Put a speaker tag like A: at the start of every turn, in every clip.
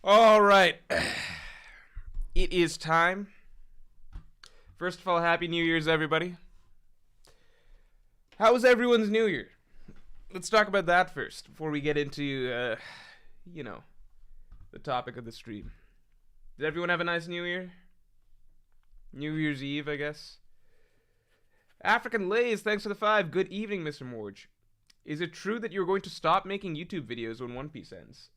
A: All right. It is time. First of all, Happy New Year's, everybody. How was everyone's New Year? Let's talk about that first before we get into, the topic of the stream. Did everyone have a nice New Year? New Year's Eve, I guess. African Lays, thanks for the 5. Good evening, Mr. Morj. Is it true that you're going to stop making YouTube videos when One Piece ends?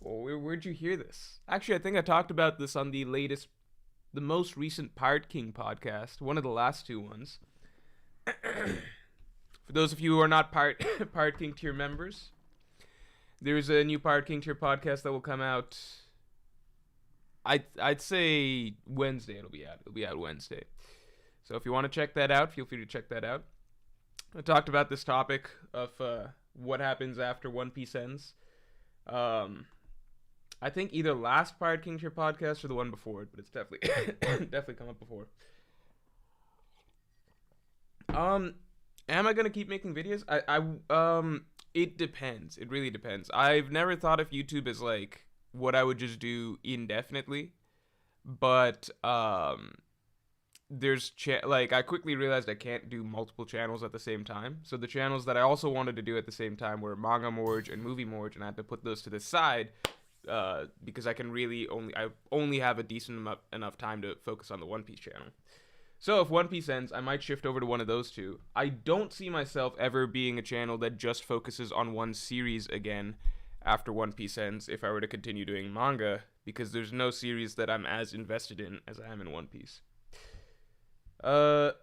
A: Where'd you hear this? Actually, I think I talked about this on the most recent Pirate King podcast, one of the last two ones. For those of you who are not Pirate King tier members, there's a new Pirate King tier podcast that will come out. I'd say Wednesday. It'll be out Wednesday. So if you want to check that out, feel free to check that out. I talked about this topic of what happens after One Piece ends. I think either last Pirate King tier podcast or the one before it, but it's definitely definitely come up before. Am I gonna keep making videos? It depends. It really depends. I've never thought of YouTube as like what I would just do indefinitely, but there's I quickly realized I can't do multiple channels at the same time. So the channels that I also wanted to do at the same time were Manga Morj and Movie Morj, and I had to put those to the side because I can really only have a decent enough time to focus on the One Piece channel. So if One Piece ends, I might shift over to one of those two. I don't see myself ever being a channel that just focuses on one series again after One Piece ends if I were to continue doing manga, because there's no series that I'm as invested in as I am in One Piece. Strat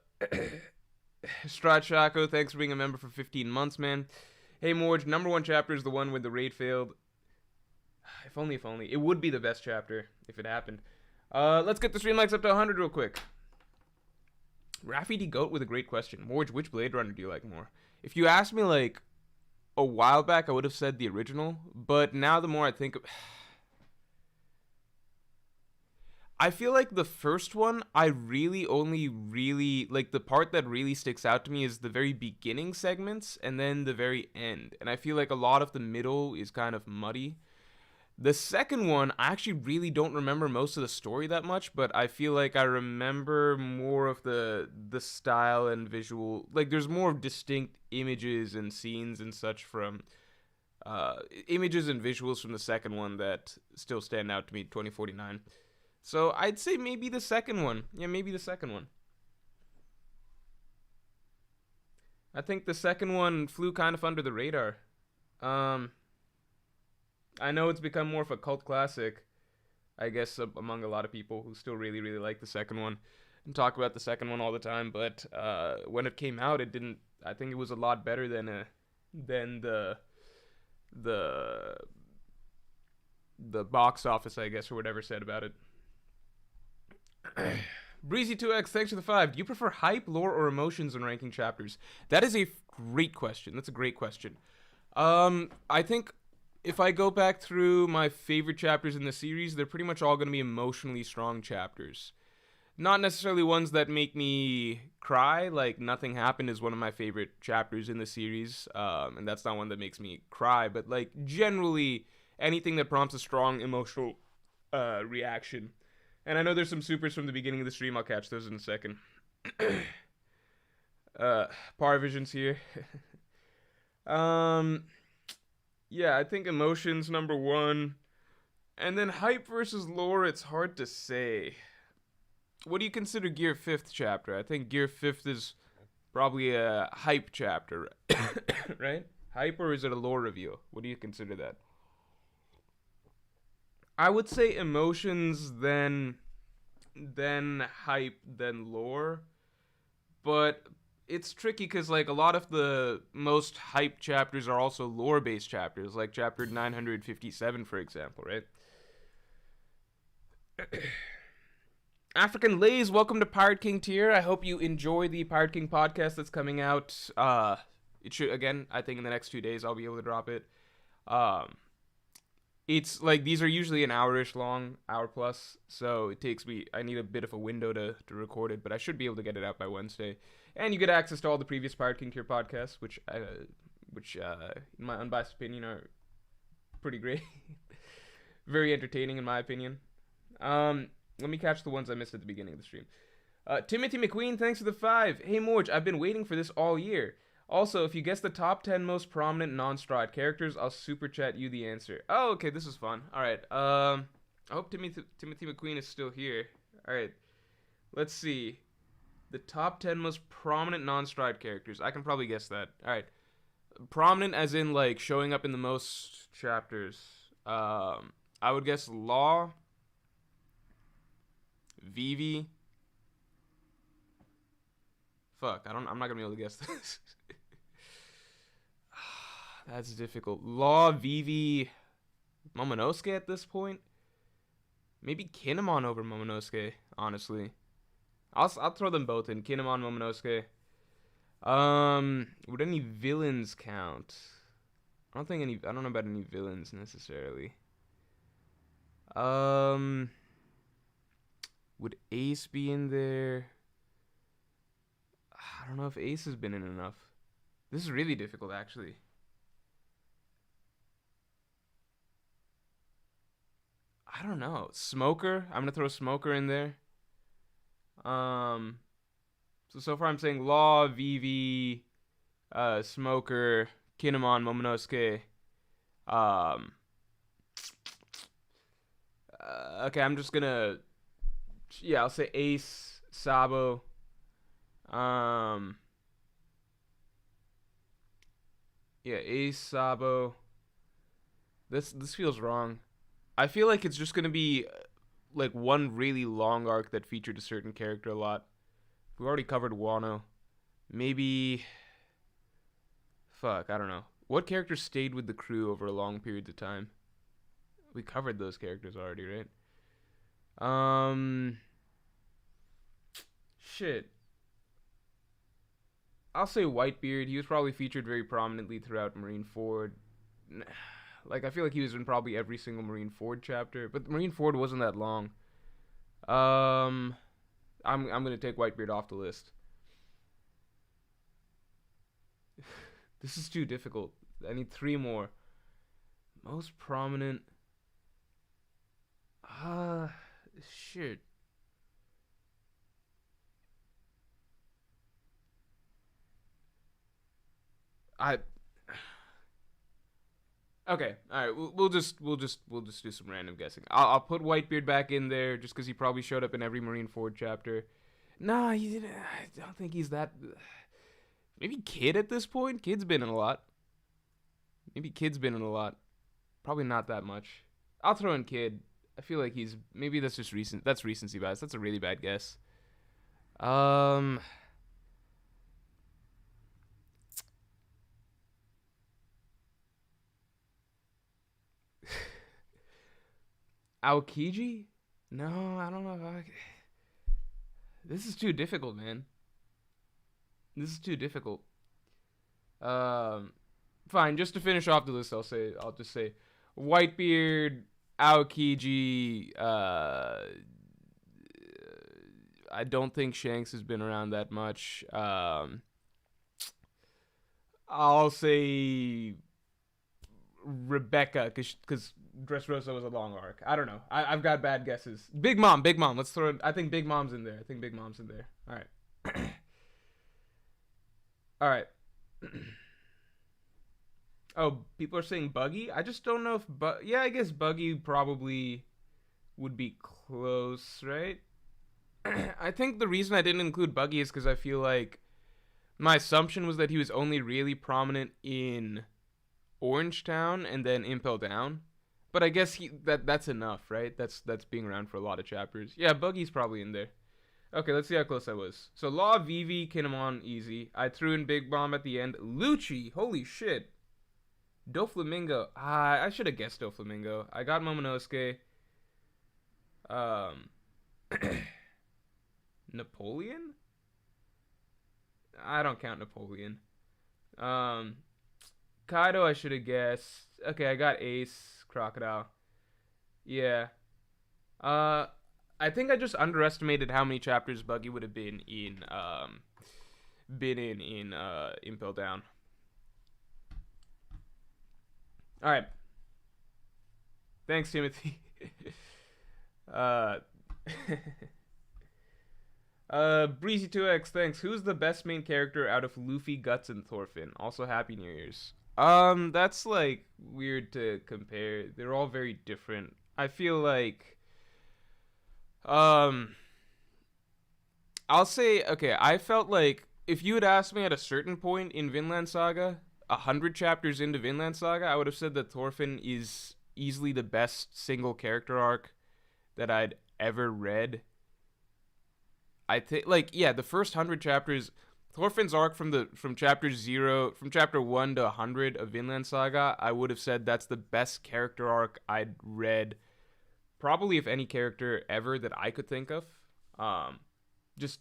A: Shaco, thanks for being a member for 15 months, man. Hey Morj, number 1 chapter is the one where the raid failed. If only. It would be the best chapter if it happened. Let's get the stream likes up to 100 real quick. Raffy D Goat with a great question. Morj, which Blade Runner do you like more? If you asked me like a while back, I would have said the original, but now the more I think of, I feel like the first one, I really like, the part that really sticks out to me is the very beginning segments and then the very end. And I feel like a lot of the middle is kind of muddy. The second one, I actually really don't remember most of the story that much, but I feel like I remember more of the style and visual. Like, there's more distinct images and scenes and such from, images and visuals from the second one that still stand out to me, 2049. So I'd say maybe the second one. Yeah, maybe the second one. I think the second one flew kind of under the radar. I know it's become more of a cult classic, I guess, among a lot of people who still really, really like the second one and talk about the second one all the time. But when it came out, it didn't. I think it was a lot better than the box office, I guess, or whatever said about it. Breezy2x, thanks for the 5. Do you prefer hype, lore, or emotions in ranking chapters? That is a great question. That's a great question. I think if I go back through my favorite chapters in the series, they're pretty much all going to be emotionally strong chapters. Not necessarily ones that make me cry, like Nothing Happened is one of my favorite chapters in the series, and that's not one that makes me cry, but like generally anything that prompts a strong emotional reaction. And I know there's some supers from the beginning of the stream, I'll catch those in a second. Parvision's here. Yeah, I think emotions number 1. And then hype versus lore, it's hard to say. What do you consider Gear 5th chapter? I think Gear 5th is probably a hype chapter, right? Hype, or is it a lore reveal? What do you consider that? I would say emotions, then hype, then lore. But it's tricky because like a lot of the most hype chapters are also lore-based chapters, like chapter 957, for example, right? African Lays, welcome to Pirate King tier. I hope you enjoy the Pirate King podcast that's coming out. It should, again, I think in the next 2 days I'll be able to drop it. It's like, these are usually an hour-ish long, hour plus, so it takes me, I need a bit of a window to record it, but I should be able to get it out by Wednesday. And you get access to all the previous Pirate King tier podcasts, which in my unbiased opinion, are pretty great. Very entertaining in my opinion. Let me catch the ones I missed at the beginning of the stream. Timothy McQueen, thanks for the 5. Hey Morj, I've been waiting for this all year. Also, if you guess the top 10 most prominent non-Strahd characters, I'll super chat you the answer. Oh, okay, this is fun. All right. I hope Timothy McQueen is still here. All right. Let's see. The top 10 most prominent non-Strahd characters. I can probably guess that. All right. Prominent as in like showing up in the most chapters. I would guess Law, Vivi. Fuck, I'm not gonna be able to guess this. That's difficult. Law, Vivi, Momonosuke at this point. Maybe Kinemon over Momonosuke, honestly. I'll throw them both in. Kinemon, Momonosuke. Would any villains count? I don't know about any villains necessarily. Would Ace be in there? I don't know if Ace has been in enough. This is really difficult, actually. I don't know. Smoker? I'm gonna throw Smoker in there. So far I'm saying Law, Vivi, Smoker, Kinemon, Momonosuke. Okay, I'm just gonna... Yeah, I'll say Ace, Sabo. Yeah, Ace, Sabo. This feels wrong. I feel like it's just gonna be like one really long arc that featured a certain character a lot. We already covered Wano. Maybe... Fuck, I don't know. What characters stayed with the crew over a long period of time? We covered those characters already, right? Shit. I'll say Whitebeard. He was probably featured very prominently throughout Marineford. Like, I feel like he was in probably every single Marineford chapter, but Marineford wasn't that long. I'm gonna take Whitebeard off the list. This is too difficult. I need 3 more. Most prominent. Shit. Okay, all right. We'll just do some random guessing. I'll put Whitebeard back in there just because he probably showed up in every Marineford chapter. Nah, he didn't. I don't think he's that. Maybe Kid at this point. Kid's been in a lot. Probably not that much. I'll throw in Kid. I feel like he's maybe that's just recent. That's recency bias. That's a really bad guess. Aokiji? No, I don't know if I... This is too difficult, man. This is too difficult. Fine, just to finish off the list, I'll just say Whitebeard, Aokiji, I don't think Shanks has been around that much. I'll say Rebecca, because Dressrosa was a long arc. I don't know. I've got bad guesses. Big Mom. Let's throw it. I think Big Mom's in there. All right. All right. Oh, people are saying Buggy? I just don't know if... Yeah, I guess Buggy probably would be close, right? I think the reason I didn't include Buggy is because I feel like my assumption was that he was only really prominent in Orangetown and then Impel Down. But I guess that's enough, right? That's being around for a lot of chapters. Yeah, Buggy's probably in there. Okay, let's see how close I was. So Law, Vivi, Kinemon, easy. I threw in Big Mom at the end. Lucci, holy shit. Doflamingo. I should have guessed Doflamingo. I got Momonosuke. Napoleon? I don't count Napoleon. Kaido, I should have guessed. Okay, I got Ace, Crocodile. Yeah. I think I just underestimated how many chapters Buggy would have been in Impel Down. All right. Thanks, Timothy. uh, Breezy2X, thanks. Who's the best main character out of Luffy, Guts, and Thorfinn? Also, Happy New Year's. That's like weird to compare. They're all very different. I feel like, um, I'll say, okay, I felt like if you had asked me at a certain point in Vinland Saga, 100 chapters into Vinland Saga, I would have said that Thorfinn is easily the best single character arc that I'd ever read. I think, like, yeah, the first 100 chapters, Thorfinn's arc from chapter 0, from chapter 1 to 100 of Vinland Saga, I would have said that's the best character arc I'd read, probably if any character ever that I could think of. Um, just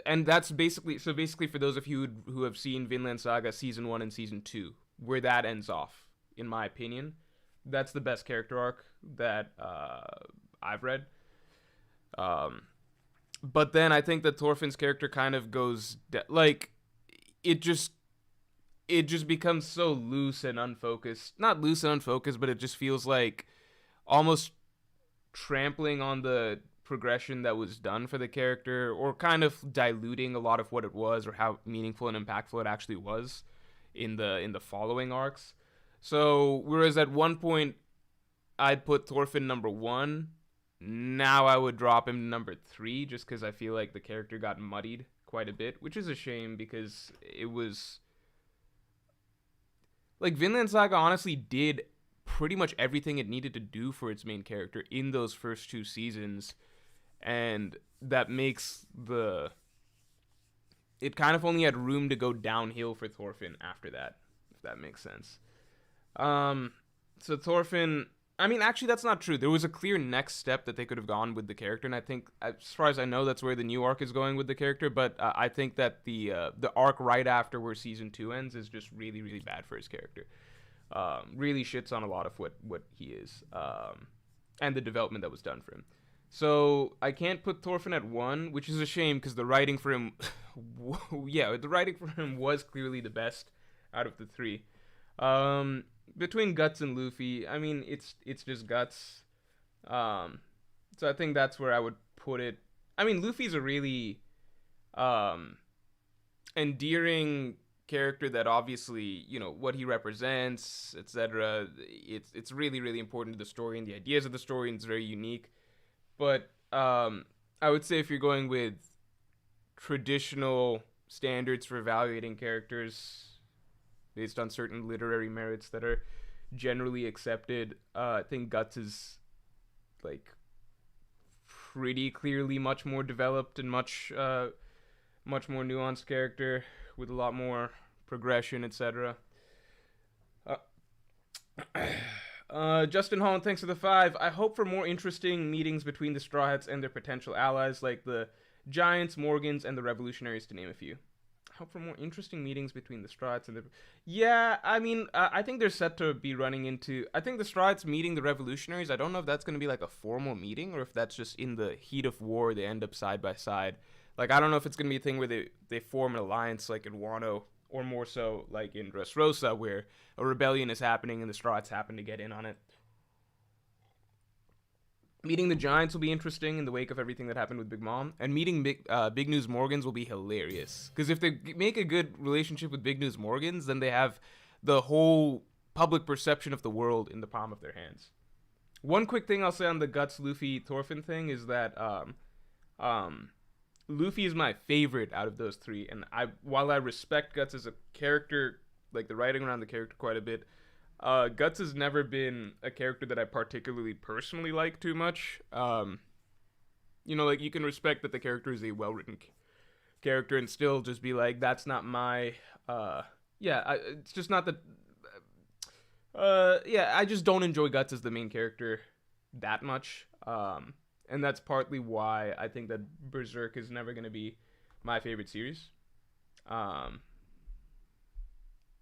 A: and that's basically, so basically for those of you who have seen Vinland Saga season 1 and season 2, where that ends off, in my opinion, that's the best character arc that I've read. Um, but then I think that Thorfinn's character kind of goes like it just it just becomes so loose and unfocused. Not loose and unfocused, but it just feels like almost trampling on the progression that was done for the character, or kind of diluting a lot of what it was or how meaningful and impactful it actually was in the following arcs. So whereas at one point I'd put Thorfinn number 1, now I would drop him to number 3 just because I feel like the character got muddied quite a bit, which is a shame because it was like Vinland Saga honestly did pretty much everything it needed to do for its main character in those first 2 seasons, and that makes it kind of only had room to go downhill for Thorfinn after that, if that makes sense. So Thorfinn, I mean, actually, that's not true. There was a clear next step that they could have gone with the character, and I think, as far as I know, that's where the new arc is going with the character. But I think that the arc right after where season 2 ends is just really, really bad for his character. Really shits on a lot of what he is, and the development that was done for him. So I can't put Thorfinn at 1, which is a shame because the writing for him, yeah, the writing for him was clearly the best out of the 3. Between Guts and Luffy, I mean, it's just Guts. So I think that's where I would put it. I mean, Luffy's a really endearing character that obviously, what he represents, etc. It's really, really important to the story and the ideas of the story, and it's very unique. But I would say if you're going with traditional standards for evaluating characters based on certain literary merits that are generally accepted, I think Guts is like pretty clearly much more developed and much more nuanced character with a lot more progression, etc. Justin Holland, thanks for the 5. I hope for more interesting meetings between the Straw Hats and their potential allies, like the Giants, Morgans, and the Revolutionaries, to name a few. I hope for more interesting meetings between the Straw Hats and the... Yeah, I mean, I think they're set to be running into... I think the Straw Hats meeting the Revolutionaries, I don't know if that's going to be like a formal meeting, or if that's just in the heat of war, they end up side by side. Like, I don't know if it's going to be a thing where they form an alliance like in Wano, or more so like in Dressrosa, where a rebellion is happening and the Straw Hats happen to get in on it. Meeting the Giants will be interesting in the wake of everything that happened with Big Mom. And meeting Big News Morgans will be hilarious. Because if they make a good relationship with Big News Morgans, then they have the whole public perception of the world in the palm of their hands. One quick thing I'll say on the Guts, Luffy, Thorfinn thing is that Luffy is my favorite out of those 3. And while I respect Guts as a character, like the writing around the character quite a bit, Guts has never been a character that I particularly personally like too much. Like, you can respect that the character is a well-written character and still just be like, that's not my, it's just not the, I just don't enjoy Guts as the main character that much. And that's partly why I think that Berserk is never going to be my favorite series.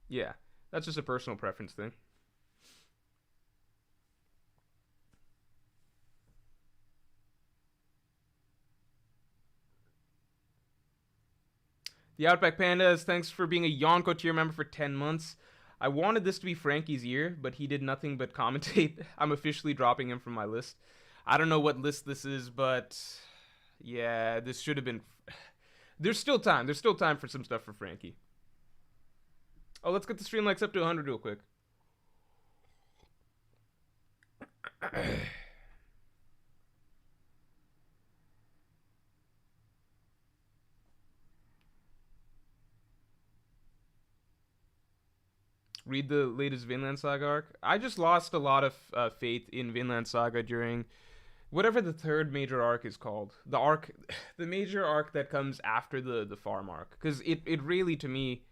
A: Yeah, that's just a personal preference thing. The Outback Pandas, thanks for being a Yonko tier member for 10 months. I wanted this to be Frankie's year, but he did nothing but commentate. I'm officially dropping him from my list. I don't know what list this is, but yeah, this should have been. There's still time. There's still time for some stuff for Frankie. Oh, let's get the stream likes up to 100 real quick. Read the latest Vinland Saga arc. I just lost a lot of faith in Vinland Saga during whatever the third major arc is called. The arc, the major arc that comes after the farm arc, because it really, to me,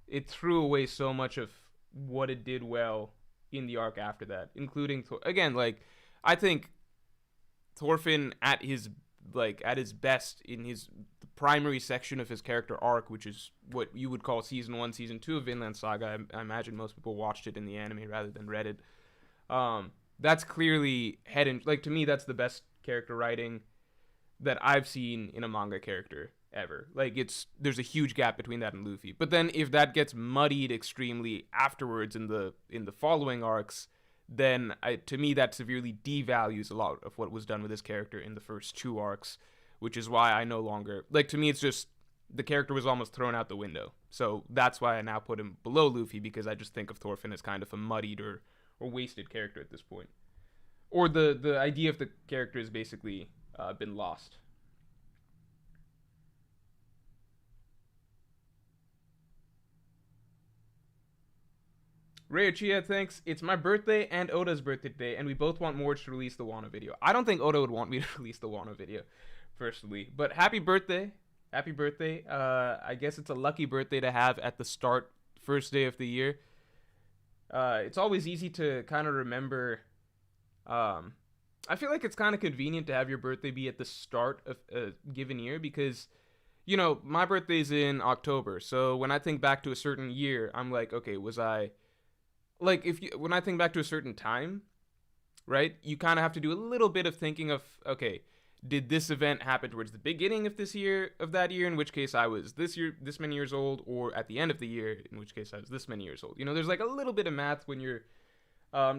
A: it threw away so much of what it did well in the arc after that, including again, like, I think Thorfinn at his best in his the primary section of his character arc, which is what you would call season 1, season 2 of Vinland Saga. I imagine most people watched it in the anime rather than read it. That's clearly to me, that's the best character writing that I've seen in a manga character ever. Like, there's a huge gap between that and Luffy. But then if that gets muddied extremely afterwards in the following arcs, then to me that severely devalues a lot of what was done with his character in the first 2 arcs, which is why I no longer, like, to me it's just the character was almost thrown out the window. So that's why I now put him below Luffy, because I just think of Thorfinn as kind of a muddied or wasted character at this point. Or the idea of the character has basically been lost. Ray Chia, thanks. It's my birthday and Oda's birthday today, and we both want Morj to release the Wano video. I don't think Oda would want me to release the Wano video, personally. But happy birthday. Happy birthday. I guess it's a lucky birthday to have at the first day of the year. It's always easy to kind of remember. I feel like it's kind of convenient to have your birthday be at the start of a given year, because, you know, my birthday's in October. So when I think back to a certain year, I'm like, okay, was I... Like, when I think back to a certain time, right, you kind of have to do a little bit of thinking of, okay, did this event happen towards the beginning of that year, in which case I was this many years old, or at the end of the year, in which case I was this many years old. You know, there's like a little bit of math when you're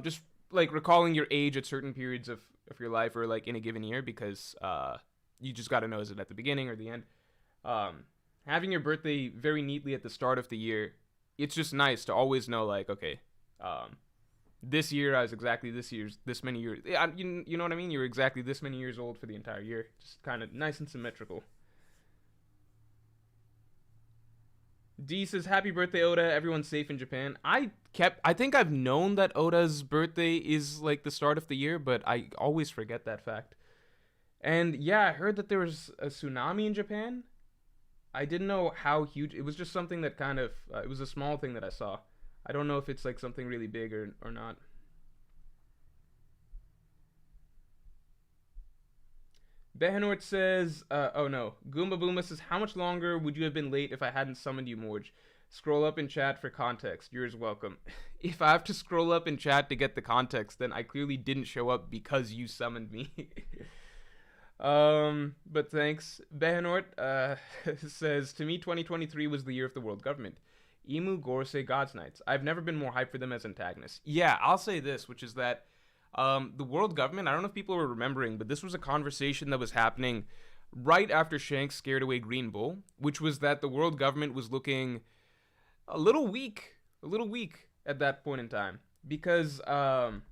A: just like recalling your age at certain periods of your life, or like in a given year, because you just got to know, is it at the beginning or the end? Having your birthday very neatly at the start of the year, it's just nice to always know, like, okay, this year I was exactly this many years. You know what I mean? You're exactly this many years old for the entire year. Just kind of nice and symmetrical. D says, happy birthday, Oda. Everyone's safe in Japan. I think I've known that Oda's birthday is like the start of the year, but I always forget that fact. And yeah, I heard that there was a tsunami in Japan. I didn't know how huge. It was just something that kind of, it was a small thing that I saw. I don't know if it's like something really big or not. Behenort says, oh no. Goomba Boomba says, how much longer would you have been late if I hadn't summoned you, Morj? Scroll up in chat for context. Yours welcome. If I have to scroll up in chat to get the context, then I clearly didn't show up because you summoned me. But thanks. Behenort says, to me, 2023 was the year of the world government. Imu, Gorosei, God's Knights. I've never been more hyped for them as antagonists. Yeah, I'll say this, which is that the world government, I don't know if people were remembering, but this was a conversation that was happening right after Shanks scared away Green Bull, which was that the world government was looking a little weak at that point in time. Because at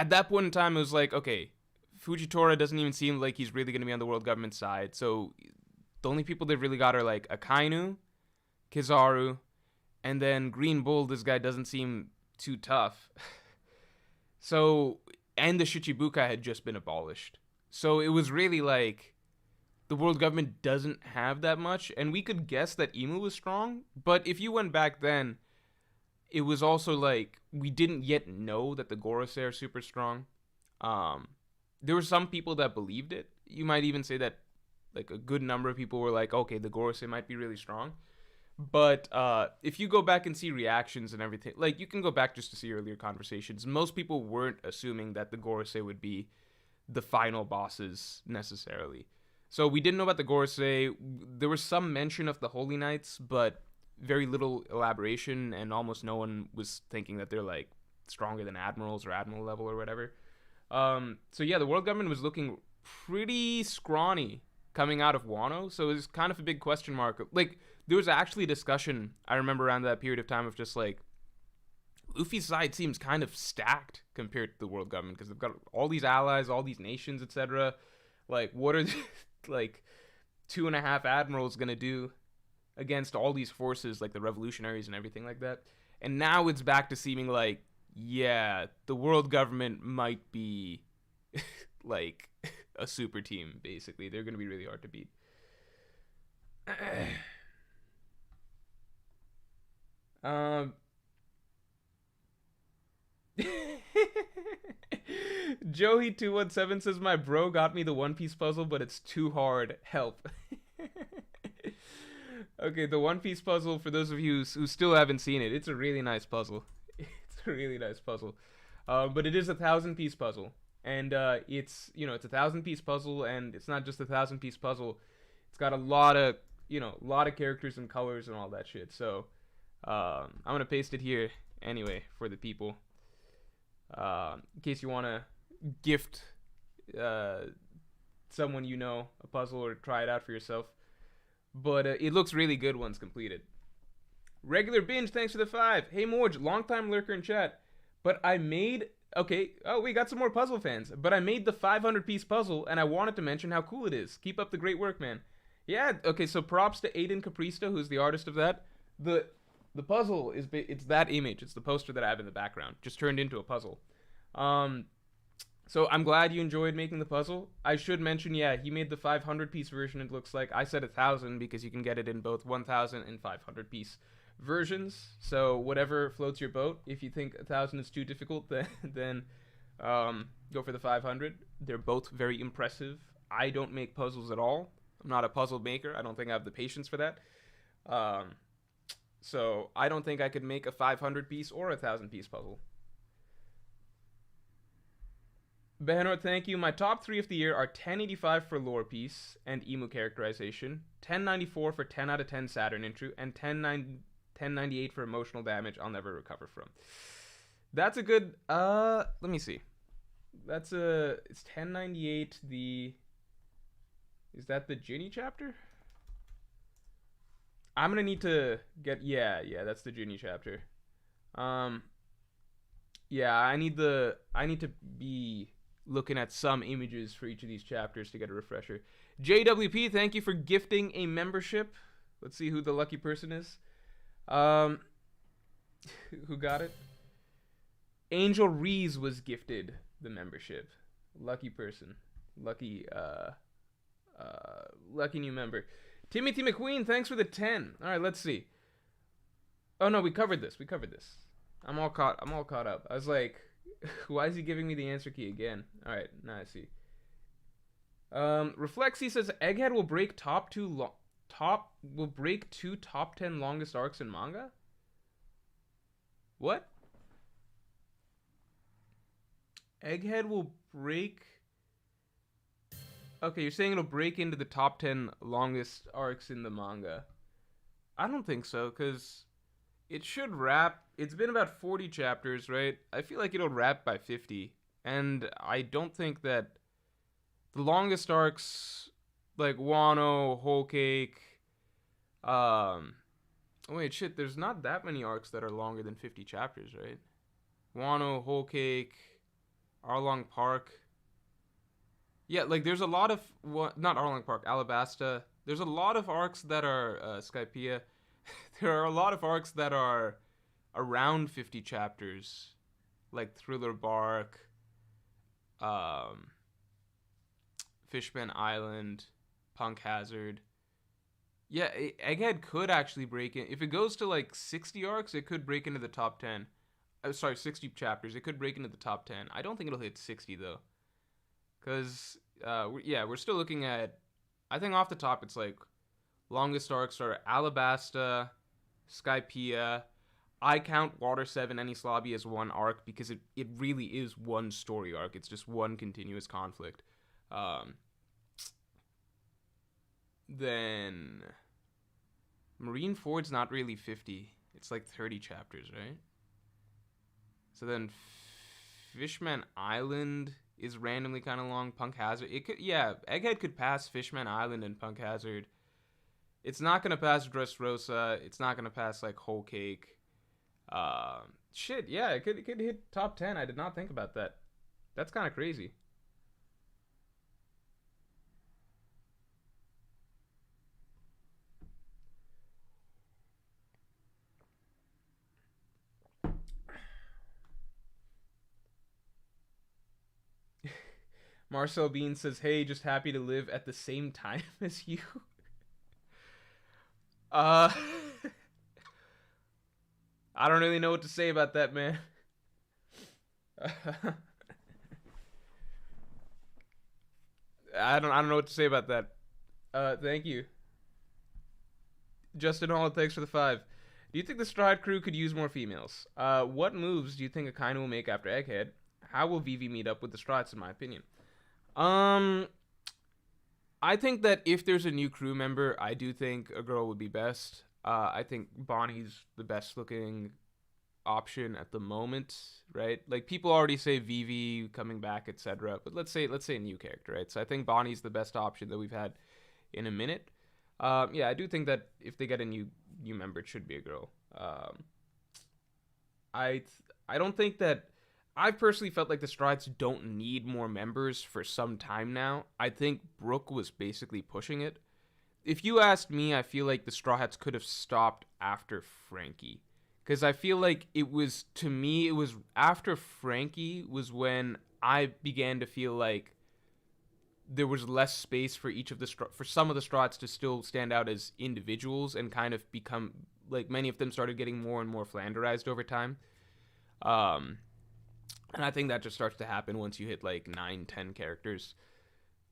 A: that point in time, it was like, okay, Fujitora doesn't even seem like he's really going to be on the world government side. So the only people they've really got are like Akainu, Kizaru, and then Green Bull. This guy doesn't seem too tough. So, and the Shichibukai had just been abolished. So it was really like, the world government doesn't have that much, and we could guess that Imu was strong, but if you went back then, it was also like, we didn't yet know that the Gorosei are super strong. There were some people that believed it. You might even say that like a good number of people were like, okay, the Gorosei might be really strong. But if you go back and see reactions and everything, like, you can go back just to see earlier conversations. Most people weren't assuming that the Gorosei would be the final bosses necessarily. So we didn't know about the Gorosei. There was some mention of the Holy Knights, but very little elaboration, and almost no one was thinking that they're like stronger than admirals or admiral level or whatever. So yeah, the world government was looking pretty scrawny coming out of Wano, so it was kind of a big question mark. Like there was actually a discussion I remember around that period of time of just like Luffy's side seems kind of stacked compared to the world government because they've got all these allies, all these nations, etc. Like, what are like 2.5 admirals gonna do against all these forces, like the revolutionaries and everything like that? And now it's back to seeming like, yeah, the world government might be like a super team. Basically, they're gonna be really hard to beat. um. Joey217 says my bro got me the One Piece puzzle, but it's too hard. Help. Okay, the One Piece puzzle, for those of you who still haven't seen it, it's a really nice puzzle. It's a really nice puzzle. But it is a 1,000-piece puzzle. And it's, it's a 1,000-piece puzzle, and it's not just a 1,000-piece puzzle. It's got a lot of, a lot of characters and colors and all that shit. So I'm going to paste it here anyway for the people. In case you want to gift someone a puzzle or try it out for yourself. But it looks really good once completed. Regular Binge, thanks for the 5. Hey Morj, long time lurker in chat. But I made... Okay, oh, we got some more puzzle fans. But I made the 500-piece puzzle, and I wanted to mention how cool it is. Keep up the great work, man. Yeah, okay, so props to Aiden Capristo, who's the artist of that. The puzzle is... It's that image. It's the poster that I have in the background. Just turned into a puzzle. So I'm glad you enjoyed making the puzzle. I should mention, yeah, he made the 500-piece version, it looks like. I said 1,000 because you can get it in both 1,000 and 500-piece versions. So whatever floats your boat. If you think 1,000 is too difficult, then go for the 500. They're both very impressive. I don't make puzzles at all. I'm not a puzzle maker. I don't think I have the patience for that. So I don't think I could make a 500-piece or a 1,000-piece puzzle. Behenor, thank you. My top 3 of the year are 1085 for lore piece and emu characterization, 1094 for 10 out of 10 Saturn intro, and 1098 for emotional damage I'll never recover from. That's a good, let me see. It's 1098 is that the Ginny chapter? I'm gonna need to get, yeah, that's the Ginny chapter. Yeah, I need to be looking at some images for each of these chapters to get a refresher. JWP, thank you for gifting a membership. Let's see who the lucky person is. Who got it? Angel Rees was gifted the membership. Lucky person. Lucky new member. Timothy McQueen, thanks for the 10. All right, let's see. Oh no, we covered this. I'm all caught up. I was like, why is he giving me the answer key again? All right, now I see. Reflexy says Egghead will break two top 10 longest arcs in manga. What? Egghead will break. Okay, you're saying it'll break into the top 10 longest arcs in the manga. I don't think so, because it should wrap. It's been about 40 chapters, right? I feel like it'll wrap by 50. And I don't think that the longest arcs, like Wano, Whole Cake, wait, shit, there's not that many arcs that are longer than 50 chapters, right? Wano, Whole Cake, Arlong Park. Yeah, like there's a lot of, not Arlong Park, Alabasta. There's a lot of arcs that are, Skypiea. There are a lot of arcs that are around 50 chapters, like Thriller Bark, Fishman Island, Punk Hazard. Yeah, Egghead could actually break in. If it goes to like 60 arcs, it could break into the top 10. 60 chapters. It could break into the top 10. I don't think it'll hit 60 though. Because, we're still looking at, I think off the top it's like, longest arcs are Alabasta, Skypiea. I count Water 7 Enies Lobby as one arc because it really is one story arc. It's just one continuous conflict. Then Marine Ford's not really 50. It's like 30 chapters, right? So then Fishman Island is randomly kind of long. Punk Hazard. It could, yeah, Egghead could pass Fishman Island and Punk Hazard. It's not gonna pass Dressrosa. It's not gonna pass like Whole Cake. Shit, yeah, it could hit top 10. I did not think about that. That's kind of crazy. Marcel Bean says, "Hey, just happy to live at the same time as you." Uh, I don't really know what to say about that, man. I don't know what to say about that. Thank you, Justin Hall. Thanks for the 5. Do you think the Stride crew could use more females? What moves do you think Akainu will make after Egghead? How will Vivi meet up with the Strides, in my opinion? Um, I think that if there's a new crew member, I do think a girl would be best. I think Bonnie's the best looking option at the moment, right? Like people already say Vivi coming back, etc. But let's say a new character, right? So I think Bonnie's the best option that we've had in a minute. Yeah, I do think that if they get a new member, it should be a girl. I don't think that I've personally felt like the Strides don't need more members for some time now. I think Brooke was basically pushing it. If you asked me, I feel like the Straw Hats could have stopped after Frankie. Because I feel like it was, to me, it was after Frankie was when I began to feel like there was less space for each of the, for some of the Straw Hats to still stand out as individuals and kind of become, like many of them started getting more and more Flanderized over time. And I think that just starts to happen once you hit like 9-10 characters.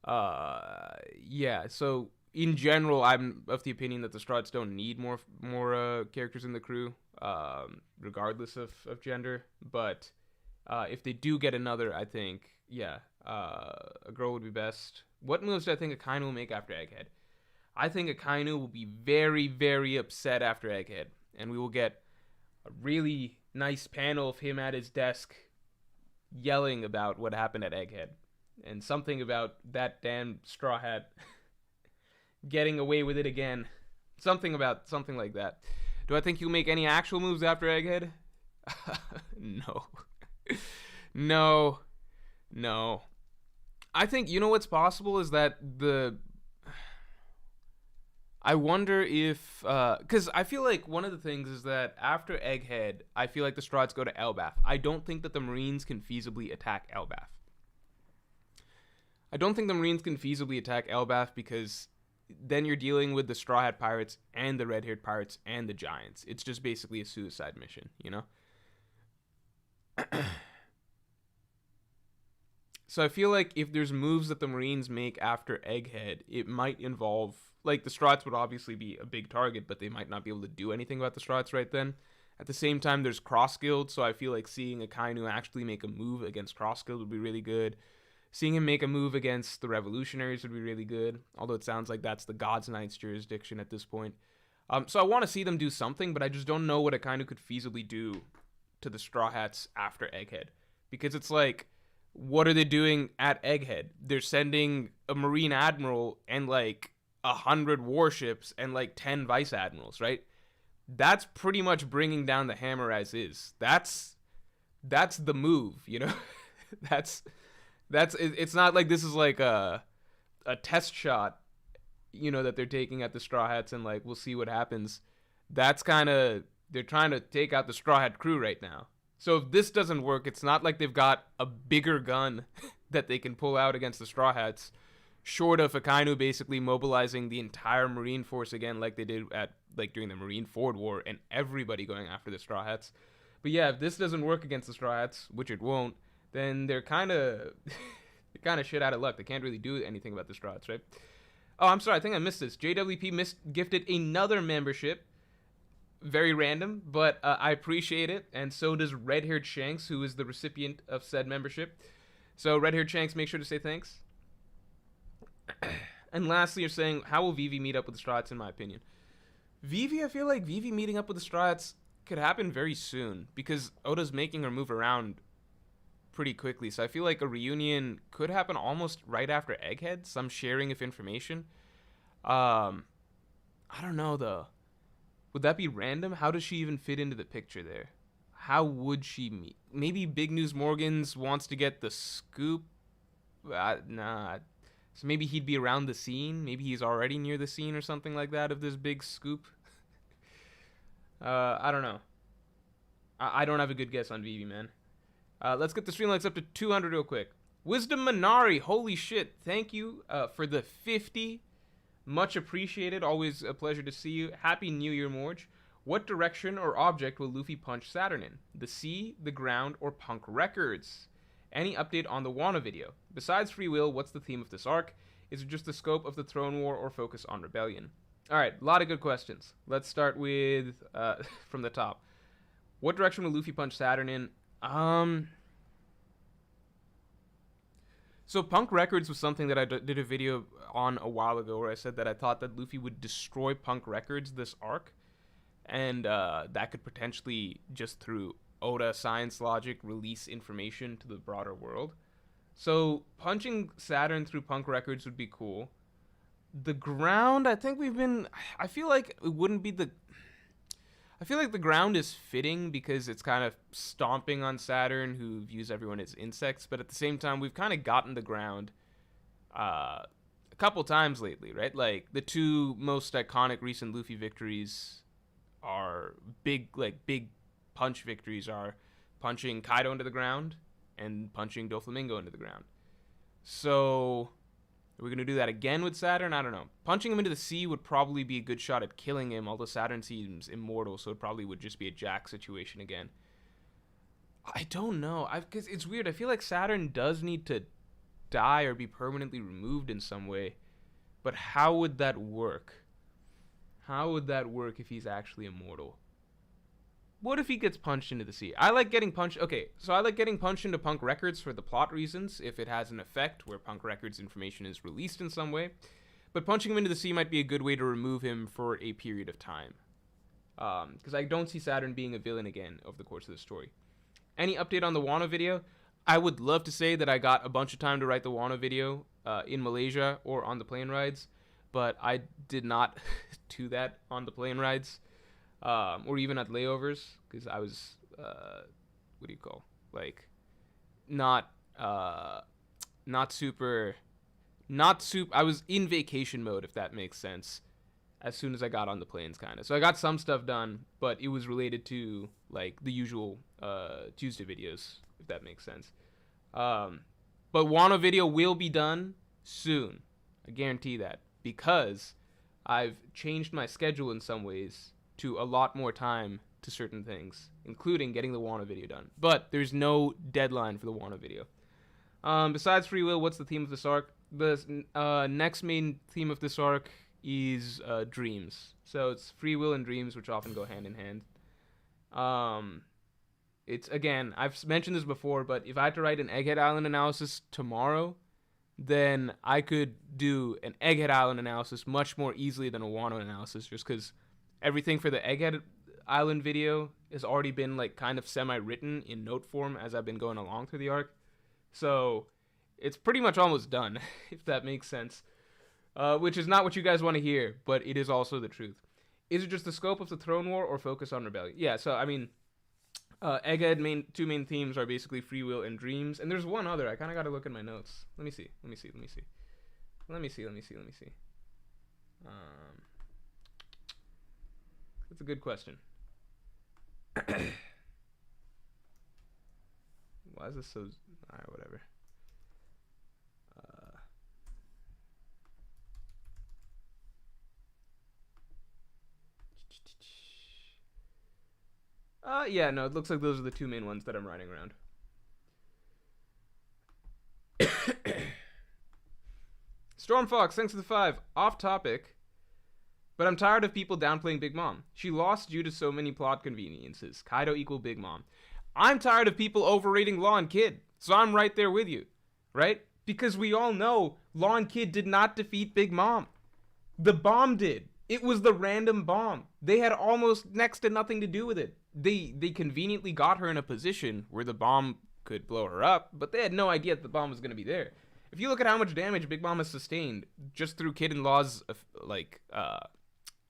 A: Yeah, so in general, I'm of the opinion that the Struts don't need more characters in the crew, regardless of gender. But if they do get another, I think, yeah, a girl would be best. What moves do I think Akainu will make after Egghead? I think Akainu will be very, very upset after Egghead. And we will get a really nice panel of him at his desk yelling about what happened at Egghead. And something about that damn Straw Hat getting away with it again. Something like that. Do I think he'll make any actual moves after Egghead? No. No. I think, you know what's possible is that I wonder if, because I feel like one of the things is that after Egghead, I feel like the Strahds go to Elbath. I don't think that the Marines can feasibly attack Elbath. Because then you're dealing with the Straw Hat Pirates and the Red-Haired Pirates and the Giants. It's just basically a suicide mission, you know? So I feel like if there's moves that the Marines make after Egghead, it might involve, like, the Strahds would obviously be a big target, but they might not be able to do anything about the Strahds right then. At the same time, there's Cross Guild, so I feel like seeing Akainu actually make a move against Cross Guild would be really good. Seeing him make a move against the Revolutionaries would be really good, although it sounds like that's the God's Knight's jurisdiction at this point. So I want to see them do something, but I just don't know what Akainu could feasibly do to the Straw Hats after Egghead. Because it's like, what are they doing at Egghead? They're sending a Marine Admiral and like 100 warships and like 10 Vice Admirals, right? That's pretty much bringing down the hammer as is. That's the move, you know? It's not like this is like a test shot, you know, that they're taking at the Straw Hats and like we'll see what happens. That's kind of, they're trying to take out the Straw Hat crew right now. So if this doesn't work, it's not like they've got a bigger gun that they can pull out against the Straw Hats, short of Akainu basically mobilizing the entire Marine force again, like they did at like during the Marine Ford War, and everybody going after the Straw Hats. But yeah, if this doesn't work against the Straw Hats, which it won't, then they're kind of shit out of luck. They can't really do anything about the Straw Hats, right? Oh, I'm sorry, I think I missed this. JWP gifted another membership. Very random, but I appreciate it, and so does Red-Haired Shanks, who is the recipient of said membership. So Red-Haired Shanks, make sure to say thanks. And lastly, you're saying, how will Vivi meet up with the Straw Hats, in my opinion? Vivi, I feel like Vivi meeting up with the Strats could happen very soon because Oda's making her move around pretty quickly. So I feel like a reunion could happen almost right after Egghead, some sharing of information. I don't know though. Would that be random? How does she even fit into the picture there? How would she meet? Maybe Big News Morgans wants to get the scoop. Nah. So maybe he'd be around the scene. Maybe he's already near the scene or something like that of this big scoop. I don't know. I don't have a good guess on Vivi, man. Let's get the stream likes up to 200 real quick. Wisdom Minari, holy shit. Thank you for the 50. Much appreciated. Always a pleasure to see you. Happy New Year, Morj. What direction or object will Luffy punch Saturn in? The sea, the ground, or Punk Records? Any update on the Wano video? Besides free will, what's the theme of this arc? Is it just the scope of the Throne War or focus on rebellion? Alright, a lot of good questions. Let's start with, from the top. What direction will Luffy punch Saturn in? So Punk Records was something that I did a video on a while ago where I said that I thought that Luffy would destroy Punk Records this arc. And that could potentially, just through Oda science logic, release information to the broader world. So punching Saturn through Punk Records would be cool. The ground, I feel like it wouldn't be I feel like the ground is fitting because it's kind of stomping on Saturn, who views everyone as insects. But at the same time, we've kind of gotten the ground a couple times lately, right? Like, the two most iconic recent Luffy victories are big punch victories are punching Kaido into the ground and punching Doflamingo into the ground. So, are we going to do that again with Saturn? I don't know. Punching him into the sea would probably be a good shot at killing him, although Saturn seems immortal, so it probably would just be a Jack situation again. I don't know. Because it's weird. I feel like Saturn does need to die or be permanently removed in some way. But how would that work? How would that work if he's actually immortal? What if he gets punched into the sea? I like getting punched. Okay, so I like getting punched into Punk Records for the plot reasons, if it has an effect where Punk Records information is released in some way. But punching him into the sea might be a good way to remove him for a period of time. Because I don't see Saturn being a villain again over the course of the story. Any update on the Wano video? I would love to say that I got a bunch of time to write the Wano video in Malaysia or on the plane rides, but I did not do that on the plane rides. Or even at layovers, because I was, what do you call, like, not super, I was in vacation mode, if that makes sense, as soon as I got on the planes, kind of. So I got some stuff done, but it was related to, like, the usual, Tuesday videos, if that makes sense. But Wano video will be done soon. I guarantee that, because I've changed my schedule in some ways to a lot more time to certain things, including getting the Wano video done. But there's no deadline for the Wano video. Besides free will, what's the theme of this arc? The next main theme of this arc is dreams. So it's free will and dreams, which often go hand in hand. It's, again, I've mentioned this before, but if I had to write an Egghead Island analysis tomorrow, then I could do an Egghead Island analysis much more easily than a Wano analysis, just because everything for the Egghead Island video has already been, like, kind of semi-written in note form as I've been going along through the arc. So it's pretty much almost done, if that makes sense. Which is not what you guys want to hear, but it is also the truth. Is it just the scope of the Throne War or focus on rebellion? Yeah, so, I mean, Egghead two main themes are basically free will and dreams. And there's one other. I kind of got to look at my notes. Let me see. That's a good question. Why is this so... Alright, whatever. Yeah, no, it looks like those are the two main ones that I'm writing around. Stormfox, thanks for the 5. Off topic, but I'm tired of people downplaying Big Mom. She lost due to so many plot conveniences. Kaido equal Big Mom. I'm tired of people overrating Law and Kid, so I'm right there with you, right? Because we all know Law and Kid did not defeat Big Mom. The bomb did. It was the random bomb. They had almost next to nothing to do with it. They conveniently got her in a position where the bomb could blow her up, but they had no idea that the bomb was going to be there. If you look at how much damage Big Mom has sustained just through Kid and Law's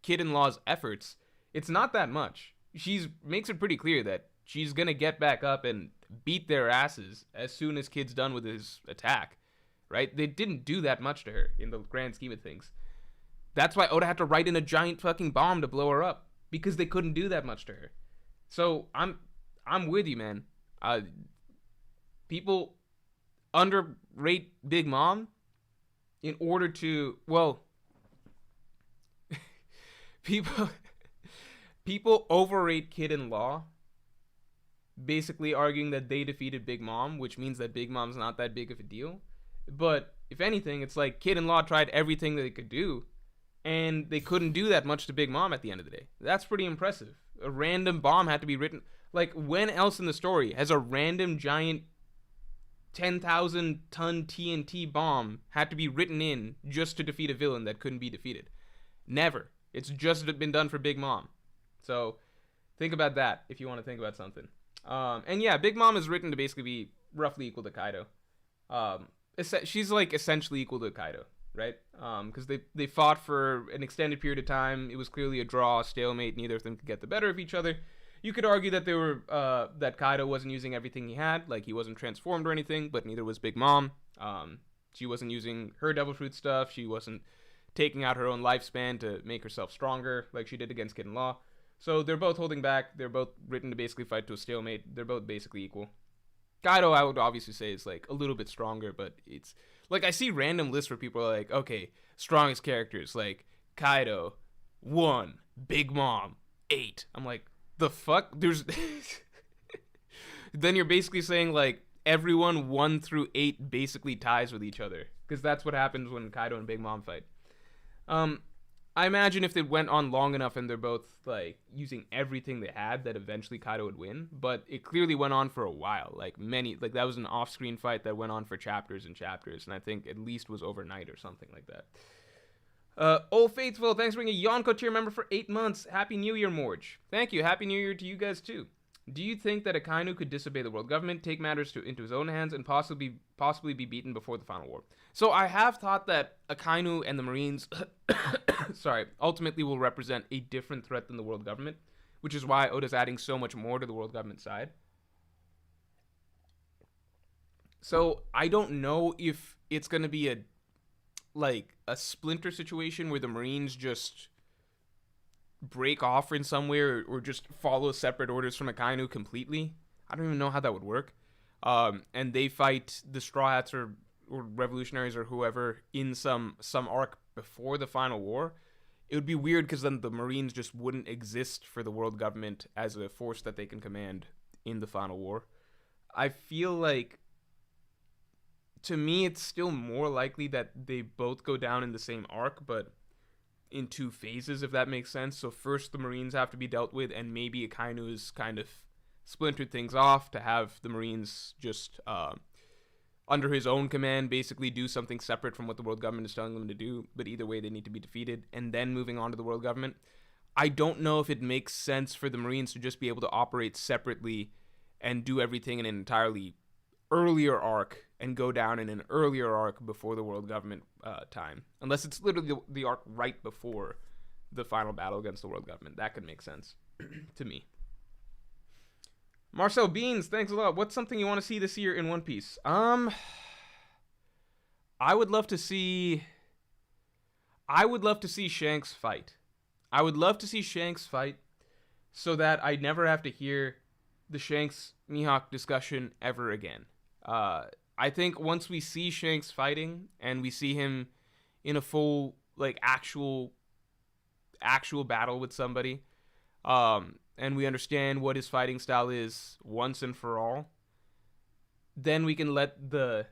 A: Kid and Law's efforts, it's not that much. She's makes it pretty clear that she's gonna get back up and beat their asses as soon as Kid's done with his attack. Right? They didn't do that much to her in the grand scheme of things. That's why Oda had to write in a giant fucking bomb to blow her up, because they couldn't do that much to her. So I'm with you, man. People underrate Big Mom in order to, well, people overrate Kid and Law, basically arguing that they defeated Big Mom, which means that Big Mom's not that big of a deal. But if anything, it's like Kid and Law tried everything that they could do, and they couldn't do that much to Big Mom at the end of the day. That's pretty impressive. A random bomb had to be written. Like, when else in the story has a random giant 10,000 ton TNT bomb had to be written in just to defeat a villain that couldn't be defeated? Never. It's just been done for Big Mom. So think about that if you want to think about something. And yeah, Big Mom is written to basically be roughly equal to Kaido. She's like essentially equal to Kaido, right? Because they fought for an extended period of time. It was clearly a draw, a stalemate. Neither of them could get the better of each other. You could argue that that Kaido wasn't using everything he had, like he wasn't transformed or anything, but neither was Big Mom. She wasn't using her Devil Fruit stuff. She wasn't taking out her own lifespan to make herself stronger, like she did against Kid and Law. So they're both holding back. They're both written to basically fight to a stalemate. They're both basically equal. Kaido, I would obviously say, is like a little bit stronger, but it's like I see random lists where people are like, okay, strongest characters like Kaido 1, Big Mom 8. I'm like, the fuck? There's then you're basically saying like everyone 1 through 8 basically ties with each other, because that's what happens when Kaido and Big Mom fight. I imagine if they went on long enough and they're both like using everything they had, that eventually Kaido would win. But it clearly went on for a while, like that was an off-screen fight that went on for chapters and chapters, and I think at least was overnight or something like that. Old Faithful, thanks for being a Yonko tier member for 8 months. Happy New Year, Morj. Thank you. Happy New Year to you guys too. Do you think that Akainu could disobey the world government, take matters into his own hands, and possibly be beaten before the final war? So I have thought that Akainu and the Marines, ultimately will represent a different threat than the world government, which is why Oda's adding so much more to the world government side. So I don't know if it's going to be a splinter situation where the Marines just break off in some way or just follow separate orders from Akainu completely. I don't even know how that would work. And they fight the Straw Hats or revolutionaries or whoever in some arc before the final war. It would be weird because then the Marines just wouldn't exist for the world government as a force that they can command in the final war. I feel like, to me, it's still more likely that they both go down in the same arc, but in 2 phases, if that makes sense. So first the Marines have to be dealt with, and maybe Akainu's kind of splintered things off to have the Marines just under his own command basically do something separate from what the world government is telling them to do, but either way they need to be defeated, and then moving on to the world government. I don't know if it makes sense for the Marines to just be able to operate separately and do everything in an entirely earlier arc and go down in an earlier arc before the world government time, unless it's literally the arc right before the final battle against the world government. That could make sense to me. Marcel Beans, thanks a lot. What's something you want to see this year in One Piece? I would love to see Shanks fight. I would love to see Shanks fight so that I never have to hear the Shanks Mihawk discussion ever again. I think once we see Shanks fighting and we see him in a full actual battle with somebody, and we understand what his fighting style is once and for all, then we can let the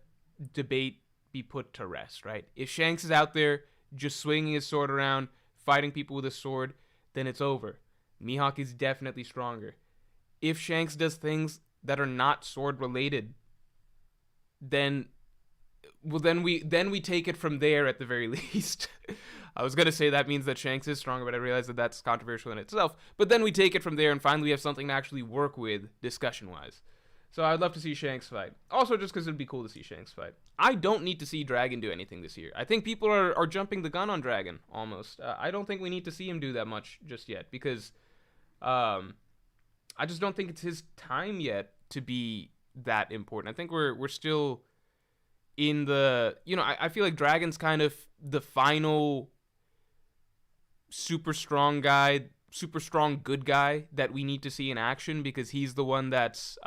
A: debate be put to rest, right? If Shanks is out there just swinging his sword around, fighting people with a sword, then it's over. Mihawk is definitely stronger. If Shanks does things that are not sword related, then Well, then we take it from there at the very least. I was gonna say that means that Shanks is stronger, but I realize that that's controversial in itself. But then we take it from there, and finally we have something to actually work with discussion-wise. So I'd love to see Shanks fight. Also, just because it'd be cool to see Shanks fight. I don't need to see Dragon do anything this year. I think people are jumping the gun on Dragon almost. I don't think we need to see him do that much just yet because I just don't think it's his time yet to be that important. I think we're still in the, I feel like Dragon's kind of the final super strong guy, super strong good guy that we need to see in action because he's the one that's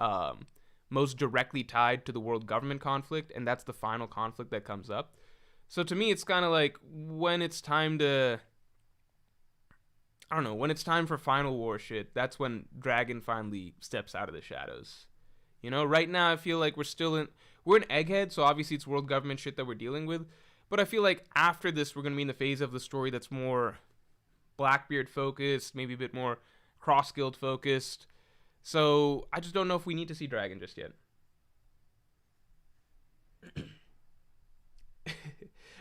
A: most directly tied to the world government conflict, and that's the final conflict that comes up. So to me, it's kind of like when it's time to, I don't know, when it's time for final war shit, that's when Dragon finally steps out of the shadows. Right now I feel like we're in Egghead, so obviously it's world government shit that we're dealing with. But I feel like after this, we're going to be in the phase of the story that's more Blackbeard focused, maybe a bit more Cross Guild focused. So I just don't know if we need to see Dragon just yet.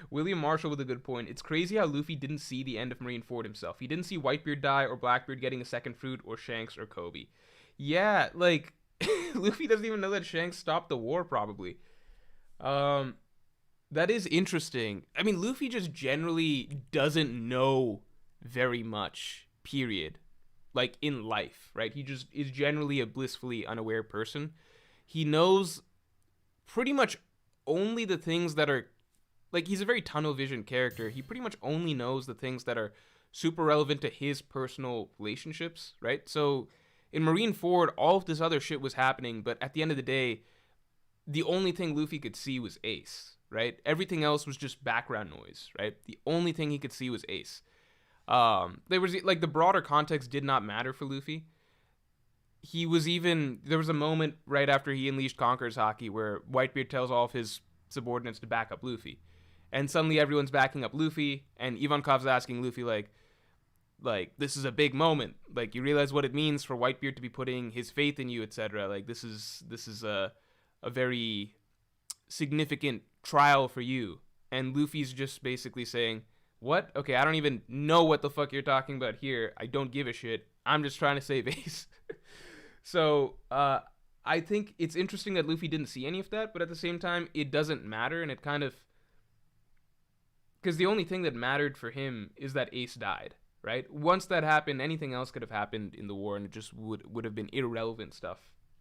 A: William Marshall with a good point. It's crazy how Luffy didn't see the end of Marineford himself. He didn't see Whitebeard die or Blackbeard getting a second fruit or Shanks or Kobe. Yeah, like Luffy doesn't even know that Shanks stopped the war, probably. That is interesting. I mean, Luffy just generally doesn't know very much, period. Like, in life, right? He just is generally a blissfully unaware person. He knows pretty much only the things that are... Like, he's a very tunnel vision character. He pretty much only knows the things that are super relevant to his personal relationships, right? So in Marineford, all of this other shit was happening, but at the end of the day, the only thing Luffy could see was Ace, right? Everything else was just background noise, right? The only thing he could see was Ace. There was, like, the broader context did not matter for Luffy. There was a moment right after he unleashed Conqueror's Haki where Whitebeard tells all of his subordinates to back up Luffy. And suddenly everyone's backing up Luffy, and Ivankov's asking Luffy, like, this is a big moment. Like, you realize what it means for Whitebeard to be putting his faith in you, etc. Like, this is a very significant trial for you. And Luffy's just basically saying, what? Okay, I don't even know what the fuck you're talking about here. I don't give a shit. I'm just trying to save Ace. So, I think it's interesting that Luffy didn't see any of that, but at the same time, it doesn't matter, and it kind of... Because the only thing that mattered for him is that Ace died, right? Once that happened, anything else could have happened in the war, and it just would have been irrelevant stuff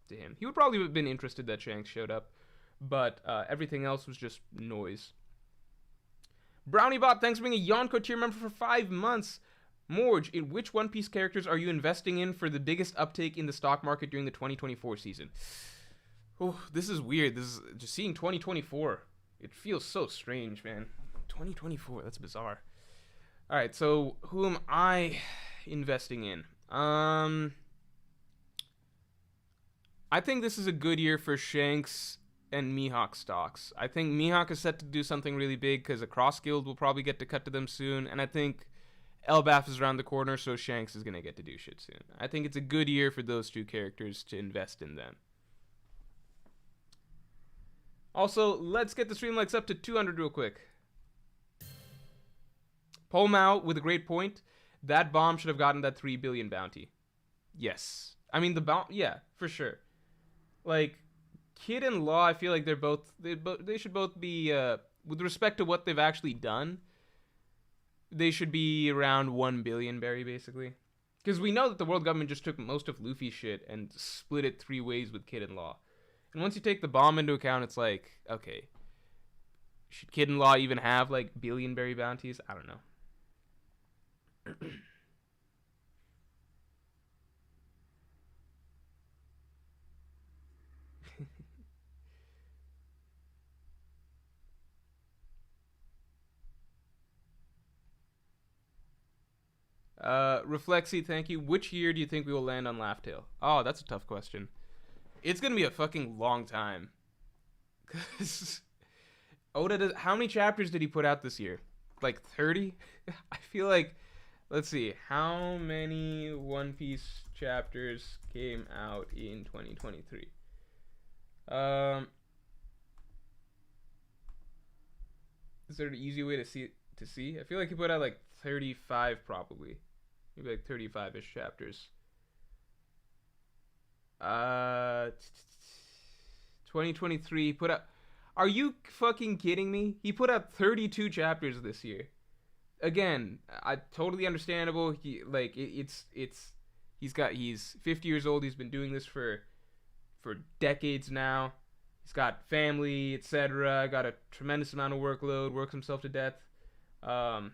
A: to him. He would probably have been interested that Shanks showed up, but everything else was just noise. BrownieBot, thanks for being a Yonko tier member for 5 months. Morj, in which One Piece characters are you investing in for the biggest uptake in the stock market during the 2024 season? Oh, this is weird. This is just seeing 2024. It feels so strange, man. 2024, that's bizarre. All right, so who am I investing in? I think this is a good year for Shanks and Mihawk stocks. I think Mihawk is set to do something really big because a Cross Guild will probably get to cut to them soon, and I think Elbaf is around the corner, so Shanks is going to get to do shit soon. I think it's a good year for those two characters to invest in them. Also, let's get the stream likes up to 200 real quick. Paul Mao with a great point. That bomb should have gotten that 3 billion bounty. Yes. I mean, the bomb, yeah, for sure. Like, Kid and Law, I feel like they should both be, with respect to what they've actually done, they should be around 1 billion berry, basically. Because we know that the world government just took most of Luffy's shit and split it 3 ways with Kid and Law. And once you take the bomb into account, it's like, okay, should Kid and Law even have, like, billion berry bounties? I don't know. Reflexy, thank you. Which year do you think we will land on Laugh Tale? Oh, that's a tough question. It's gonna be a fucking long time. Cause Oda how many chapters did he put out this year? Like 30? I feel like, let's see, how many One Piece chapters came out in 2023? Is there an easy way to see? I feel like he put out like 35 probably. Maybe like 35-ish chapters. 2023 put out. Are you fucking kidding me? He put out 32 chapters this year. Again, I totally understandable. It's he's 50 years old. He's been doing this for decades now. He's got family, etc. Got a tremendous amount of workload. Works himself to death. I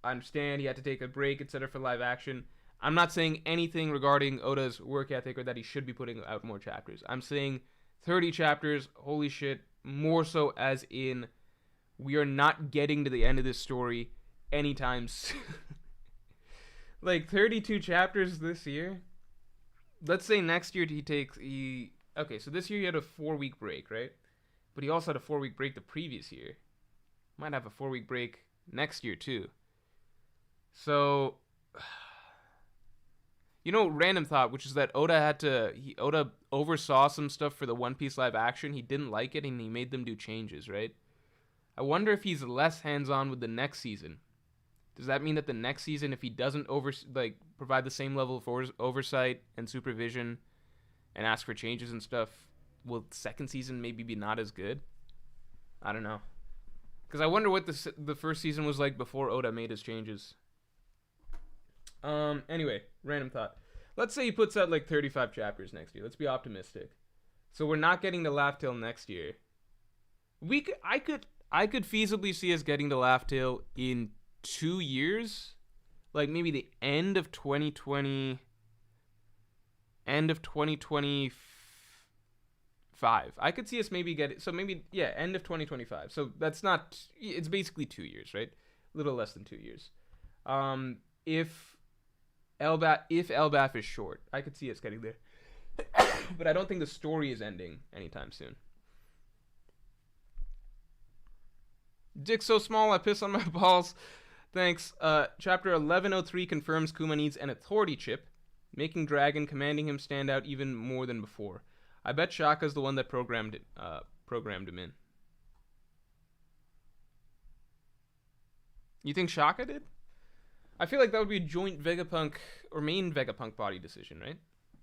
A: understand he had to take a break, etc. for live action. I'm not saying anything regarding Oda's work ethic or that he should be putting out more chapters. I'm saying 30 chapters, holy shit, more so as in we are not getting to the end of this story anytime soon. Like 32 chapters this year? Let's say next year okay, so this year he had a 4-week break, right? But he also had a 4-week break the previous year. Might have a 4-week break next year too. So, random thought, which is that Oda oversaw some stuff for the One Piece live action. He didn't like it, and he made them do changes, right? I wonder if he's less hands-on with the next season. Does that mean that the next season, if he doesn't provide the same level of oversight and supervision, and ask for changes and stuff, will the second season maybe be not as good? I don't know, because I wonder what the first season was like before Oda made his changes. Anyway, random thought. Let's say he puts out like 35 chapters next year. Let's be optimistic. So we're not getting to Laugh Tale next year. I could feasibly see us getting to Laugh Tale in 2 years, like maybe the end of 2020, end of 2025. I could see us maybe get it. So maybe end of 2025. So that's not. It's basically 2 years, right? A little less than 2 years. If Elbaf is short, I could see us getting there. But I don't think the story is ending anytime soon. Dick so small, I piss on my balls. Thanks. Chapter 1103 confirms Kuma needs an authority chip, making Dragon commanding him stand out even more than before. I bet Shaka's the one that programmed him in. You think Shaka did? I feel like that would be a joint Vegapunk or main Vegapunk body decision, right?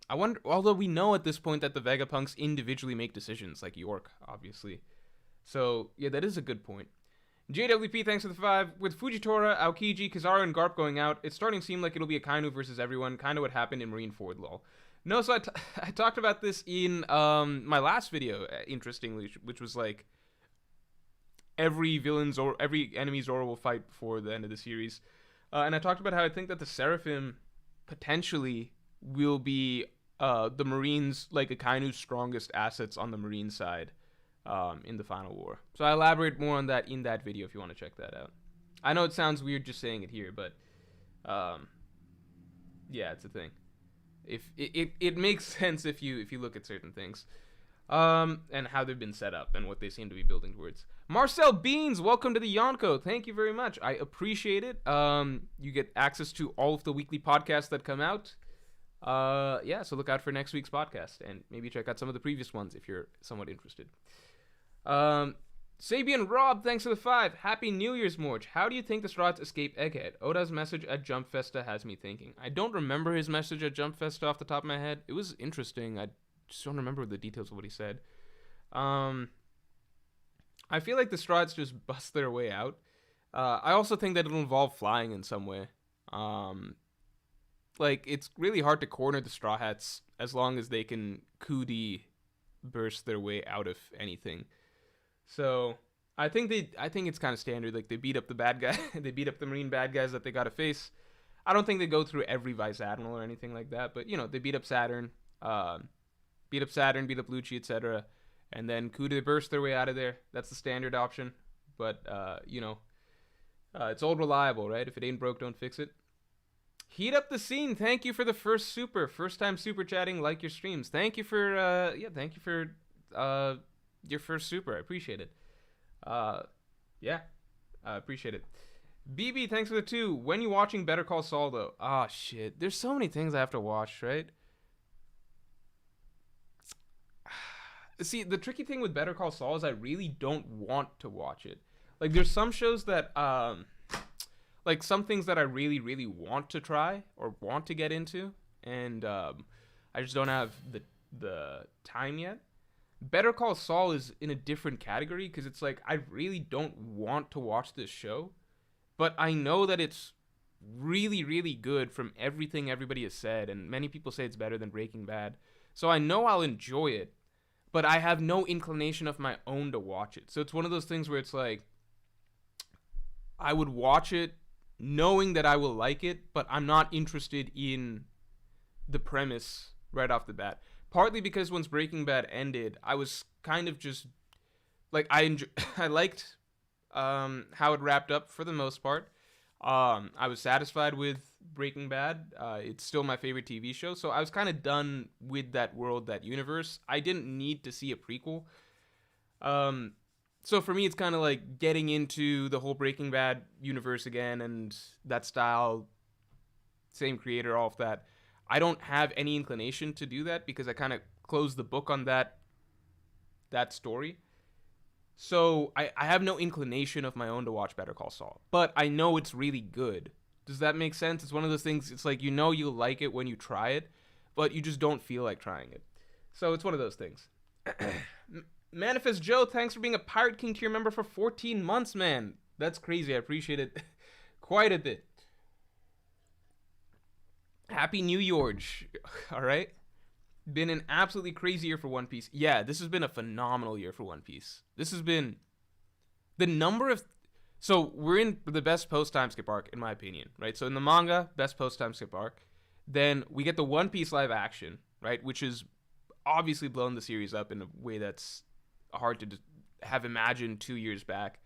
A: I wonder, although we know at this point that the Vegapunks individually make decisions, like York, obviously. So, yeah, that is a good point. JWP, thanks for the 5. With Fujitora, Aokiji, Kizaru, and Garp going out, it's starting to seem like it'll be a Kainu versus everyone, kind of what happened in Marineford, lol. No, so I talked about this in my last video, interestingly, which was like every enemy Zoro will fight before the end of the series. And I talked about how I think that the Seraphim potentially will be the Marines, like Akainu's strongest assets on the Marine side in the final war. So I elaborate more on that in that video if you want to check that out. I know it sounds weird just saying it here, but yeah, it's a thing. If it makes sense if you look at certain things. And how they've been set up and what they seem to be building towards. Marcel Beans, welcome to the Yonko. Thank you very much. I appreciate it. You get access to all of the weekly podcasts that come out. Yeah, so look out for next week's podcast and maybe check out some of the previous ones if you're somewhat interested. Sabian Rob, thanks for the 5. Happy New Year's, Morj. How do you think the Strats escape Egghead? Oda's message at Jump Festa has me thinking. I don't remember his message at Jump Festa off the top of my head. It was interesting. I just don't remember the details of what he said. I feel like the Strats just bust their way out. I also think that it'll involve flying in some way. Like, it's really hard to corner the Straw Hats as long as they can Kudi burst their way out of anything. So I think it's kind of standard. Like, they beat up the bad guy, they beat up the Marine bad guys that they gotta face. I don't think they go through every Vice Admiral or anything like that, but they beat up Saturn, beat up Lucci, etc., and then Kudi burst their way out of there. That's the standard option. But it's old reliable, right? If it ain't broke, don't fix it. Heat up the scene. Thank you for the first time super chatting. Like your streams. Thank you for your first super. I appreciate it. Yeah, I appreciate it. BB, thanks for the 2. When you watching Better Call Saul though? Ah, shit. There's so many things I have to watch, right? See, the tricky thing with Better Call Saul is I really don't want to watch it. Like there's some shows that like some things that I really really want to try or want to get into, and I just don't have the time yet. Better Call Saul is in a different category because it's like I really don't want to watch this show, but I know that it's really really good from everything everybody has said, and many people say it's better than Breaking Bad. So I know I'll enjoy it, but I have no inclination of my own to watch it. So it's one of those things where it's like I would watch it knowing that I will like it, but I'm not interested in the premise right off the bat. Partly because once Breaking Bad ended, I was kind of just like I liked how it wrapped up for the most part. I was satisfied with Breaking Bad. It's still my favorite TV show, so I was kind of done with that world, that universe. I didn't need to see a prequel. So for me, it's kind of like getting into the whole Breaking Bad universe again, and that style, same creator, all of that. I don't have any inclination to do that because I kind of closed the book on that story. So I have no inclination of my own to watch Better Call Saul. But I know it's really good. Does that make sense? It's one of those things, it's like you know you'll like it when you try it, but you just don't feel like trying it. So it's one of those things. Manifest Joe, thanks for being a Pirate King tier member for 14 months, man. That's crazy. I appreciate it quite a bit. Happy New Yorge. All right. Been an absolutely crazy year for One Piece. Yeah, this has been a phenomenal year for One Piece. This has been the number of. So we're in the best post time skip arc, in my opinion, right? So in the manga, best post time skip arc. Then we get the One Piece live action, right? Which is obviously blown the series up in a way that's hard to have imagined 2 years back.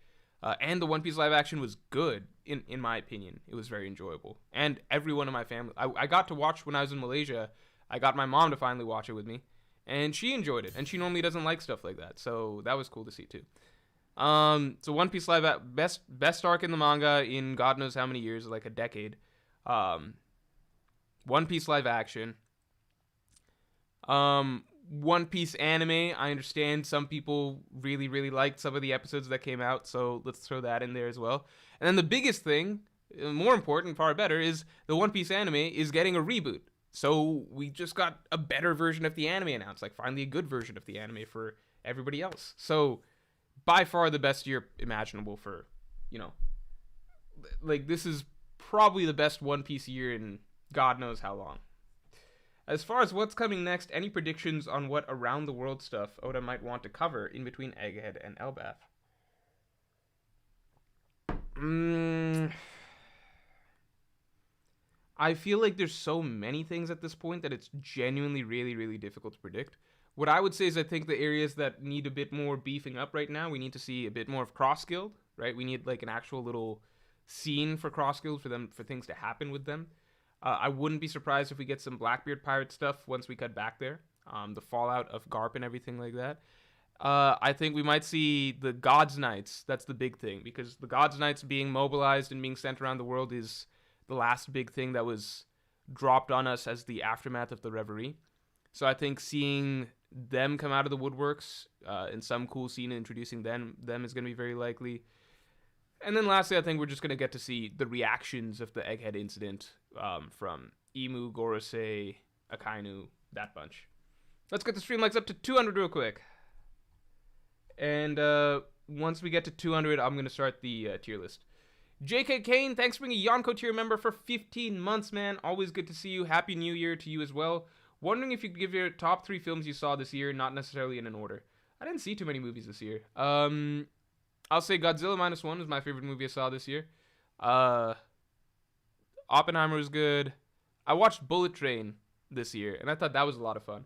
A: And the One Piece live action was good, in my opinion. It was very enjoyable. And everyone in my family, I got to watch when I was in Malaysia. I got my mom to finally watch it with me. And she enjoyed it. And she normally doesn't like stuff like that. So that was cool to see too. So One Piece live best arc in the manga in God knows how many years, like a decade. One Piece live action. One Piece anime, I understand some people really, really liked some of the episodes that came out, so let's throw that in there as well. And then the biggest thing, more important, far better, is the One Piece anime is getting a reboot. So we just got a better version of the anime announced, like finally a good version of the anime for everybody else. So by far the best year imaginable for, like this is probably the best One Piece year in God knows how long. As far as what's coming next, any predictions on what around the world stuff Oda might want to cover in between Egghead and Elbaf? I feel like there's so many things at this point that it's genuinely really, really difficult to predict. What I would say is I think the areas that need a bit more beefing up right now, we need to see a bit more of Cross Guild, right? We need like an actual little scene for Cross Guild for things to happen with them. I wouldn't be surprised if we get some Blackbeard pirate stuff once we cut back there. The fallout of Garp and everything like that. I think we might see the Gods Knights. That's the big thing, because the Gods Knights being mobilized and being sent around the world is the last big thing that was dropped on us as the aftermath of the Reverie. So I think seeing them come out of the woodworks in some cool scene introducing them is going to be very likely. And then lastly, I think we're just going to get to see the reactions of the Egghead incident from Emu, Gorosei, Akainu, that bunch. Let's get the stream likes up to 200 real quick. And once we get to 200, I'm going to start the tier list. JK Kane, thanks for being a Yonko tier member for 15 months, man. Always good to see you. Happy New Year to you as well. Wondering if you could give your top 3 films you saw this year, not necessarily in an order. I didn't see too many movies this year. I'll say Godzilla Minus One was my favorite movie I saw this year. Oppenheimer was good. I watched Bullet Train this year, and I thought that was a lot of fun.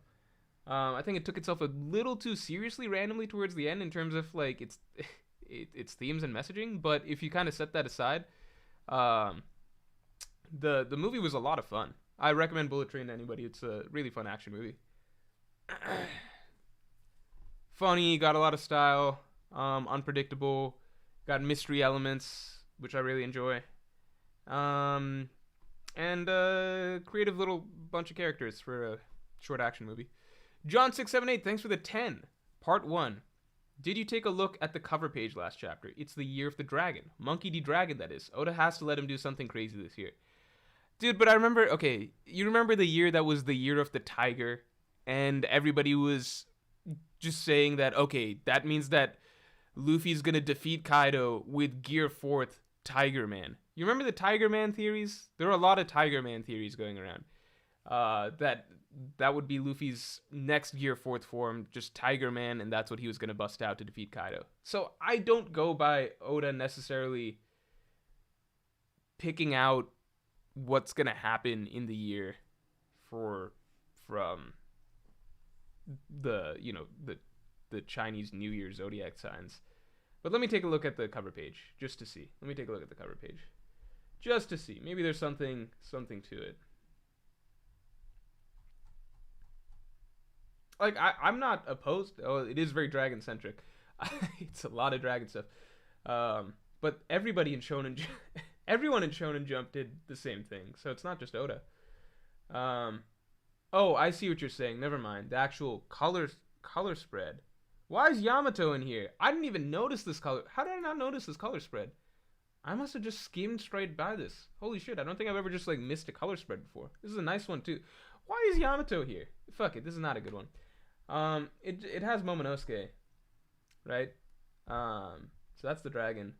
A: I think it took itself a little too seriously randomly towards the end in terms of like its themes and messaging. But if you kind of set that aside, the movie was a lot of fun. I recommend Bullet Train to anybody. It's a really fun action movie. Funny, got a lot of style. Unpredictable, got mystery elements, which I really enjoy, and creative little bunch of characters for a short action movie. John678, thanks for the 10. Part 1. Did you take a look at the cover page last chapter? It's the year of the dragon. Monkey D. Dragon, that is. Oda has to let him do something crazy this year. Dude, but I remember, okay, you remember the year that was the year of the tiger? And everybody was just saying that, okay, that means that Luffy's gonna defeat Kaido with Gear 4th Tiger Man. You remember the Tiger Man theories? There are a lot of Tiger Man theories going around. That would be Luffy's next Gear 4th form, just Tiger Man, and that's what he was gonna bust out to defeat Kaido. So I don't go by Oda necessarily picking out what's gonna happen in the year from the the Chinese New Year zodiac signs. But let me take a look at the cover page just to see. Let me take a look at the cover page just to see. Maybe there's something to it. Like I'm not opposed. Oh, it is very dragon centric. It's a lot of dragon stuff. But everybody in Shonen, everyone in Shonen Jump did the same thing. So it's not just Oda. Oh, I see what you're saying. Never mind. The actual color spread. Why is Yamato in here? I didn't even notice this color. How did I not notice this color spread? I must have just skimmed straight by this. Holy shit, I don't think I've ever just like missed a color spread before. This is a nice one too. Why is Yamato here? Fuck it, this is not a good one. It has Momonosuke, right? So that's the dragon.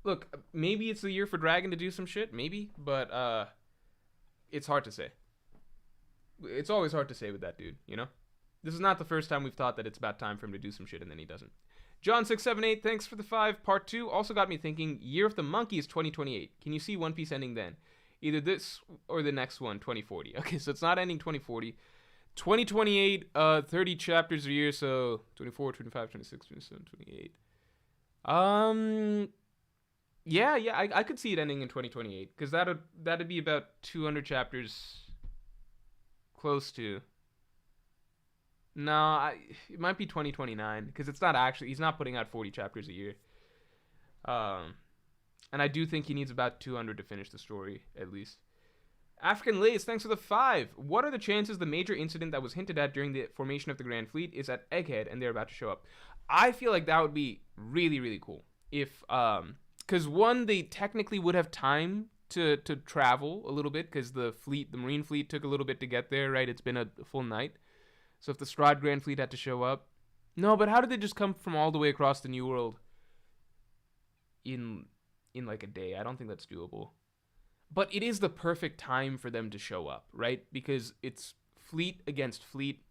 A: Look, maybe it's the year for Dragon to do some shit, maybe, but it's hard to say. It's always hard to say with that dude, you know? This is not the first time we've thought that it's about time for him to do some shit and then he doesn't. John678, thanks for the 5. Part 2 also got me thinking, Year of the Monkey is 2028. Can you see One Piece ending then? Either this or the next one, 2040. Okay, so it's not ending 2040. 2028, 30 chapters a year, so 24, 25, 26, 27, 28. Yeah, I could see it ending in 2028, because that'd be about 200 chapters close to. No, it might be 2029, because it's not actually, he's not putting out 40 chapters a year. And I do think he needs about 200 to finish the story, at least. African Lace, thanks for the 5. What are the chances the major incident that was hinted at during the formation of the Grand Fleet is at Egghead and they're about to show up? I feel like that would be really, really cool. If, because one, they technically would have time to travel a little bit, because the Marine Fleet took a little bit to get there, right? It's been a full night. So if the Strahd Grand Fleet had to show up... No, but how did they just come from all the way across the New World in like a day? I don't think that's doable. But it is the perfect time for them to show up, right? Because it's fleet against fleet.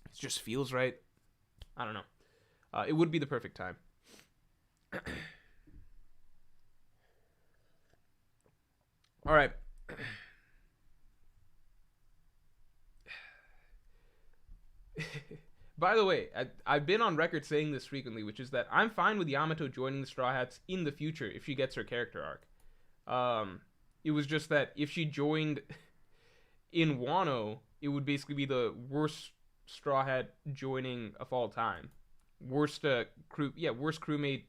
A: It just feels right. I don't know. It would be the perfect time. All right. By the way, I've been on record saying this frequently, which is that I'm fine with Yamato joining the Straw Hats in the future if she gets her character arc. It was just that if she joined in Wano, it would basically be the worst Straw Hat joining of all time. Worst crewmate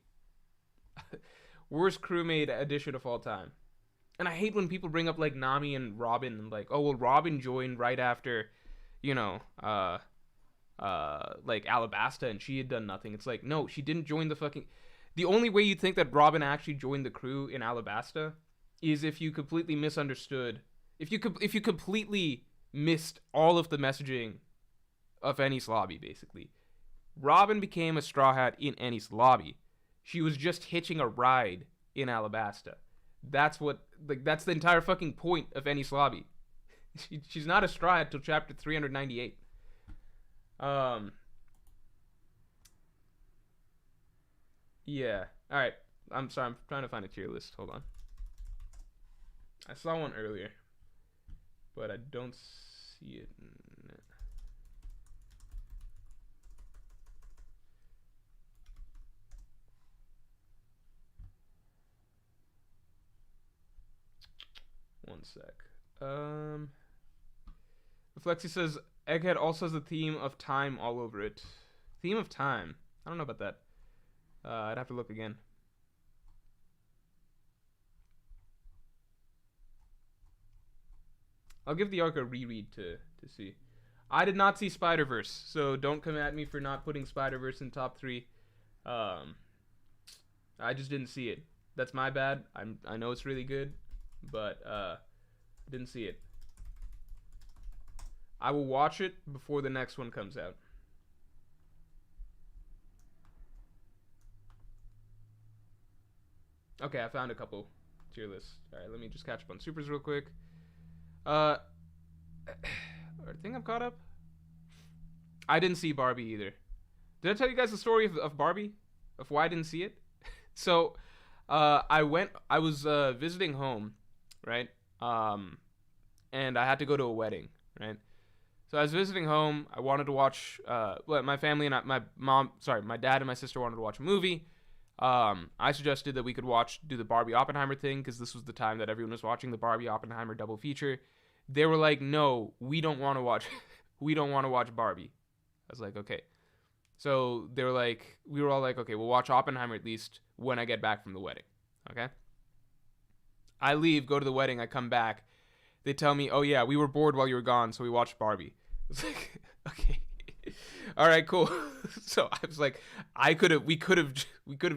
A: addition of all time. And I hate when people bring up like Nami and Robin and like, oh well, Robin joined right after, like Alabasta and she had done nothing. It's like, no, she didn't join the fucking... The only way you think that Robin actually joined the crew in Alabasta is if you completely misunderstood, if you completely missed all of the messaging of Enies Lobby, basically. Robin became a Straw Hat in Enies Lobby. She was just hitching a ride in Alabasta. That's the entire fucking point of Enies Lobby. She's not a Straw Hat till chapter 398. Yeah. Alright. I'm sorry, I'm trying to find a tier list. Hold on. I saw one earlier, but I don't see it. One sec. Flexi says Egghead also has the theme of time all over it. Theme of time. I don't know about that. I'd have to look again. I'll give the arc a reread to see. I did not see Spider-Verse, so don't come at me for not putting Spider-Verse in top 3. Um, I just didn't see it. That's my bad. I know it's really good, but didn't see it. I will watch it before the next one comes out. Okay, I found a couple tier lists. All right, let me just catch up on supers real quick. I think I'm caught up. I didn't see Barbie either. Did I tell you guys the story of Barbie? Of why I didn't see it? So, I was visiting home, right? And I had to go to a wedding, right? So I was visiting home. I wanted to watch, my family and my dad and my sister wanted to watch a movie. I suggested that we could do the Barbie Oppenheimer thing because this was the time that everyone was watching the Barbie Oppenheimer double feature. They were like, "No, we don't want to watch, we don't want to watch Barbie." I was like, "Okay." So they were like, we were all like, "Okay, we'll watch Oppenheimer at least when I get back from the wedding." Okay. I leave, go to the wedding, I come back. They tell me, "Oh yeah, we were bored while you were gone, so we watched Barbie." It's like, okay. All right, cool. So I was like, we could have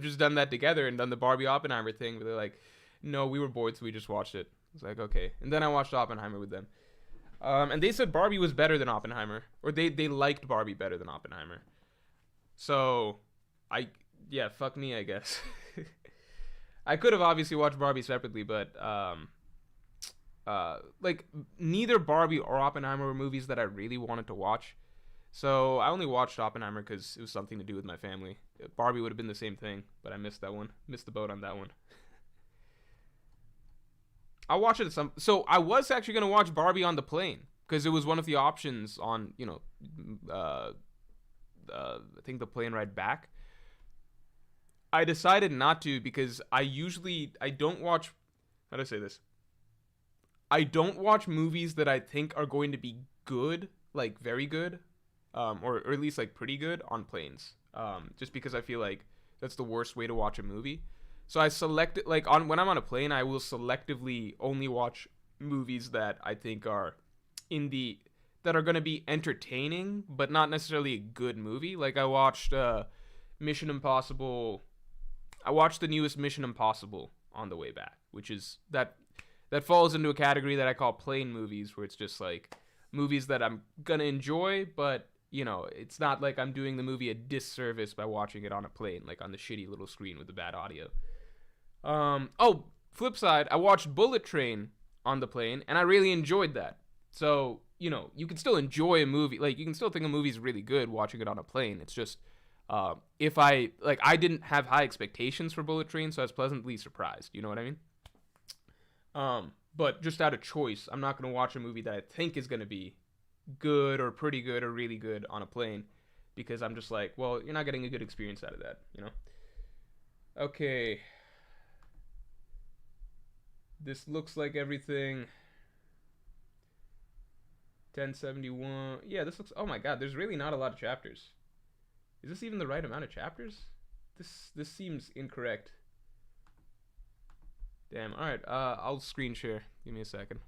A: just done that together and done the Barbie Oppenheimer thing. But they're like, "No, we were bored, so we just watched it." I was like, okay. And then I watched Oppenheimer with them. And they said Barbie was better than Oppenheimer, or they liked Barbie better than Oppenheimer. So, fuck me, I guess. I could have obviously watched Barbie separately, but like neither Barbie or Oppenheimer were movies that I really wanted to watch. So I only watched Oppenheimer because it was something to do with my family. Barbie would have been the same thing, but I missed that one. Missed the boat on that one. I'll watch it at some. So I was actually gonna watch Barbie on the plane because it was one of the options on I think the plane ride back. I decided not to because I don't watch. How do I say this? I don't watch movies that I think are going to be good, like very good, or at least like pretty good on planes. Just because I feel like that's the worst way to watch a movie. So I select when I'm on a plane, I will selectively only watch movies that I think are that are going to be entertaining, but not necessarily a good movie. Like I watched Mission Impossible. I watched the newest Mission Impossible on the way back, which is that falls into a category that I call plane movies, where it's just like movies that I'm gonna enjoy, but it's not like I'm doing the movie a disservice by watching it on a plane, like on the shitty little screen with the bad audio. Flip side, I watched Bullet Train on the plane, and I really enjoyed that. So you can still enjoy a movie, like you can still think a movie's really good watching it on a plane. It's just if I didn't have high expectations for Bullet Train, so I was pleasantly surprised. You know what I mean? But just out of choice, I'm not going to watch a movie that I think is going to be good or pretty good or really good on a plane, because I'm just like, well, you're not getting a good experience out of that, Okay. This looks like everything. 1071. Yeah, this looks, oh my god, there's really not a lot of chapters. Is this even the right amount of chapters? This seems incorrect. Damn. All right. I'll screen share. Give me a second.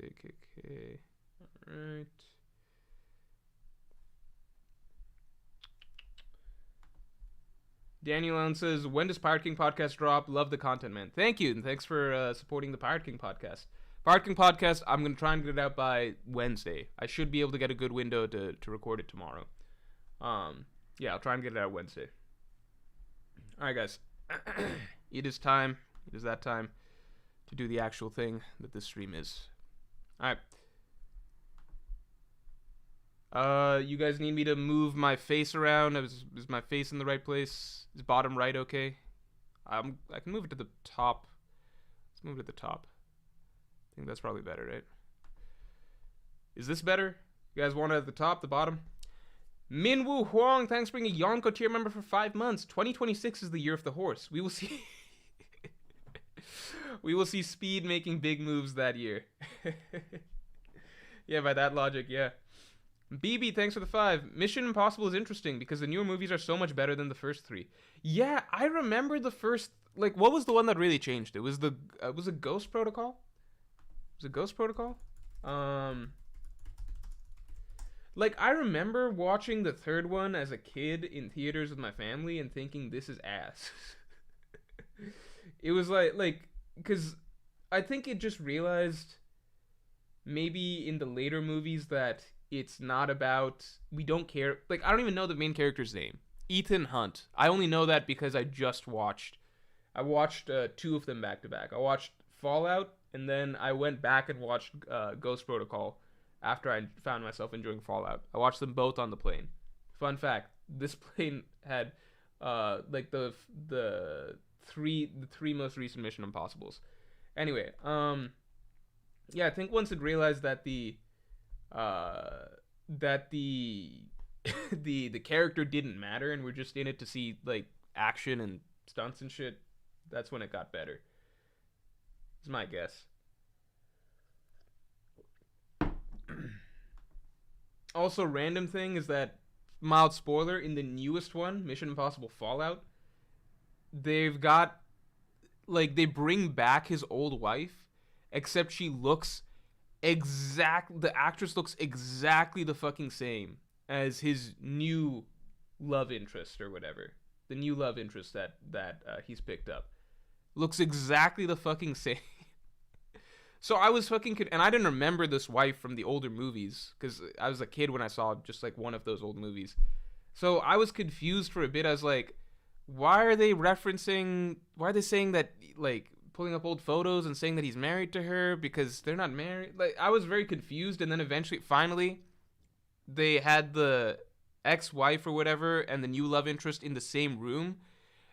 A: Okay. All right. Daniel Allen says, "When does Pirate King podcast drop? Love the content, man." Thank you, and thanks for supporting the Pirate King podcast. Pirate King podcast, I'm going to try and get it out by Wednesday. I should be able to get a good window to record it tomorrow. Yeah, I'll try and get it out Wednesday. All right, guys. It is time. It is that time to do the actual thing that this stream is. All right. You guys need me to move my face around? Is my face in the right place? Is bottom right okay? I can move it to the top. Let's move it to the top. I think that's probably better, right? Is this better? You guys want it at the top, the bottom? Minwoo Huang, thanks for being a Yonko tier member for 5 months. 2026 is the year of the horse. We will see. We will see Speed making big moves that year. Yeah, by that logic, yeah. BB, thanks for the 5. Mission Impossible is interesting because the newer movies are so much better than the first three. Yeah, I remember the first. Like, what was the one that really changed? It was the was it Ghost Protocol? Was it Ghost Protocol? Um, like I remember watching the third one as a kid in theaters with my family and thinking this is ass. It was like because I think it just realized maybe in the later movies that it's not about we don't care. Like I don't even know the main character's name. Ethan Hunt. I only know that because I watched two of them back to back. I watched Fallout and then I went back and watched Ghost Protocol after I found myself enjoying Fallout. I watched them both on the plane. Fun fact: this plane had like the three most recent Mission Impossibles. Anyway, yeah, I think once it realized that uh the the character didn't matter and we're just in it to see like action and stunts and shit, that's when it got better. It's my guess. Also, random thing is that mild spoiler in the newest one, Mission Impossible Fallout, they've got like they bring back his old wife, except she looks the actress looks exactly the fucking same as his new love interest or whatever. The new love interest that he's picked up looks exactly the fucking same. So I was and I didn't remember this wife from the older movies because I was a kid when I saw just like one of those old movies. So I was confused for a bit. I was like, why are they referencing? Why are they saying that like pulling up old photos and saying that he's married to her because they're not married? Like I was very confused, and then eventually, finally, they had the ex-wife or whatever and the new love interest in the same room,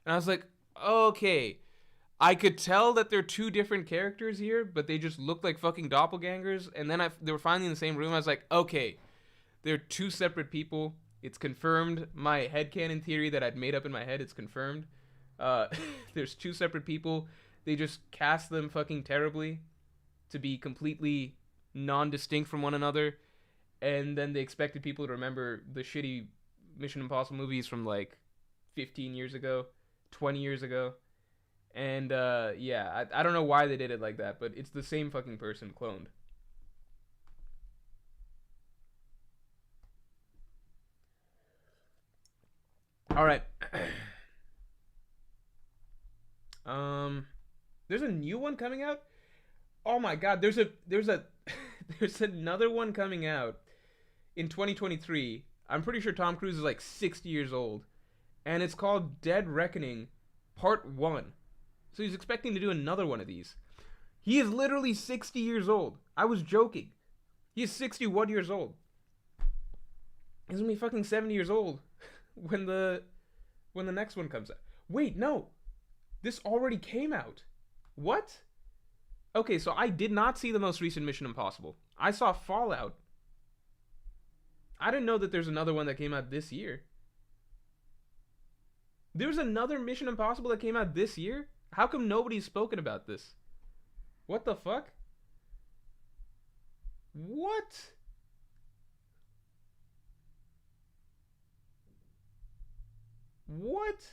A: and I was like, okay, I could tell that they're two different characters here, but they just look like fucking doppelgangers. And then they were finally in the same room. I was like, okay, they're two separate people. It's confirmed. My headcanon theory that I'd made up in my head, it's confirmed. Uh, there's two separate people. They just cast them fucking terribly to be completely non-distinct from one another. And then they expected people to remember the shitty Mission Impossible movies from like 15 years ago, 20 years ago. And yeah, I don't know why they did it like that, but it's the same fucking person cloned. All right. um, there's a new one coming out. Oh my god, there's a there's another one coming out in 2023. I'm pretty sure Tom Cruise is like 60 years old, and it's called Dead Reckoning, Part 1. So he's expecting to do another one of these. He is literally 60 years old. I was joking. He is 61 years old. He's gonna be fucking 70 years old when the next one comes out. Wait, no. This already came out. What? Okay, so I did not see the most recent Mission Impossible. I saw Fallout. I didn't know that there's another one that came out this year. There's another Mission Impossible that came out this year? How come nobody's spoken about this? What the fuck? What? What?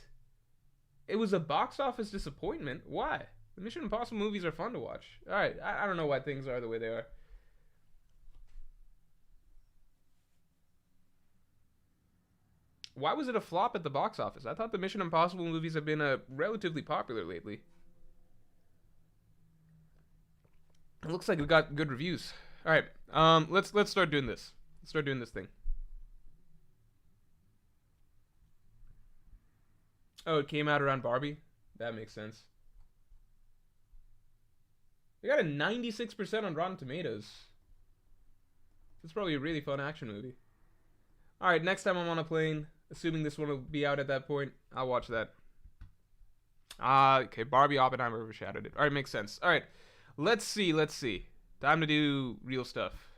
A: It was a box office disappointment. Why? The Mission Impossible movies are fun to watch. Alright, I don't know why things are the way they are. Why was it a flop at the box office? I thought the Mission Impossible movies have been relatively popular lately. It looks like it got good reviews. All right, let's start doing this. Let's start doing this thing. Oh, it came out around Barbie. That makes sense. They got a 96% on Rotten Tomatoes. It's probably a really fun action movie. All right, next time I'm on a plane, assuming this one will be out at that point, I'll watch that. Okay, Barbie Oppenheimer overshadowed it. All right, makes sense. All right, let's see. Time to do real stuff.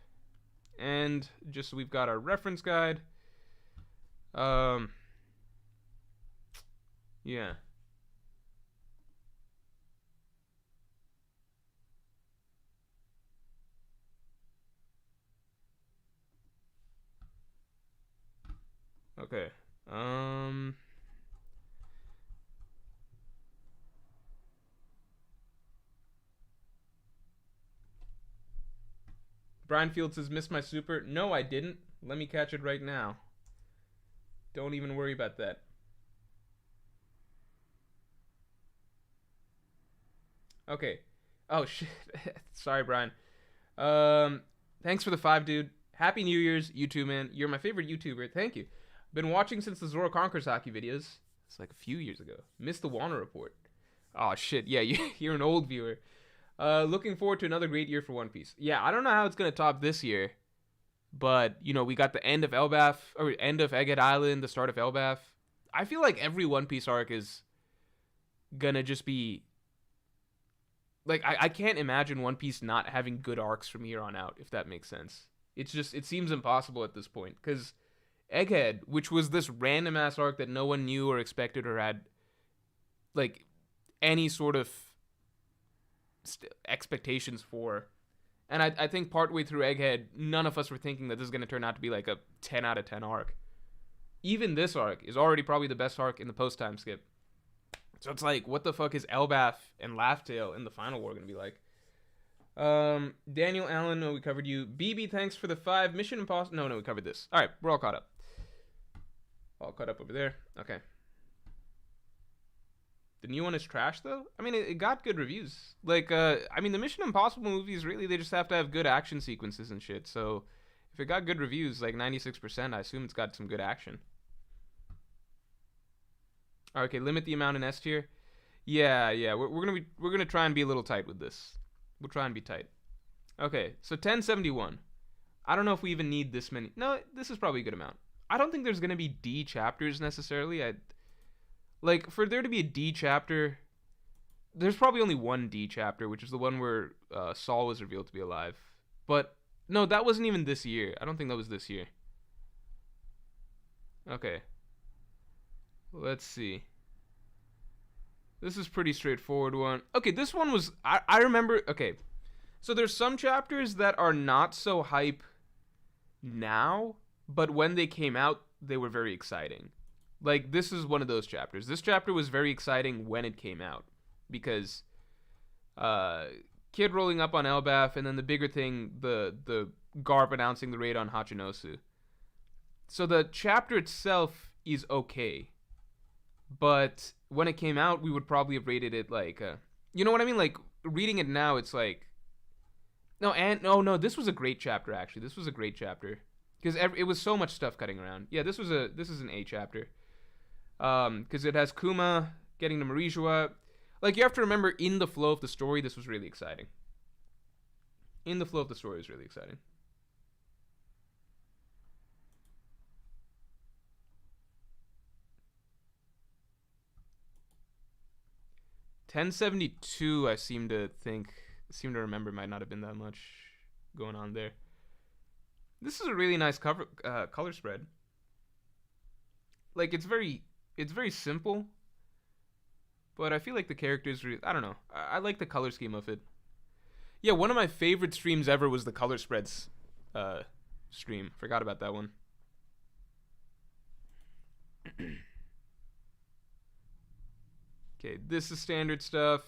A: And just so we've got our reference guide. Yeah. Okay. Um. Brian Field says, "Missed my super." No, I didn't. Let me catch it right now. Don't even worry about that. Okay. Oh shit. Sorry, Brian. Um. Thanks for the 5, dude. Happy New Year's, you too, man. You're my favorite YouTuber. Thank you. Been watching since the Zoro Conquers hockey videos. It's like a few years ago. Missed the Warner report. Oh shit. Yeah, you're an old viewer. Looking forward to another great year for One Piece. Yeah, I don't know how it's gonna top this year, but you know we got the end of Elbaf or end of Egghead Island, the start of Elbaf. I feel like every One Piece arc is gonna just be like I can't imagine One Piece not having good arcs from here on out, if that makes sense. It's just it seems impossible at this point because Egghead, which was this random ass arc that no one knew or expected or had like any sort of expectations for. And I think partway through Egghead, none of us were thinking that this is going to turn out to be like a 10 out of 10 arc. Even this arc is already probably the best arc in the post time skip. So it's like, what the fuck is Elbaf and Laugh-Tale in the final war going to be like? Daniel Allen, no, we covered you. BB, thanks for the 5. Mission Impossible. No, we covered this. All right, we're all caught up. All caught up over there. Okay. The new one is trash, though? I mean, it got good reviews. Like, I mean, the Mission Impossible movies, really, they just have to have good action sequences and shit. So, if it got good reviews, like 96%, I assume it's got some good action. Okay, limit the amount in S tier. Yeah, we're gonna try and be a little tight with this. We'll try and be tight. Okay, so 1071. I don't know if we even need this many. No, this is probably a good amount. I don't think there's gonna be D chapters necessarily. Like, for there to be a D chapter, there's probably only one D chapter, which is the one where Saul was revealed to be alive. But, no, that wasn't even this year. I don't think that was this year. Okay. Let's see. This is pretty straightforward one. Okay, this one was... I remember... Okay. So there's some chapters that are not so hype now, but when they came out, they were very exciting. Like, this is one of those chapters. This chapter was very exciting when it came out. Because Kid rolling up on Elbaf, and then the bigger thing, the Garp announcing the raid on Hachinosu. So the chapter itself is okay. But when it came out, we would probably have rated it like... you know what I mean? Like, reading it now, it's like... No, this was a great chapter, actually. This was a great chapter. Because it was so much stuff cutting around. Yeah, this is an A chapter. Because it has Kuma getting to Marijua. Like, you have to remember, in the flow of the story, this was really exciting. In the flow of the story, it was really exciting. $10.72, I seem to remember might not have been that much going on there. This is a really nice color spread. Like, it's very simple, but I feel like the characters I don't know. I like the color scheme of it. Yeah, one of my favorite streams ever was the color spreads stream. Forgot about that one. Okay, this is standard stuff.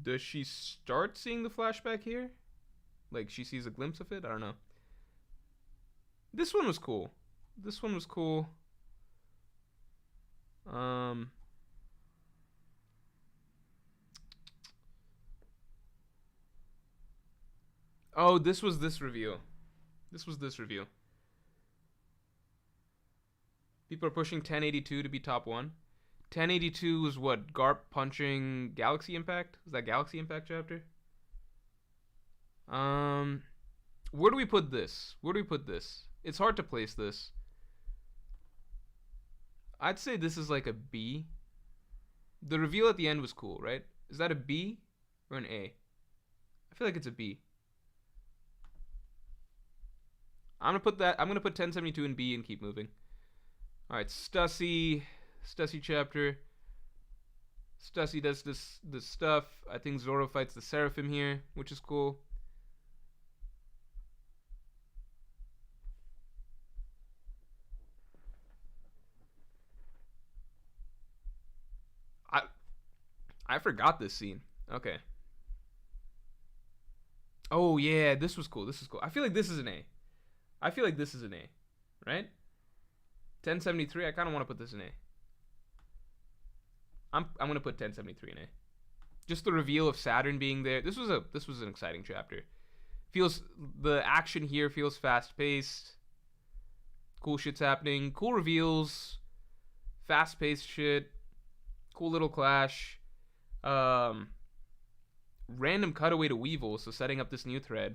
A: Does she start seeing the flashback here? Like, she sees a glimpse of it? I don't know. This one was cool. Oh, this was this review. People are pushing 1082 to be top 1. 1082 was what? Garp punching Galaxy Impact? Was that Galaxy Impact chapter? Where do we put this? It's hard to place this. I'd say this is like a B. The reveal at the end was cool, right? Is that a B or an A? I feel like it's a B. I'm gonna put 1072 in B and keep moving. All right, Stussy chapter. Stussy does this stuff. I think Zoro fights the Seraphim here, which is cool. I forgot this scene. Okay. Oh yeah, this was cool. This is cool. I feel like this is an A. I feel like this is an A, right? 1073. I kind of want to put this in A. I'm gonna put 1073 in A. Just the reveal of Saturn being there. This was an exciting chapter. Feels the action here feels fast paced. Cool shit's happening. Cool reveals. Fast paced shit. Cool little clash. Random cutaway to Weevil, so setting up this new thread.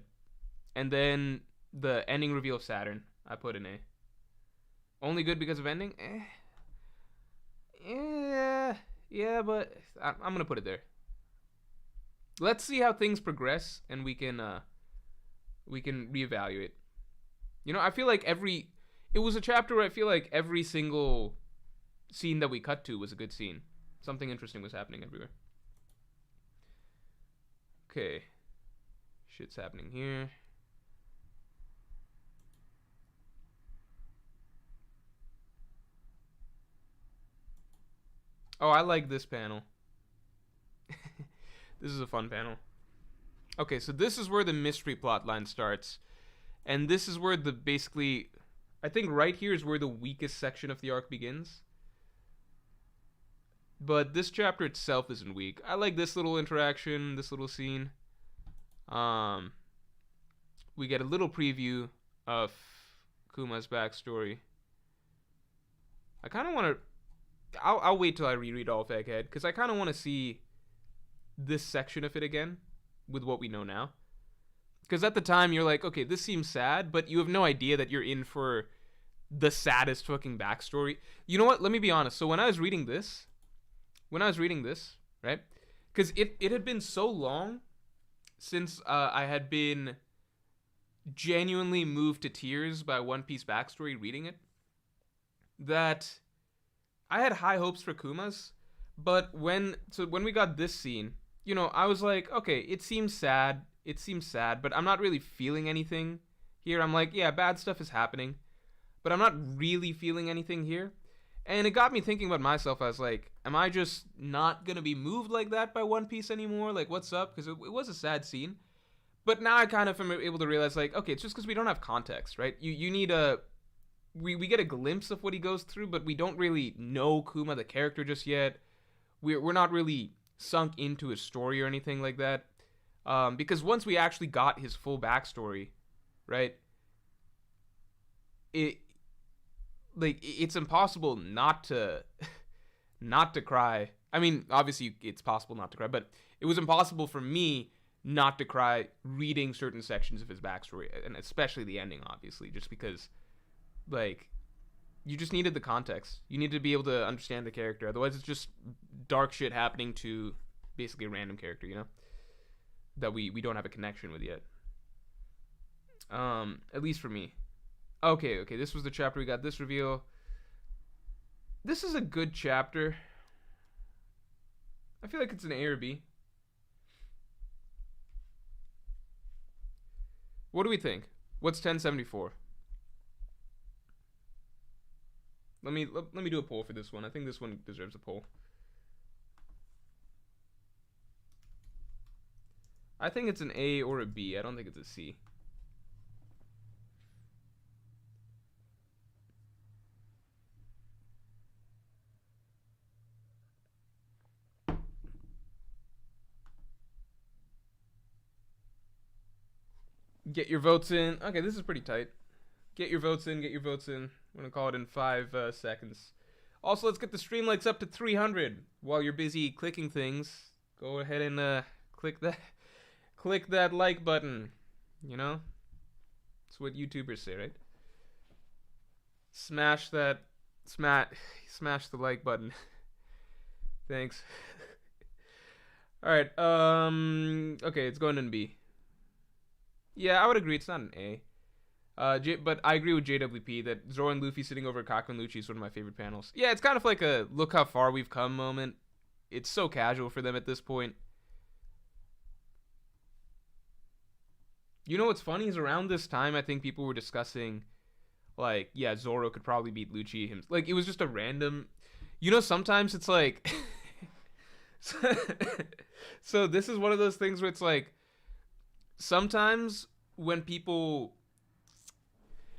A: And then the ending reveal of Saturn. I put in A. Only good because of ending? Yeah, but I'm gonna put it there. Let's see how things progress, and we can reevaluate. You know, I feel like it was a chapter where I feel like every single scene that we cut to was a good scene. Something interesting was happening everywhere. Okay. Shit's happening here. Oh, I like this panel. This is a fun panel. Okay, so this is where the mystery plot line starts. And this is where basically, I think right here is where the weakest section of the arc begins. But this chapter itself isn't weak. I like this little interaction, this little scene. We get a little preview of Kuma's backstory. I kind of want to... I'll wait till I reread all of Egghead, because I kind of want to see this section of it again with what we know now. Because at the time, you're like, okay, this seems sad, but you have no idea that you're in for the saddest fucking backstory. You know what? Let me be honest. So when I was reading this, right? Because it had been so long since I had been genuinely moved to tears by One Piece backstory reading it, that I had high hopes for Kuma's. But when we got this scene, you know, I was like, okay, it seems sad, but I'm not really feeling anything here. I'm like, yeah, bad stuff is happening, but I'm not really feeling anything here. And it got me thinking about myself. I was like, am I just not going to be moved like that by One Piece anymore? Like, what's up? Because it was a sad scene. But now I kind of am able to realize, like, okay, it's just because we don't have context, right? You need we get a glimpse of what he goes through, but we don't really know Kuma, the character, just yet. We're not really sunk into his story or anything like that. Because once we actually got his full backstory, right, it's impossible not to cry. I mean, obviously it's possible not to cry, but it was impossible for me not to cry reading certain sections of his backstory, and especially the ending, obviously, just because, like, you just needed the context. You need to be able to understand the character. Otherwise, it's just dark shit happening to basically a random character, you know, that we don't have a connection with yet. At least for me. Okay, this was the chapter. We got this reveal. This is a good chapter. I feel like it's an A or B. What do we think? What's 1074? Let me do a poll for this one. I think this one deserves a poll. I think it's an A or a B. I don't think it's a C. Get your votes in. Okay, this is pretty tight. Get your votes in. Get your votes in. I'm going to call it in 5 seconds. Also, let's get the stream likes up to 300. While you're busy clicking things, go ahead and click that like button. You know? That's what YouTubers say, right? Smash the like button. Thanks. Alright, okay, it's going in B. Yeah, I would agree. It's not an A. But I agree with JWP that Zoro and Luffy sitting over Kaku and Lucci is one of my favorite panels. Yeah, it's kind of like a look how far we've come moment. It's so casual for them at this point. You know what's funny is around this time, I think people were discussing, like, yeah, Zoro could probably beat Lucci. Like, it was just a random... You know, sometimes it's like... So, so this is one of those things where it's like sometimes when people,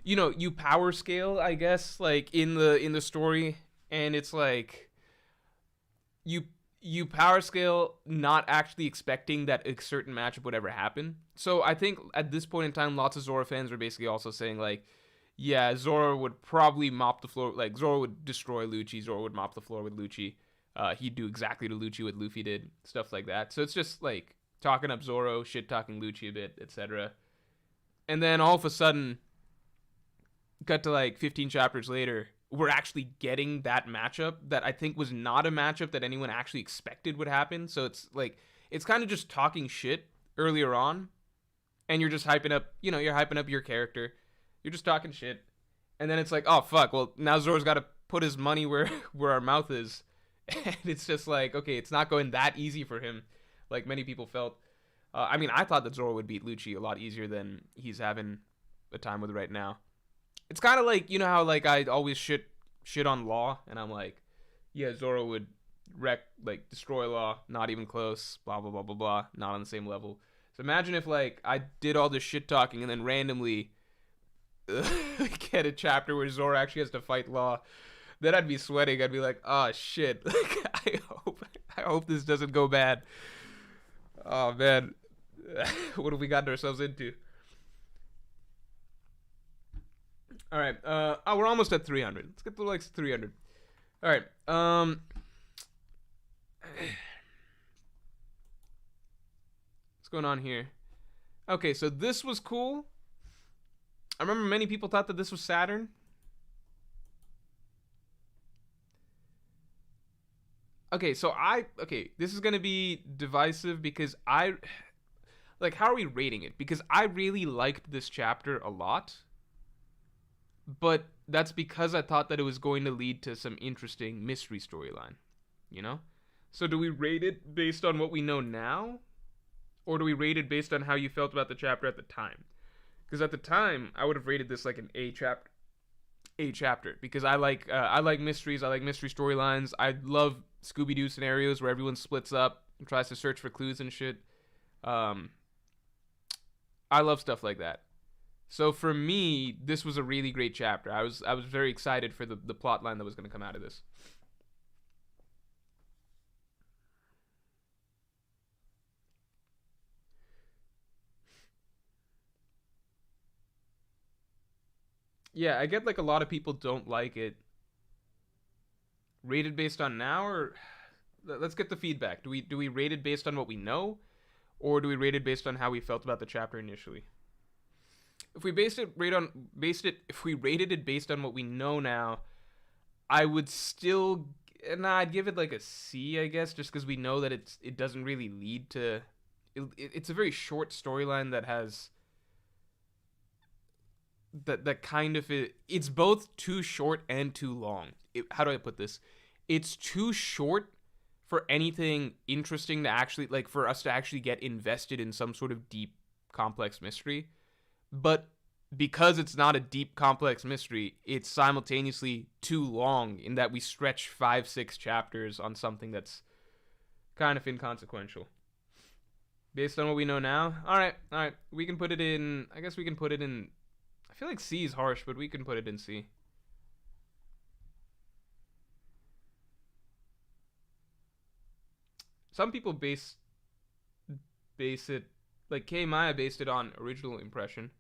A: you power scale, I guess, like in the story, and it's like you you power scale not actually expecting that a certain matchup would ever happen. So I think at this point in time, lots of Zora fans are basically also saying like, yeah, Zora would probably mop the floor. Like Zora would destroy Lucci. Zora would mop the floor with Lucci. He'd do exactly to Lucci what Luffy did, stuff like that. So it's just like talking up Zoro, shit talking Lucci a bit, etc. And then all of a sudden, cut to like 15 chapters later, we're actually getting that matchup that I think was not a matchup that anyone actually expected would happen. So it's like it's kind of just talking shit earlier on, and you're just hyping up, you're hyping up your character. You're just talking shit, and then it's like, oh fuck, well now Zoro's got to put his money where where our mouth is, and it's just like, okay, it's not going that easy for him, like many people felt. I mean, I thought that Zoro would beat Lucci a lot easier than he's having a time with right now. It's kind of like, how like I always shit on Law, and I'm like, yeah, Zoro would wreck, like destroy Law, not even close, blah blah blah blah blah, not on the same level. So imagine if like I did all this shit talking and then randomly get a chapter where Zoro actually has to fight Law. Then I'd be sweating. I'd be like, oh shit. Like I hope this doesn't go bad. Oh man. What have we gotten ourselves into? All right. We're almost at 300. Let's get to like 300. All right. What's going on here? Okay, so this was cool. I remember many people thought that this was Saturn. Okay, this is gonna be divisive because how are we rating it? Because I really liked this chapter a lot, but that's because I thought that it was going to lead to some interesting mystery storyline, you know? So do we rate it based on what we know now, or do we rate it based on how you felt about the chapter at the time? Because at the time, I would have rated this like an A chapter because I like mysteries, I like mystery storylines, I love Scooby-Doo scenarios where everyone splits up and tries to search for clues and shit. I love stuff like that. So for me, this was a really great chapter. I was very excited for the plot line that was going to come out of this. Yeah, I get like a lot of people don't like it. Rated based on now, or let's get the feedback. Do we rate it based on what we know, or do we rate it based on how we felt about the chapter initially? If we if we rated it based on what we know now, I would still, I'd give it like a C, I guess, just because we know that it doesn't really lead to. It's a very short storyline that has that kind of it's both too short and too long. How do I put this? It's too short for anything interesting to actually, like, for us to actually get invested in some sort of deep, complex mystery. But because it's not a deep, complex mystery, it's simultaneously too long in that we stretch 5-6 chapters on something that's kind of inconsequential. Based on what we know now, all right, we can put it in. I guess we can put it in. I feel like C is harsh, but we can put it in C. Some people base it, like K Maya based it on original impression.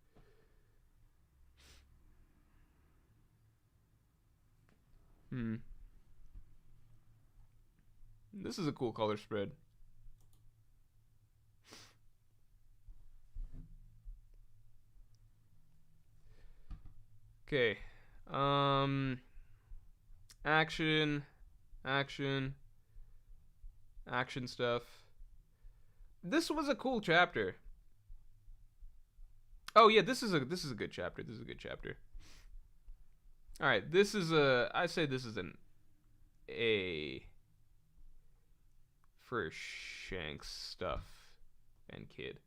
A: This is a cool color spread. Okay. Action, action, action stuff. This was a cool chapter. Oh yeah, this is a good chapter. This is a good chapter. All right, I say this is an A for Shanks stuff and Kid.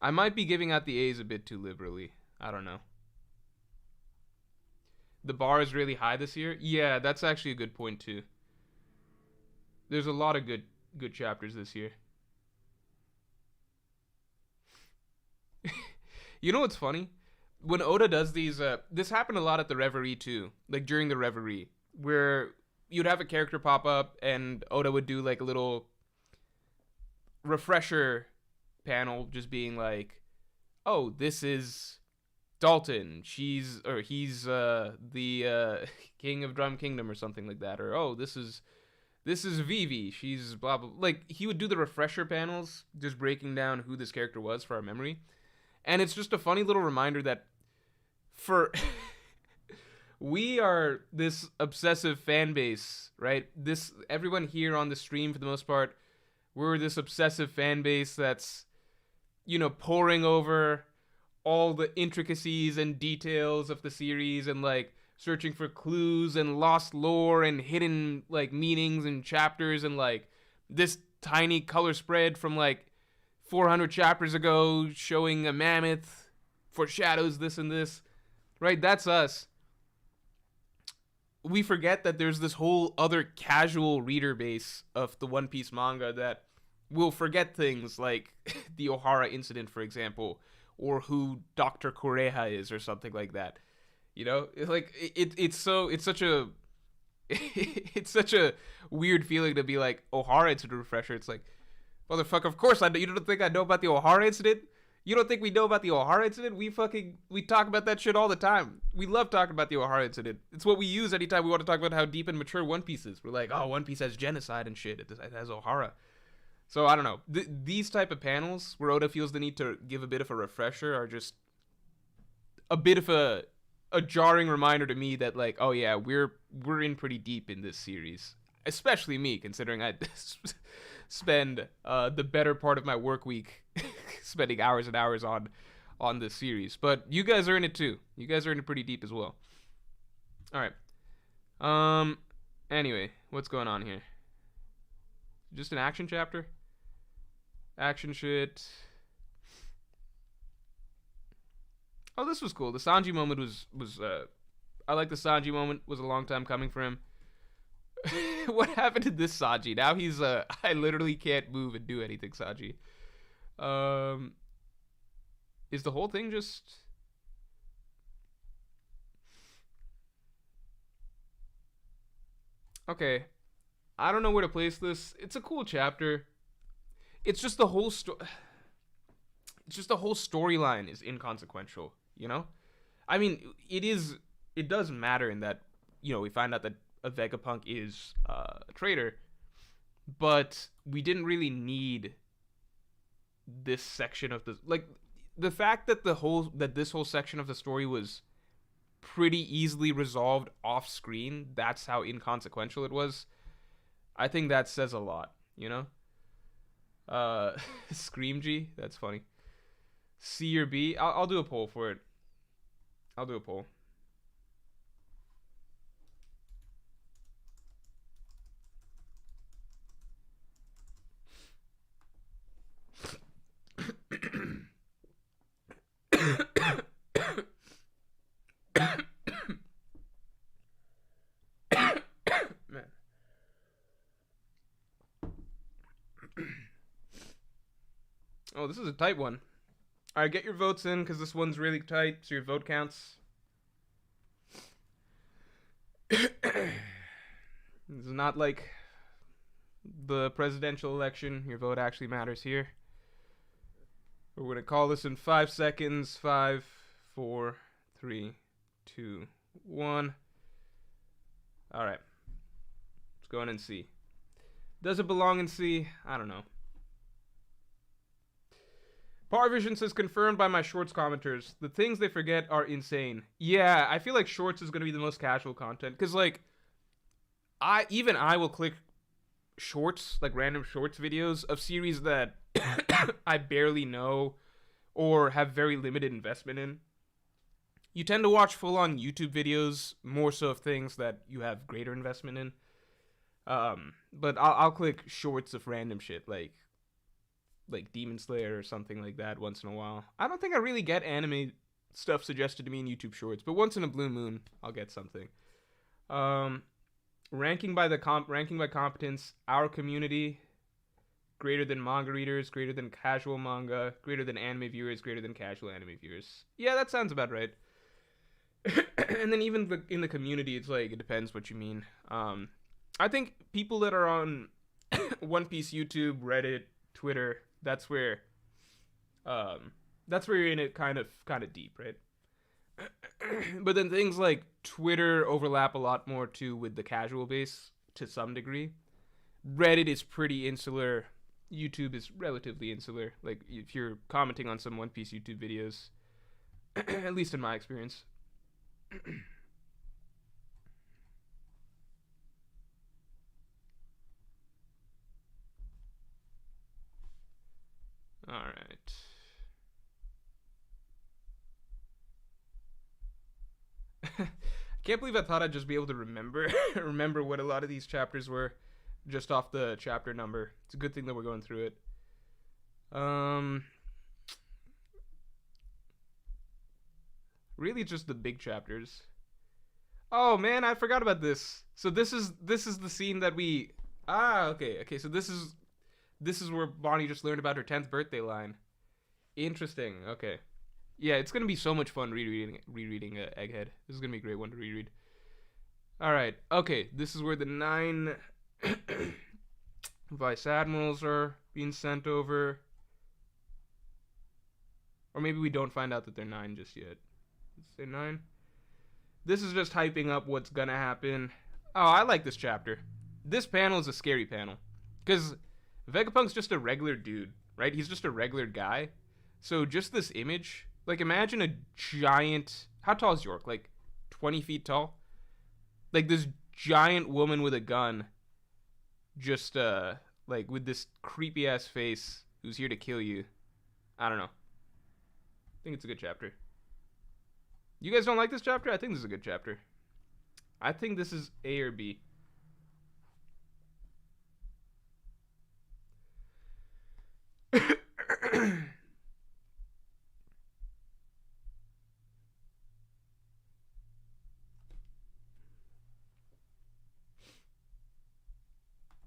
A: I might be giving out the A's a bit too liberally. I don't know. The bar is really high this year. Yeah, that's actually a good point too. There's a lot of good chapters this year. You know what's funny? When Oda does these, this happened a lot at the Reverie too. Like during the Reverie, where you'd have a character pop up and Oda would do like a little refresher panel, just being like, "Oh, this is Dalton. He's the king of Drum Kingdom or something like that." Or, "Oh, this is Vivi. She's blah blah." Like he would do the refresher panels, just breaking down who this character was for our memory. And it's just a funny little reminder that for we are this obsessive fan base, right? This everyone here on the stream for the most part, we're this obsessive fan base that's poring over all the intricacies and details of the series and like searching for clues and lost lore and hidden like meanings and chapters and like this tiny color spread from like 400 chapters ago showing a mammoth foreshadows this and this, right? That's us. We forget that there's this whole other casual reader base of the One Piece manga that will forget things like the Ohara incident, for example, or who Dr. Koreha is or something like that. Like it's such a it's such a weird feeling to be like Ohara incident refresher. It's like, motherfucker, of course I know. You don't think I know about the Ohara incident? You don't think we know about the Ohara incident? We talk about that shit all the time. We love talking about the Ohara incident. It's what we use anytime we want to talk about how deep and mature One Piece is. We're like, oh, One Piece has genocide and shit. It has Ohara. So I don't know. These type of panels where Oda feels the need to give a bit of a refresher are just a bit of a jarring reminder to me that like, oh yeah, we're in pretty deep in this series. Especially me, considering I spend the better part of my work week spending hours and hours on this series. But you guys are in it too. You guys are in it pretty deep as well. All right. Anyway, what's going on here? Just an action chapter? Action shit. Oh, this was cool. The Sanji moment was I like the Sanji moment. Was a long time coming for him. What happened to this Sanji? Now he's I literally can't move and do anything, Sanji. Is the whole thing just okay? I don't know where to place this. It's a cool chapter. It's just the whole It's just the whole storyline is inconsequential. I mean, it does matter in that we find out that a Vegapunk is a traitor, but we didn't really need this section of the fact that this whole section of the story was pretty easily resolved off screen. That's how inconsequential it was. I think that says a lot. Scream G, that's funny. C or B? I'll do a poll for it. I'll do a poll. Man. Oh, this is a tight one. All right, get your votes in because this one's really tight, so your vote counts. This is not like the presidential election. Your vote actually matters here. We're going to call this in 5 seconds. 5, 4, 3, 2, 1. All right. Let's go in and see. Does it belong in C? I don't know. Parvision says, confirmed by my Shorts commenters. The things they forget are insane. Yeah, I feel like Shorts is going to be the most casual content. Because, like, I will click shorts, like random shorts videos of series that I barely know or have very limited investment in. You tend to watch full-on YouTube videos more so of things that you have greater investment in. But I'll click shorts of random shit, like Demon Slayer or something like that once in a while. I don't think I really get anime stuff suggested to me in YouTube Shorts, but once in a blue moon, I'll get something. ranking by competence, our community greater than manga readers, greater than casual manga, greater than anime viewers, greater than casual anime viewers. Yeah, that sounds about right. And then even in the community, it's like it depends what you mean. I think people that are on One Piece YouTube, Reddit, Twitter, that's where you're in it kind of deep, right? But then things like Twitter overlap a lot more too with the casual base to some degree. Reddit is pretty insular. YouTube is relatively insular. Like if you're commenting on some One Piece YouTube videos, at least in my experience. All right. I can't believe I thought I'd just be able to remember what a lot of these chapters were just off the chapter number. It's a good thing that we're going through it. Really just the big chapters. Oh man, I forgot about this. So this is the scene that we okay. So this is where Bonnie just learned about her 10th birthday line. Interesting. Okay. Yeah, it's gonna be so much fun rereading Egghead. This is gonna be a great one to reread. All right. Okay, this is where the 9 vice admirals are being sent over, or maybe we don't find out that they're 9 just yet. Let's say 9. This is just hyping up what's gonna happen. Oh, I like this chapter. This panel is a scary panel because Vegapunk's just a regular dude, right? He's just a regular guy. So just this image, like imagine a giant. How tall is York? Like 20 feet tall. Like this giant woman with a gun, just like with this creepy ass face, who's here to kill you. I don't know. I think it's a good chapter. You guys don't like this chapter? I think this is a good chapter. I think this is A or B.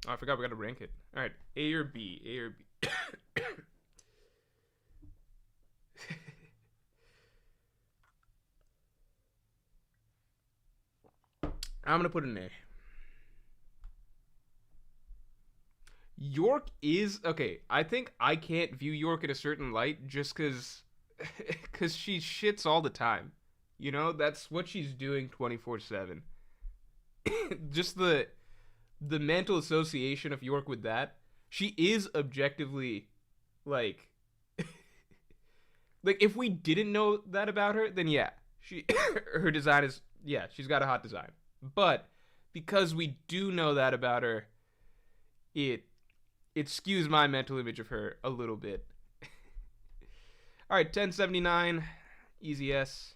A: Oh, I forgot we gotta rank it. Alright, A or B. A or B. I'm gonna put an A. York is okay. I think I can't view York in a certain light just because she shits all the time. You know, that's what she's doing 24/7. Just the mental association of York with that. She is objectively like like if we didn't know that about her, then yeah, she her design is yeah, she's got a hot design. But because we do know that about her, it skews my mental image of her a little bit. All right, 1079, easy S.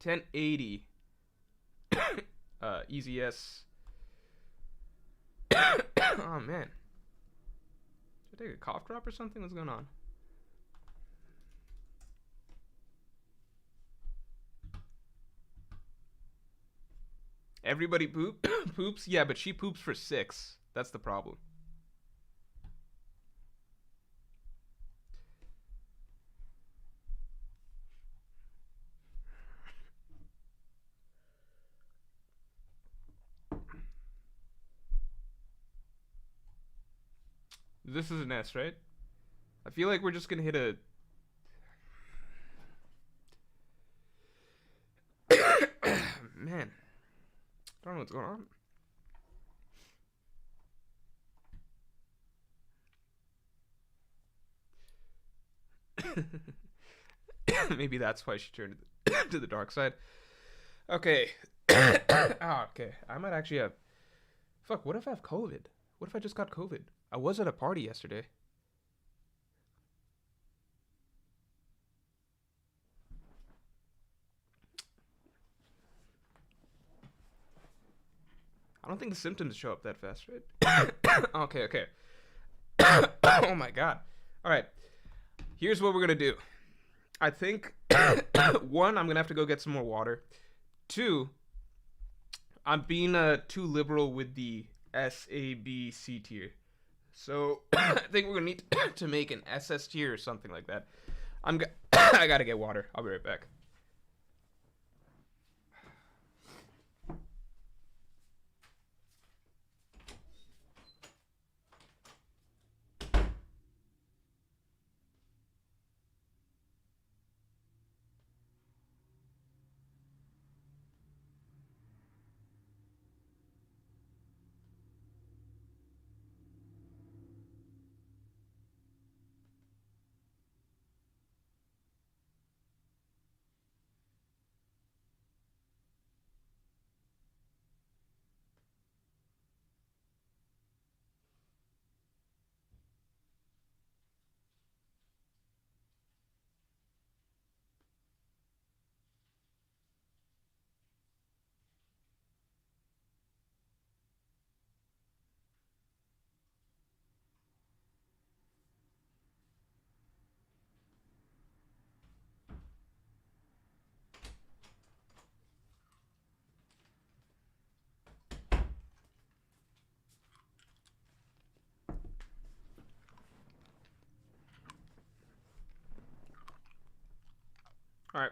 A: 1080, easy S. Oh man, should I take a cough drop or something? What's going on? Everybody poops? Yeah, but she poops for 6. That's the problem. This is an S, right? I feel like we're just gonna hit a... Man. I don't know what's going on. Maybe that's why she turned to the dark side. Okay. Okay. I might actually have... Fuck, what if I have COVID? What if I just got COVID? I was at a party yesterday. I don't think the symptoms show up that fast, right? Okay. Oh my god. All right. Here's what we're going to do. I think, 1, I'm going to have to go get some more water. 2, I'm being too liberal with the S, A, B, C tier. So I think we're gonna need to make an SS tier or something like that. I gotta get water. I'll be right back. All right.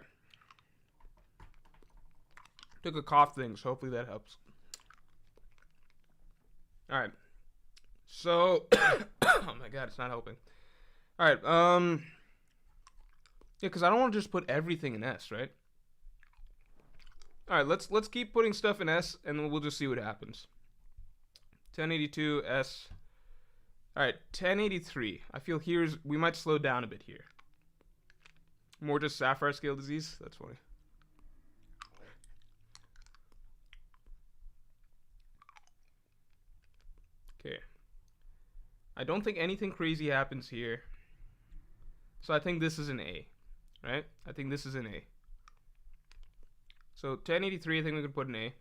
A: Took a cough thing, so hopefully that helps. All right. So, oh my god, it's not helping. All right. Yeah, because I don't want to just put everything in S, right? All right, let's keep putting stuff in S, and then we'll just see what happens. 1082 S. All right, 1083. I feel we might slow down a bit here. More just sapphire scale disease. That's funny. Okay. I don't think anything crazy happens here. So I think this is an A, right? I think this is an A. So 1083, I think we can put an A.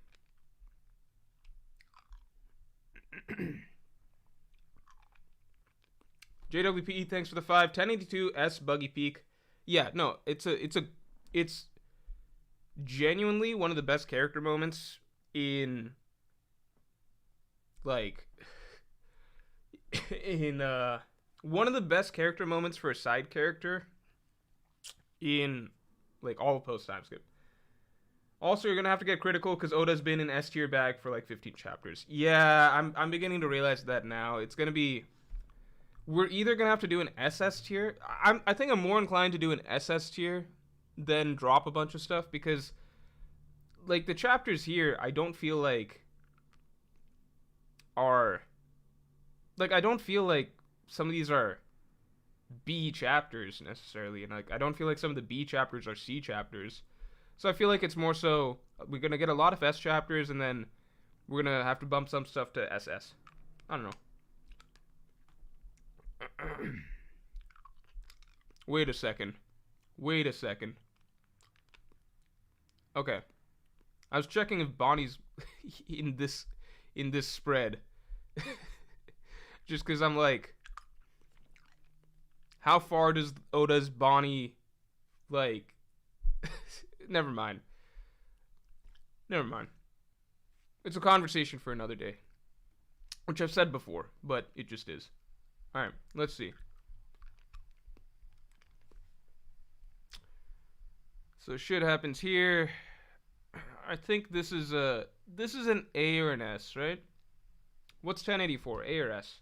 A: JWPE, thanks for the 5. 1082 S Buggy Peak. Yeah, no, it's genuinely one of the best character moments in like one of the best character moments for a side character in like all of post time skip. Also, you're gonna have to get critical because Oda's been in S tier bag for like 15 chapters. Yeah, I'm beginning to realize that now. It's gonna be, we're either gonna have to do an SS tier. I think I'm more inclined to do an SS tier than drop a bunch of stuff because like the chapters here, I don't feel like are like I don't feel like some of these are B chapters necessarily, and like I don't feel like some of the B chapters are C chapters. So I feel like it's more so we're gonna get a lot of S chapters, and then we're gonna have to bump some stuff to SS. I don't know. Wait a second. Okay, I was checking if Bonnie's in this spread, just because I'm like, how far does Oda's Bonnie like? Never mind. It's a conversation for another day, which I've said before, but it just is. All right, let's see. So shit happens here. I think this is an A or an S, right? What's 1084? A or S?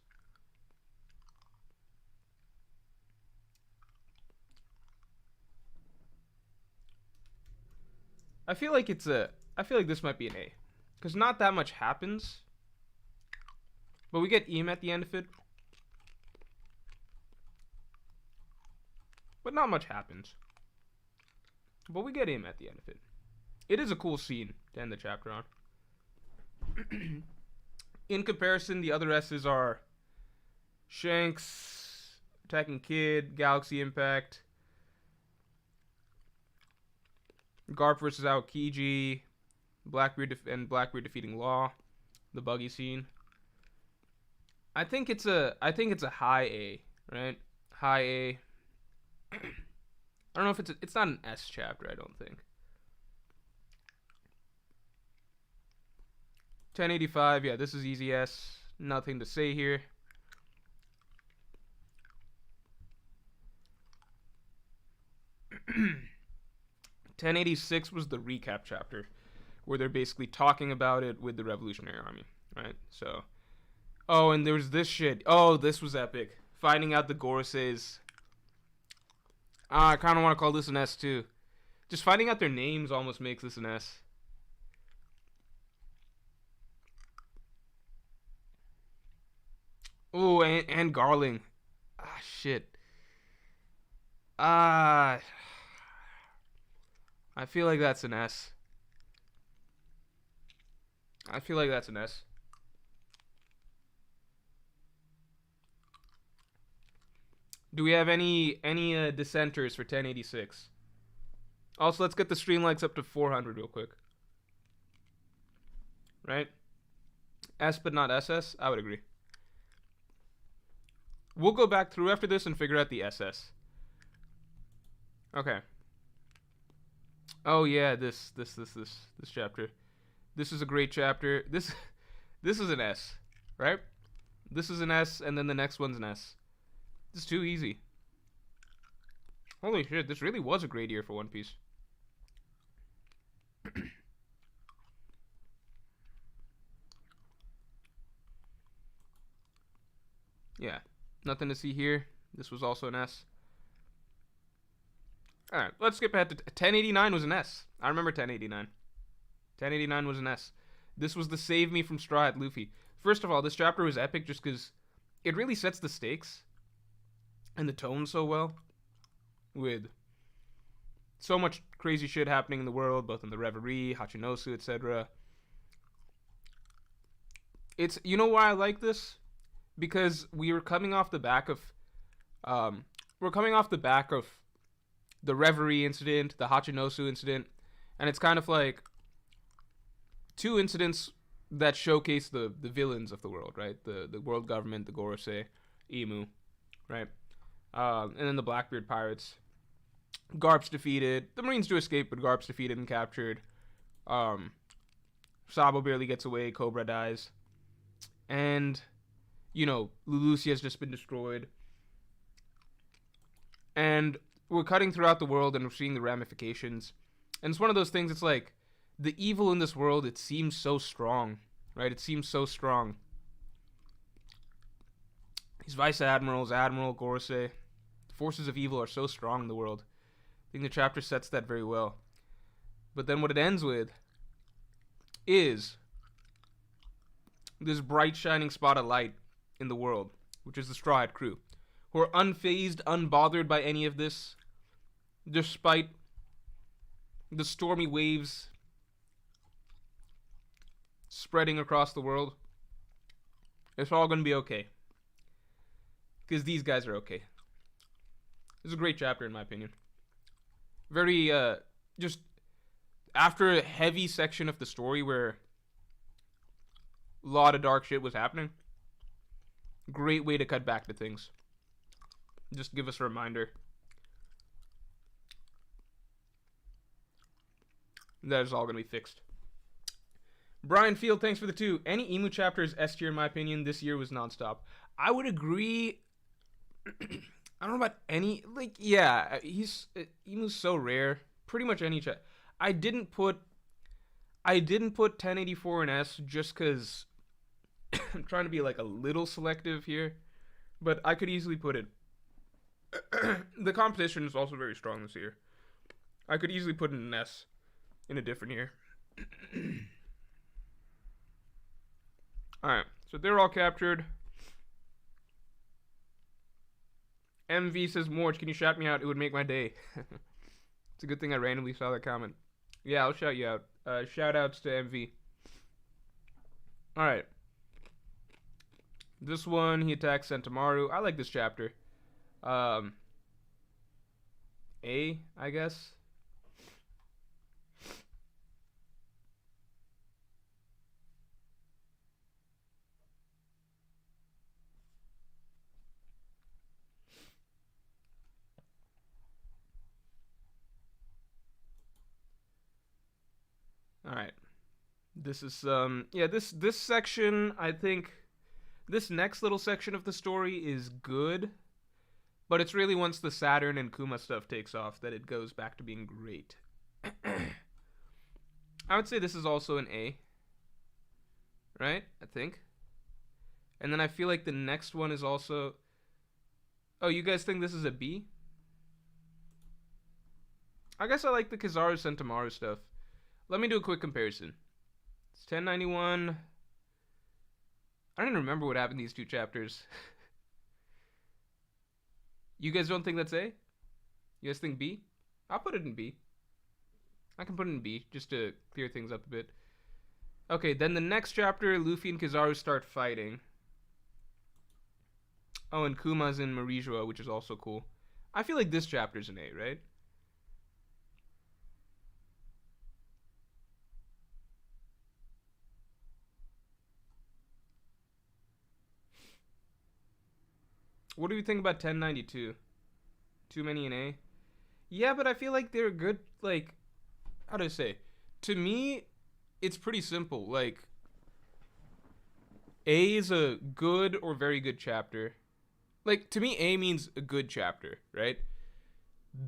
A: I feel like this might be an A, because not that much happens, but we get Eam at the end of it. But not much happens. But we get Eam at the end of it. It is a cool scene to end the chapter on. In comparison, the other S's are Shanks, Attacking Kid, Galaxy Impact, Garp versus Aokiji, Blackbeard defeating Law, the buggy scene. I think it's a high A, right? High A. I don't know if it's not an S chapter, I don't think. 1085, yeah, this is easy S. Nothing to say here. (1086) was the recap chapter, where they're basically talking about it with the Revolutionary Army, right? So, oh, and there was this shit. Oh, this was epic. Finding out the Goroseis. I kind of want to call this an S too. Just finding out their names almost makes this an S. Oh, and Garling. Ah, shit. Ah, I feel like that's an S. I feel like that's an S. Do we have any dissenters for 1086? Also, let's get the stream likes up to 400 real quick. Right? S but not SS? I would agree. We'll go back through after this and figure out the SS. Okay. Oh yeah, this chapter. This is a great chapter. This is an S, right? This is an S, and then the next one's an S. This is too easy. Holy shit, this really was a great year for One Piece. Yeah, nothing to see here. This was also an S. Alright, let's skip ahead to 1089 was an S. I remember 1089. 1089 was an S. This was the save me from Straw Hat Luffy. First of all, this chapter was epic just because it really sets the stakes and the tone so well, with so much crazy shit happening in the world, both in the Reverie, Hachinosu, etc. It's, you know why I like this? Because we were coming off the back of the Reverie incident, the Hachinosu incident, and it's kind of like two incidents that showcase the villains of the world, right? The world government, the Gorosei, Emu, right? And then the Blackbeard pirates. Garp's defeated. The Marines do escape, but Garp's defeated and captured. Sabo barely gets away. Cobra dies. And, you know, Lulusia has just been destroyed. And we're cutting throughout the world and we're seeing the ramifications. And it's one of those things, it's like, the evil in this world, it seems so strong, right? It seems so strong. These vice admirals, Admiral, Gorosei, the forces of evil are so strong in the world. I think the chapter sets that very well. But then what it ends with is this bright shining spot of light in the world, which is the Straw Hat crew, who are unfazed, unbothered by any of this, despite the stormy waves spreading across the world. It's all going to be okay. Because these guys are okay. This is a great chapter, in my opinion. Very, just after a heavy section of the story where a lot of dark shit was happening, great way to cut back to things. Just give us a reminder that it's all going to be fixed. Brian Field, thanks for the 2. Any Emu chapter is S tier, in my opinion. This year was nonstop. I would agree. I don't know about any, like, yeah, Emu's so rare. Pretty much any chat. I didn't put 1084 in S just because I'm trying to be like a little selective here, but I could easily put it. The competition is also very strong this year. I could easily put an S in a different year. Alright, so they're all captured. MV says, Morj, can you shout me out? It would make my day. It's a good thing I randomly saw that comment. Yeah, I'll shout you out. Shout outs to MV. Alright. This one, he attacks Sentamaru. I like this chapter. A, I guess. Alright. This is yeah, this section, I think this next little section of the story is good, but it's really once the Saturn and Kuma stuff takes off that it goes back to being great. I would say this is also an A, right? I think. And then I feel like the next one is also. Oh, you guys think this is a B? I guess I like the Kizaru Sentomaru stuff. Let me do a quick comparison. It's 1091. I don't even remember what happened in these two chapters. You guys don't think that's A? You guys think B? I'll put it in B. I can put it in B just to clear things up a bit. Okay, then the next chapter, Luffy and Kizaru start fighting. Oh, and Kuma's in Marijua, which is also cool. I feel like this chapter's an A, right? What do you think about 1092? Too many an A? Yeah, but I feel like they're good, like, how do I say? To me, it's pretty simple. Like, A is a good or very good chapter. Like, to me, A means a good chapter, right?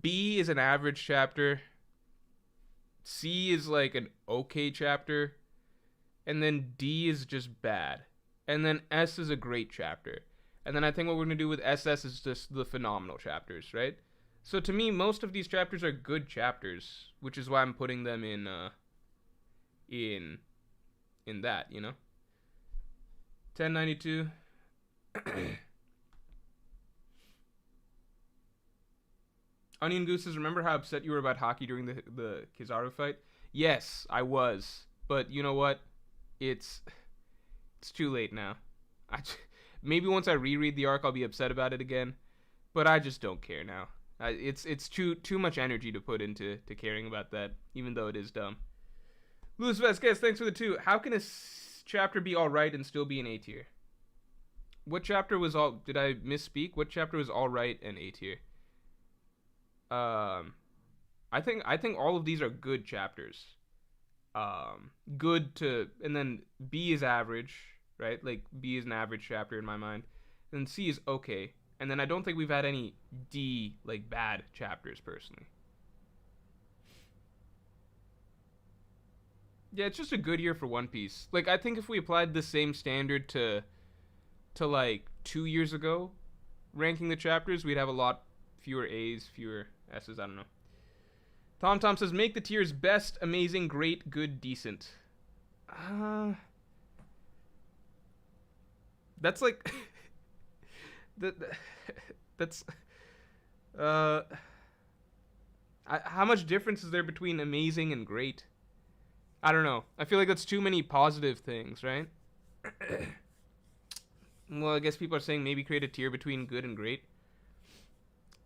A: B is an average chapter. C is like an okay chapter. And then D is just bad. And then S is a great chapter. And then I think what we're going to do with SS is just the phenomenal chapters, right? So to me, most of these chapters are good chapters, which is why I'm putting them in that, you know? 1092. Onion Gooses, remember how upset you were about Haki during the Kizaru fight? Yes, I was. But you know what? It's too late now. Maybe once I reread the arc, I'll be upset about it again. But I just don't care now. It's too much energy to put into caring about that, even though it is dumb. Luis Vasquez, thanks for the 2. How can a chapter be alright and still be an A tier? What chapter was all... Did I misspeak? What chapter was alright and A tier? I think all of these are good chapters. Good to... And then B is average, right? Like, B is an average chapter in my mind. And C is okay. And then I don't think we've had any D, like, bad chapters, personally. Yeah, it's just a good year for One Piece. Like, I think if we applied the same standard to like, 2 years ago, ranking the chapters, we'd have a lot fewer A's, fewer S's, I don't know. Tom says, make the tiers best, amazing, great, good, decent. That's like... that's... how much difference is there between amazing and great? I don't know. I feel like that's too many positive things, right? Well, I guess people are saying maybe create a tier between good and great.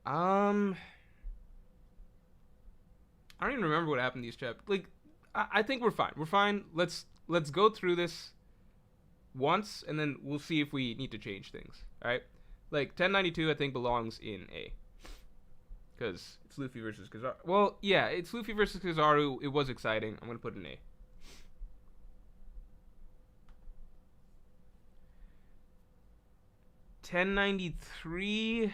A: I don't even remember what happened in these chapters. Like, I think we're fine. We're fine. Let's go through this once, and then we'll see if we need to change things. All right? Like, 1092, I think, belongs in A. Because it's Luffy versus Kizaru. Well, yeah, it's Luffy versus Kizaru. It was exciting. I'm going to put an A. $10.93.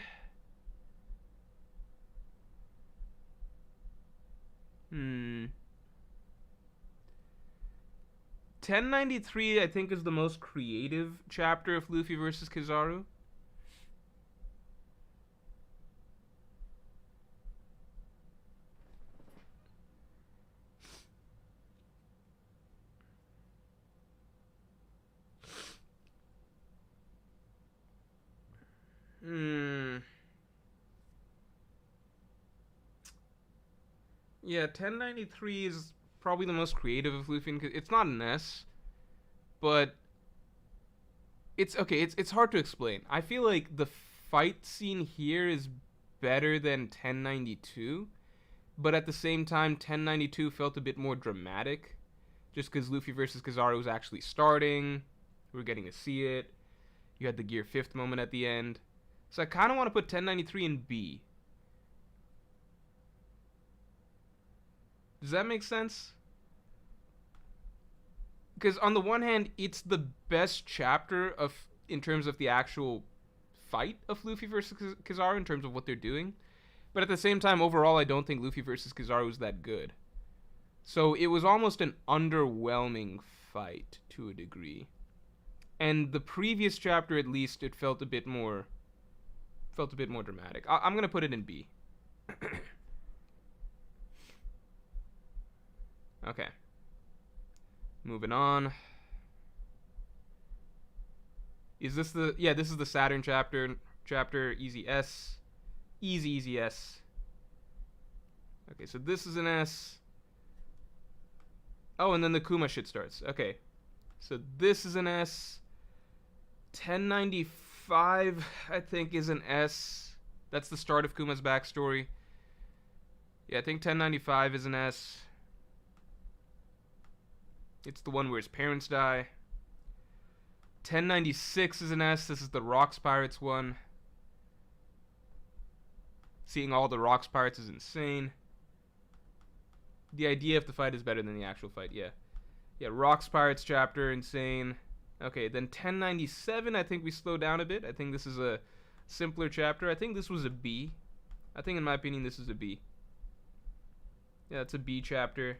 A: 1093, I think, is the most creative chapter of Luffy versus Kizaru. Yeah, 1093 is probably the most creative of Luffy. It's not an S, but it's okay. It's hard to explain. I feel like the fight scene here is better than 1092, but at the same time, 1092 felt a bit more dramatic, just because Luffy versus Kizaru was actually starting. We were getting to see it. You had the Gear 5th moment at the end. So I kind of want to put 1093 in B. Does that make sense? because on the one hand, it's the best chapter of in terms of the actual fight of Luffy versus Kizaru in terms of what they're doing. But at the same time, overall, I don't think Luffy versus Kizaru was that good. So it was almost an underwhelming fight to a degree. And the previous chapter, at least, it felt a bit more dramatic. I'm gonna put it in B. Okay. Moving on. Is this the... Yeah, this is the Saturn chapter. Chapter, easy S. Easy S. Okay, so this is an S. Oh, and then the Kuma shit starts. Okay. So this is an S. 1095, I think, is an S. That's the start of Kuma's backstory. Yeah, I think 1095 is an S. It's the one where his parents die. 1096 is an S. This is the Rocks Pirates one. Seeing all the Rocks Pirates is insane. The idea of the fight is better than the actual fight, yeah. Yeah, Rocks Pirates chapter, insane. Okay, then 1097, I think we slow down a bit. I think this is a simpler chapter. I think this was a B. I think, in my opinion, this is a B. Yeah, it's a B chapter.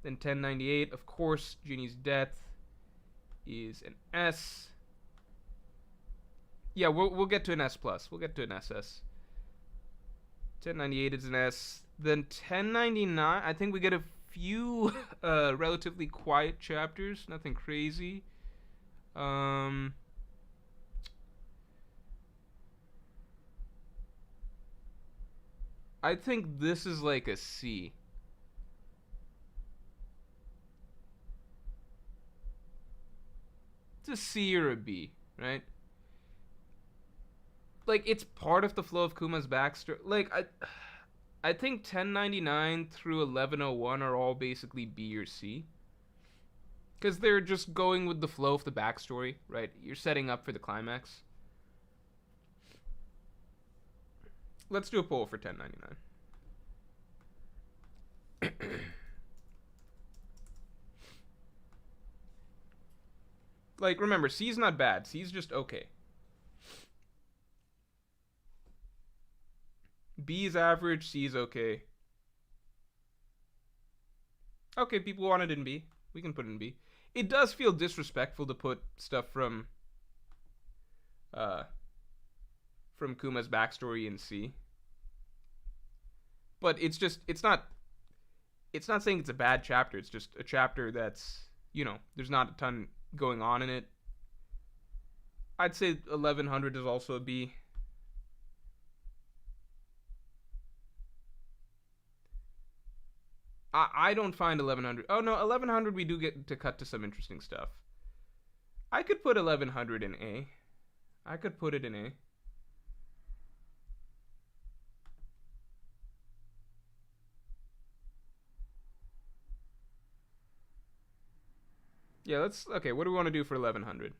A: Then 1098, of course, Genie's death is an S. Yeah, we'll get to an S+. We'll get to an SS. 1098 is an S. Then 1099, I think we get a few relatively quiet chapters. Nothing crazy. I think this is like a C. It's a C or a B, right? Like, it's part of the flow of Kuma's backstory. Like, I think 1099 through 1101 are all basically B or C. Because they're just going with the flow of the backstory, right? You're setting up for the climax. Let's do a poll for 1099. Like, remember, C's not bad. C's just okay. B is average, C is okay. Okay, people want it in B. We can put it in B. It does feel disrespectful to put stuff from Kuma's backstory in C. But it's not saying it's a bad chapter. It's just a chapter that's, there's not a ton going on in it. I'd say 1100 is also a B. I don't find 1100. Oh no, 1100 we do get to cut to some interesting stuff. I could put 1100 in A. I could put it in A. Yeah, okay, what do we want to do for 1100?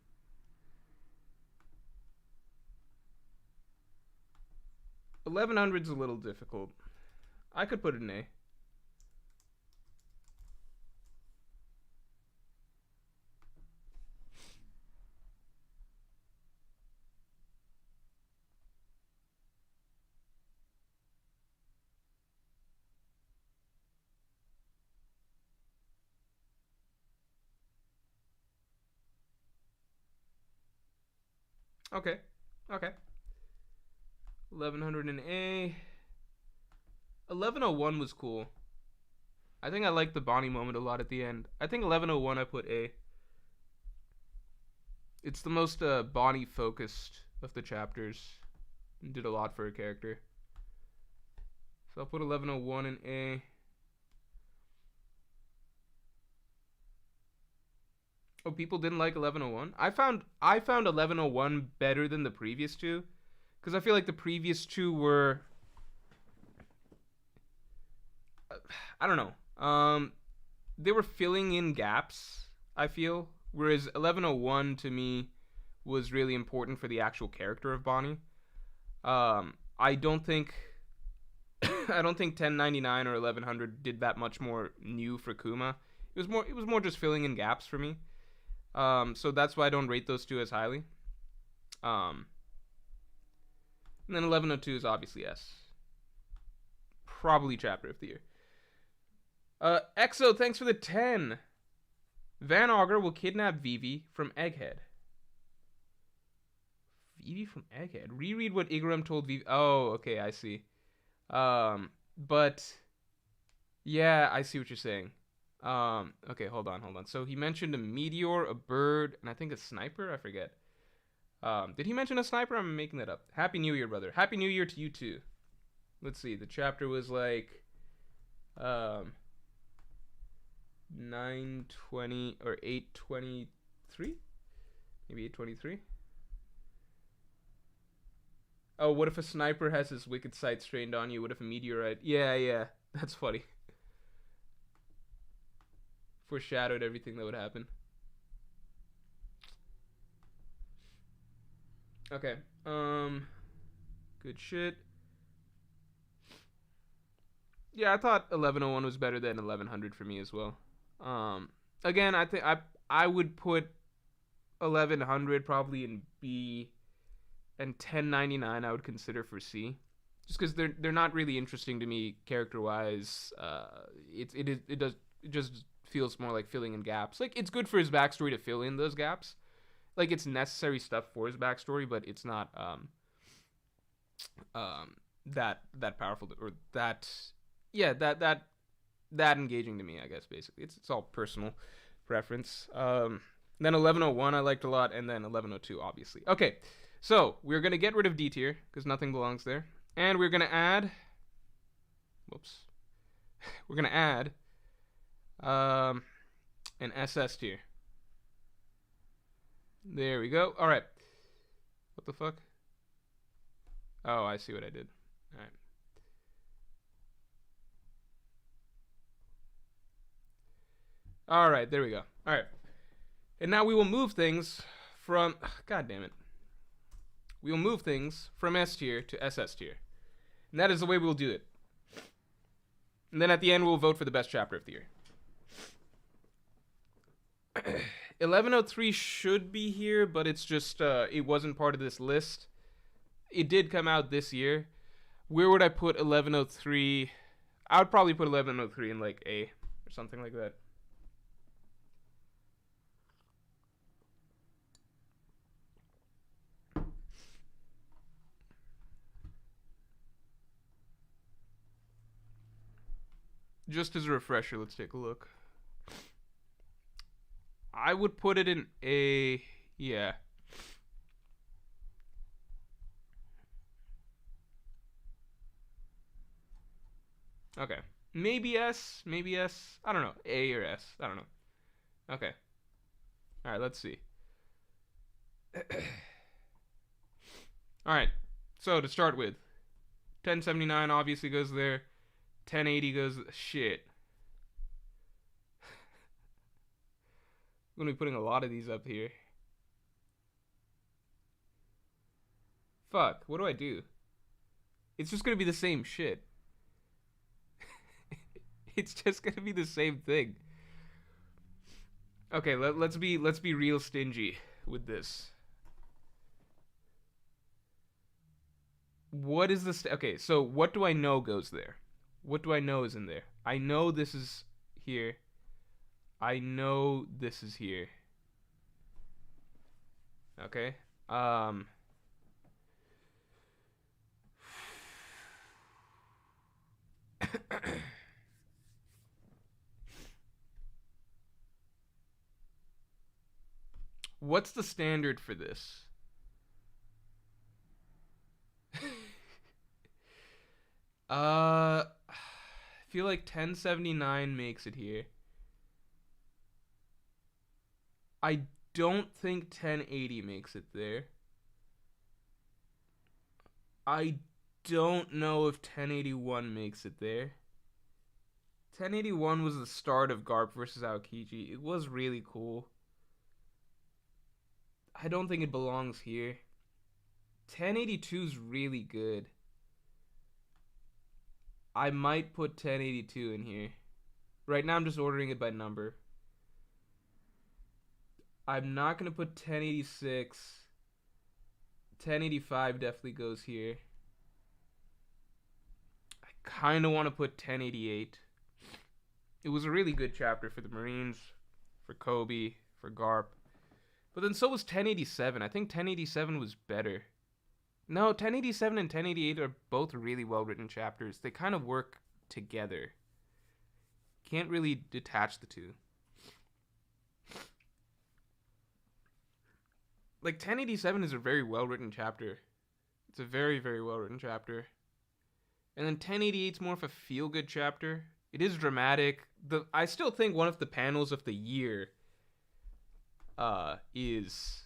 A: $1,100's a little difficult. I could put it in A. Okay. 1100 in A. 1101 was cool. I think I liked the Bonnie moment a lot at the end. I think 1101 I put A. It's the most Bonnie focused of the chapters. And did a lot for her character. So I'll put 1101 in A. Oh, people didn't like 1101? I found 1101 better than the previous two. Because I feel like the previous two were... I don't know. They were filling in gaps, I feel. Whereas 1101 to me was really important for the actual character of Bonnie. I don't think 1099 or 1100 did that much more new for Kuma. It was more just filling in gaps for me. So that's why I don't rate those two as highly. And then 1102 is obviously S. Probably chapter of the year. Exo, thanks for the 10. Van Augur will kidnap Vivi from Egghead. Vivi from Egghead? Reread what Igaram told Vivi. Oh, okay, I see. But yeah, I see what you're saying. Okay, hold on. So he mentioned a meteor, a bird, and I think a sniper. I forget. Did he mention a sniper? I'm making that up. Happy New Year, brother. Happy New Year to you too. Let's see. The chapter was like, 920 or 823, maybe 823. Oh, what if a sniper has his wicked sight strained on you? What if a meteorite? Yeah, that's funny. Foreshadowed everything that would happen. Okay. Good shit. Yeah, I thought 1101 was better than 1100 for me as well. Again, I think I would put 1100 probably in B, and 1099 I would consider for C, just because they're not really interesting to me character wise. It just feels more like filling in gaps. Like, it's good for his backstory to fill in those gaps. Like, it's necessary stuff for his backstory, but it's not that powerful or that engaging to me, I guess. Basically, it's all personal preference. Then 1101 I liked a lot, and then 1102 obviously. Okay, so we're gonna get rid of D tier because nothing belongs there, and we're gonna add. Whoops. We're gonna add an SS tier. There we go. All right. What the fuck? Oh, I see what I did. All right. All right, there we go. All right. And now we will move things from... God damn it. We will move things from S tier to SS tier. And that is the way we'll do it. And then at the end, we'll vote for the best chapter of the year. 1103 should be here, but it's just... it wasn't part of this list. It did come out this year. Where would I put 1103? I would probably put 1103 in, like, A or something like that. Just as a refresher, let's take a look. I would put it in A. Yeah. Okay. Maybe S. Maybe S. I don't know. A or S. I don't know. Okay. Alright, let's see. Alright. So, to start with, 1079 obviously goes there. 1080 goes... Shit. I'm gonna be putting a lot of these up here. Fuck. What do I do? It's just gonna be the same shit. It's just gonna be the same thing. Okay, let's be real stingy with this. What is this? Okay, so what do I know goes there? What do I know is in there? I know this is here. I know this is here. Okay. What's the standard for this? I feel like 1079 makes it here. I don't think 1080 makes it there. I don't know if 1081 makes it there. 1081 was the start of Garp versus Aokiji. It was really cool. I don't think it belongs here. 1082 is really good. I might put 1082 in here. Right now I'm just ordering it by number. I'm not going to put 1086. 1085 definitely goes here. I kind of want to put 1088. It was a really good chapter for the Marines, for Kobe, for Garp. But then so was 1087. I think 1087 was better. No, 1087 and 1088 are both really well written chapters. They kind of work together. Can't really detach the two. Like 1087 is a very well written chapter. It's a very, very well written chapter. And then 1088 is more of a feel good chapter. It is dramatic. I still think one of the panels of the year is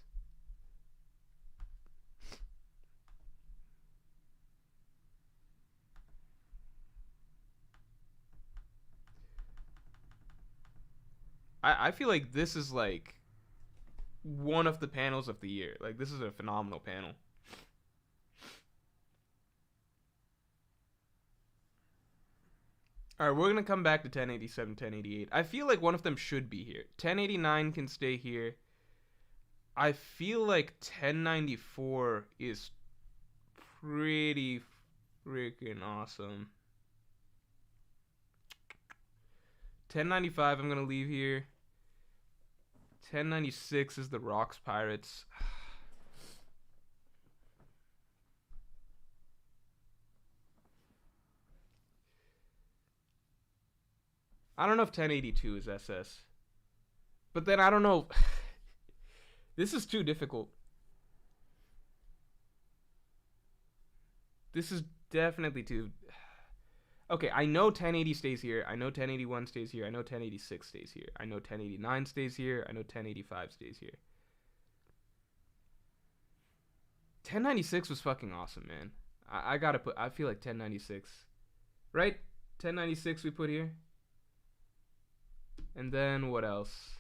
A: I feel like this is like one of the panels of the year. Like this is a phenomenal panel. All right, we're going to come back to 1087, 1088. I feel like one of them should be here. 1089 can stay here. I feel like 1094 is pretty freaking awesome. 1095 I'm going to leave here. 1096 is the Rocks Pirates. I don't know if 1082 is SS. But then I don't know. This is too difficult. This is definitely too... Okay, I know 1080 stays here. I know 1081 stays here. I know 1086 stays here. I know 1089 stays here. I know 1085 stays here. 1096 was fucking awesome, man. I gotta put... I feel like 1096. Right? 1096 we put here. And then what else?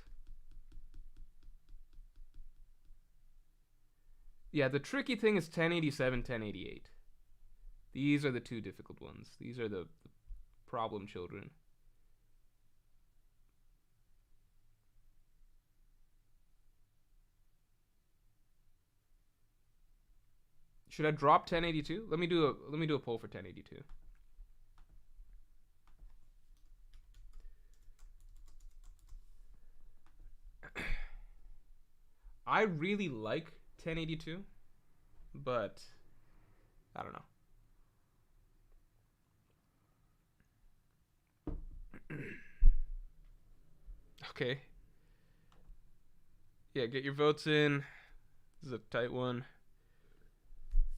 A: Yeah, the tricky thing is 1087, 1088. These are the two difficult ones. These are the problem children. Should I drop 1082? Let me do a poll for 1082. I really like 1082, but I don't know. Okay. Yeah, get your votes in. This is a tight one.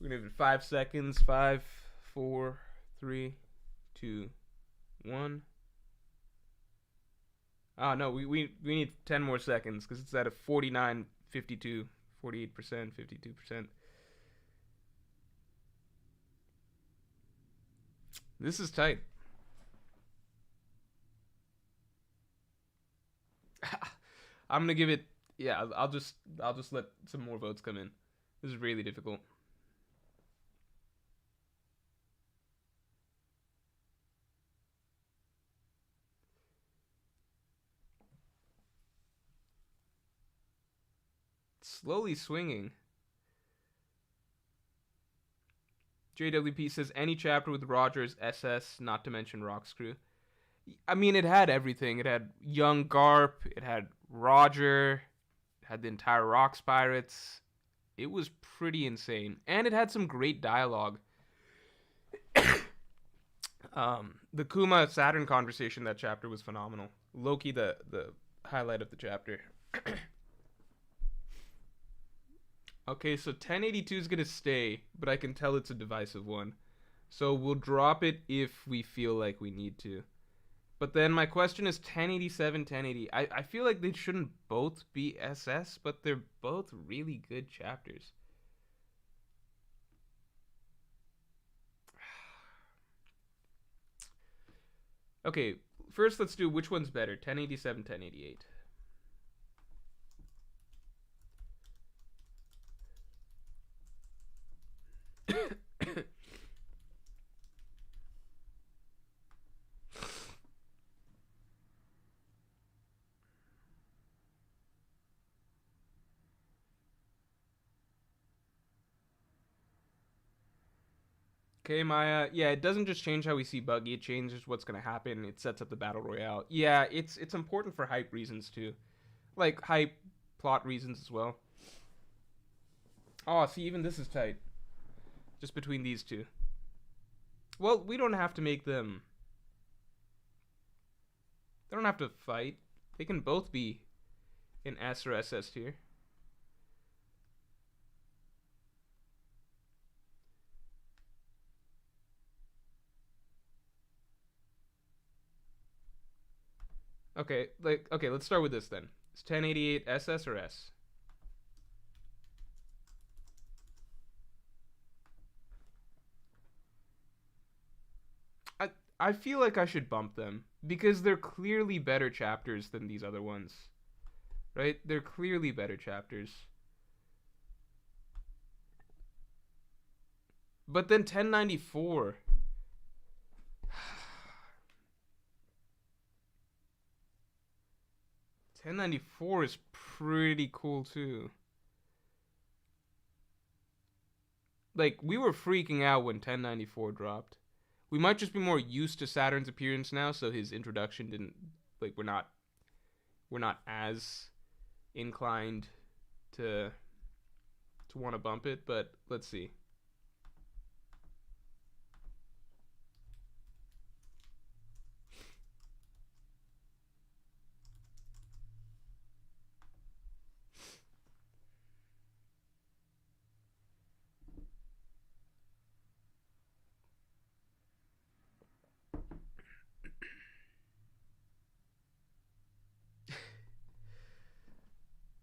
A: We're gonna give it 5 seconds. 5, 4, 3, 2, 1. Ah, no, we need 10 more seconds because it's at a 49, 52, 48%, 52%. This is tight. I'm gonna give it. Yeah, I'll just let some more votes come in. This is really difficult. Slowly swinging. JWP says any chapter with Rogers, SS, not to mention Rock's crew. I mean, it had everything. It had young Garp. It had Roger. It had the entire Rocks Pirates. It was pretty insane. And it had some great dialogue. The Kuma Saturn conversation, that chapter was phenomenal. Loki, the highlight of the chapter. Okay, so 1082 is going to stay, but I can tell it's a divisive one. So we'll drop it if we feel like we need to. But then my question is 1087, 1080. I feel like they shouldn't both be SS, but they're both really good chapters. Okay, first let's do which one's better, 1087, 1088. Okay, Maya. Yeah, it doesn't just change how we see Buggy. It changes what's gonna happen. It sets up the battle royale. Yeah, it's important for hype reasons too, like hype plot reasons as well. Oh, see, even this is tight. Just between these two. Well, we don't have to make them. They don't have to fight. They can both be in S or SS tier. Okay, let's start with this then. It's 1088 SS or S? I feel like I should bump them because they're clearly better chapters than these other ones. Right? They're clearly better chapters. But then 1094. 1094 is pretty cool too. Like, we were freaking out when 1094 dropped. We might just be more used to Saturn's appearance now, so his introduction didn't, like, we're not as inclined to want to bump it, but let's see.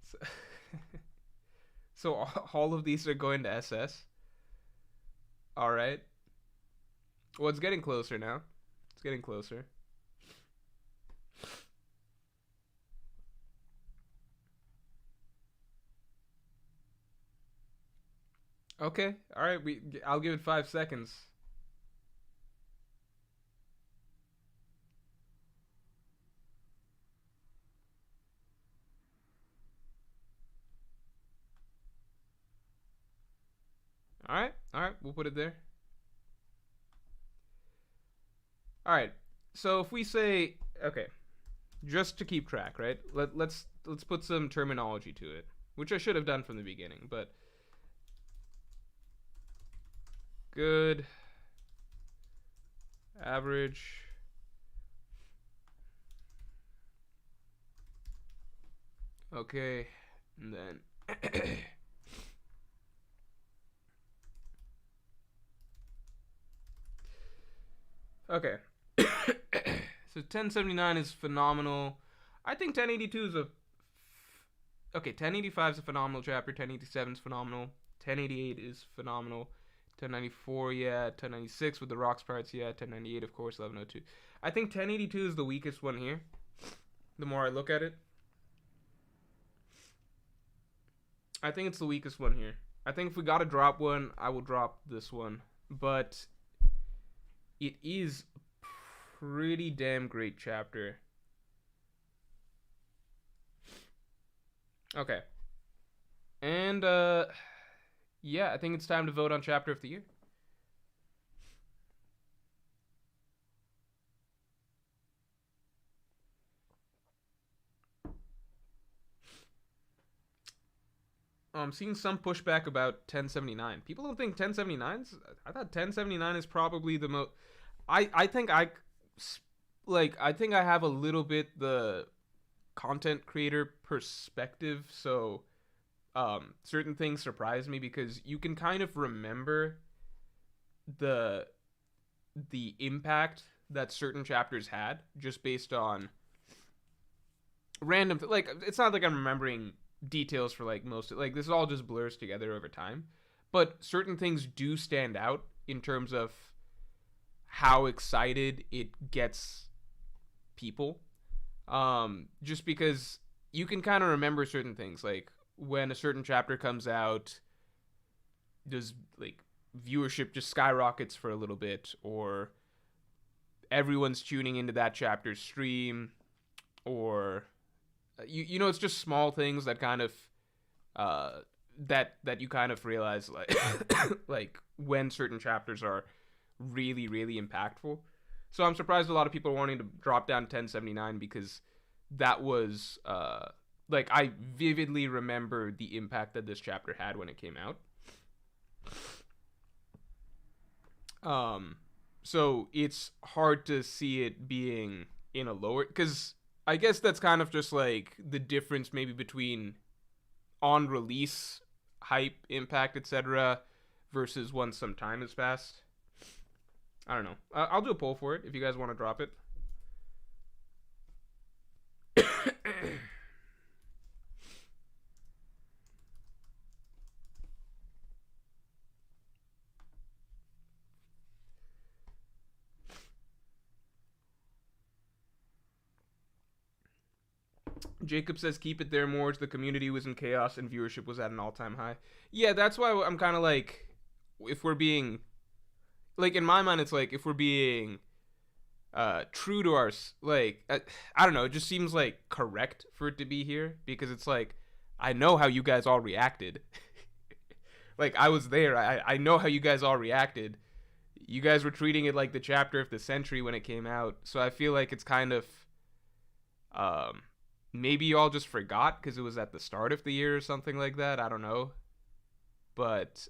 A: So, so all of these are going to SS. All right. Well, it's getting closer now. It's getting closer. Okay. All right. I'll give it 5 seconds. All right. All right. We'll put it there. All right. So if we say okay, just to keep track, right? Let's put some terminology to it, which I should have done from the beginning, but good, average, okay, and then okay. So 1079 is phenomenal. I think 1082 is a okay. 1085 is a phenomenal chapter. 1087 is phenomenal. 1088 is phenomenal. 1094, yeah. 1096 with the rocks parts, yeah. 1098, of course. 1102. I think 1082 is the weakest one here. The more I look at it, I think it's the weakest one here. I think if we gotta drop one, I will drop this one. But it is a pretty damn great chapter. Okay. And yeah, I think it's time to vote on chapter of the year. I'm seeing some pushback about 1079. People don't think 1079's. I thought 1079 is probably the most. I think I think I have a little bit the content creator perspective, so certain things surprise me because you can kind of remember the impact that certain chapters had just based on random like it's not like I'm remembering details for like most like this all just blurs together over time, but certain things do stand out in terms of how excited it gets people, just because you can kind of remember certain things like when a certain chapter comes out, does like viewership just skyrockets for a little bit, or everyone's tuning into that chapter's stream, or you know it's just small things that kind of that you kind of realize like like when certain chapters are really, really impactful. So I'm surprised a lot of people are wanting to drop down 1079 because that was like I vividly remember the impact that this chapter had when it came out. Um, so it's hard to see it being in a lower, because I guess that's kind of just like the difference maybe between on release hype, impact, etc., versus once some time has passed. I don't know. I'll do a poll for it if you guys want to drop it. Jacob says, keep it there, Morj. The community was in chaos and viewership was at an all time high. Yeah, that's why I'm kind of like, if we're being, like, in my mind, it's like, if we're being true to our, like, I don't know, it just seems like correct for it to be here because it's like, I know how you guys all reacted. Like, I was there. I know how you guys all reacted. You guys were treating it like the chapter of the century when it came out. So I feel like it's kind of, um, maybe you all just forgot because it was at the start of the year or something like that. I don't know. But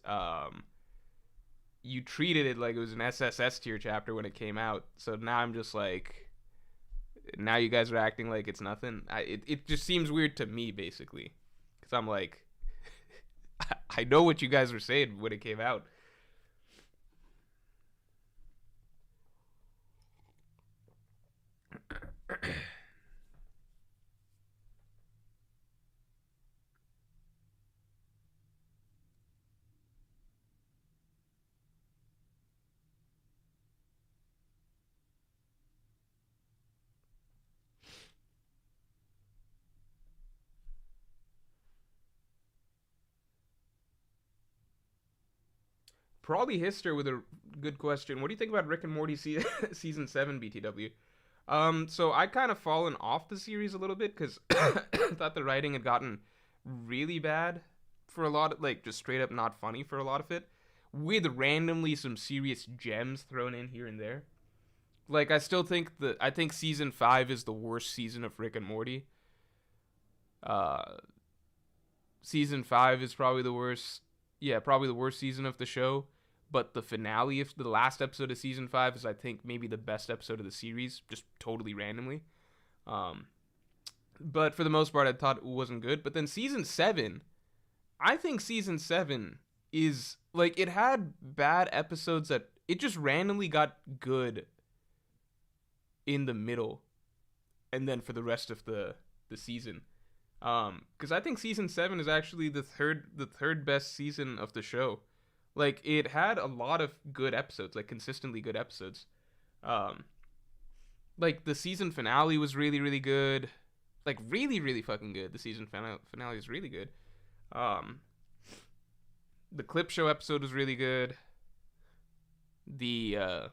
A: you treated it like it was an SSS tier chapter when it came out. So now I'm just like, now you guys are acting like it's nothing. It just seems weird to me, basically. Because I'm like, I know what you guys were saying when it came out. Probably Hister with a good question. What do you think about Rick and Morty season 7 BTW? So I kind of fallen off the series a little bit because I thought the writing had gotten really bad for a lot of, like, just straight up not funny for a lot of it, with randomly some serious gems thrown in here and there. Like, I still think I think season 5 is the worst season of Rick and Morty. Uh, Season 5 is probably the worst. Yeah, probably the worst season of the show. But the finale of the last episode of season 5 is, I think, maybe the best episode of the series, just totally randomly. But for the most part, I thought it wasn't good. But then season 7, I think season 7 is, like, it had bad episodes that it just randomly got good in the middle. And then for the rest of the season. Because I think season 7 is actually the third best season of the show. Like, it had a lot of good episodes, like consistently good episodes. Like, the season finale was really, really good. Like, really, really fucking good. The season finale is really good. The clip show episode was really good. The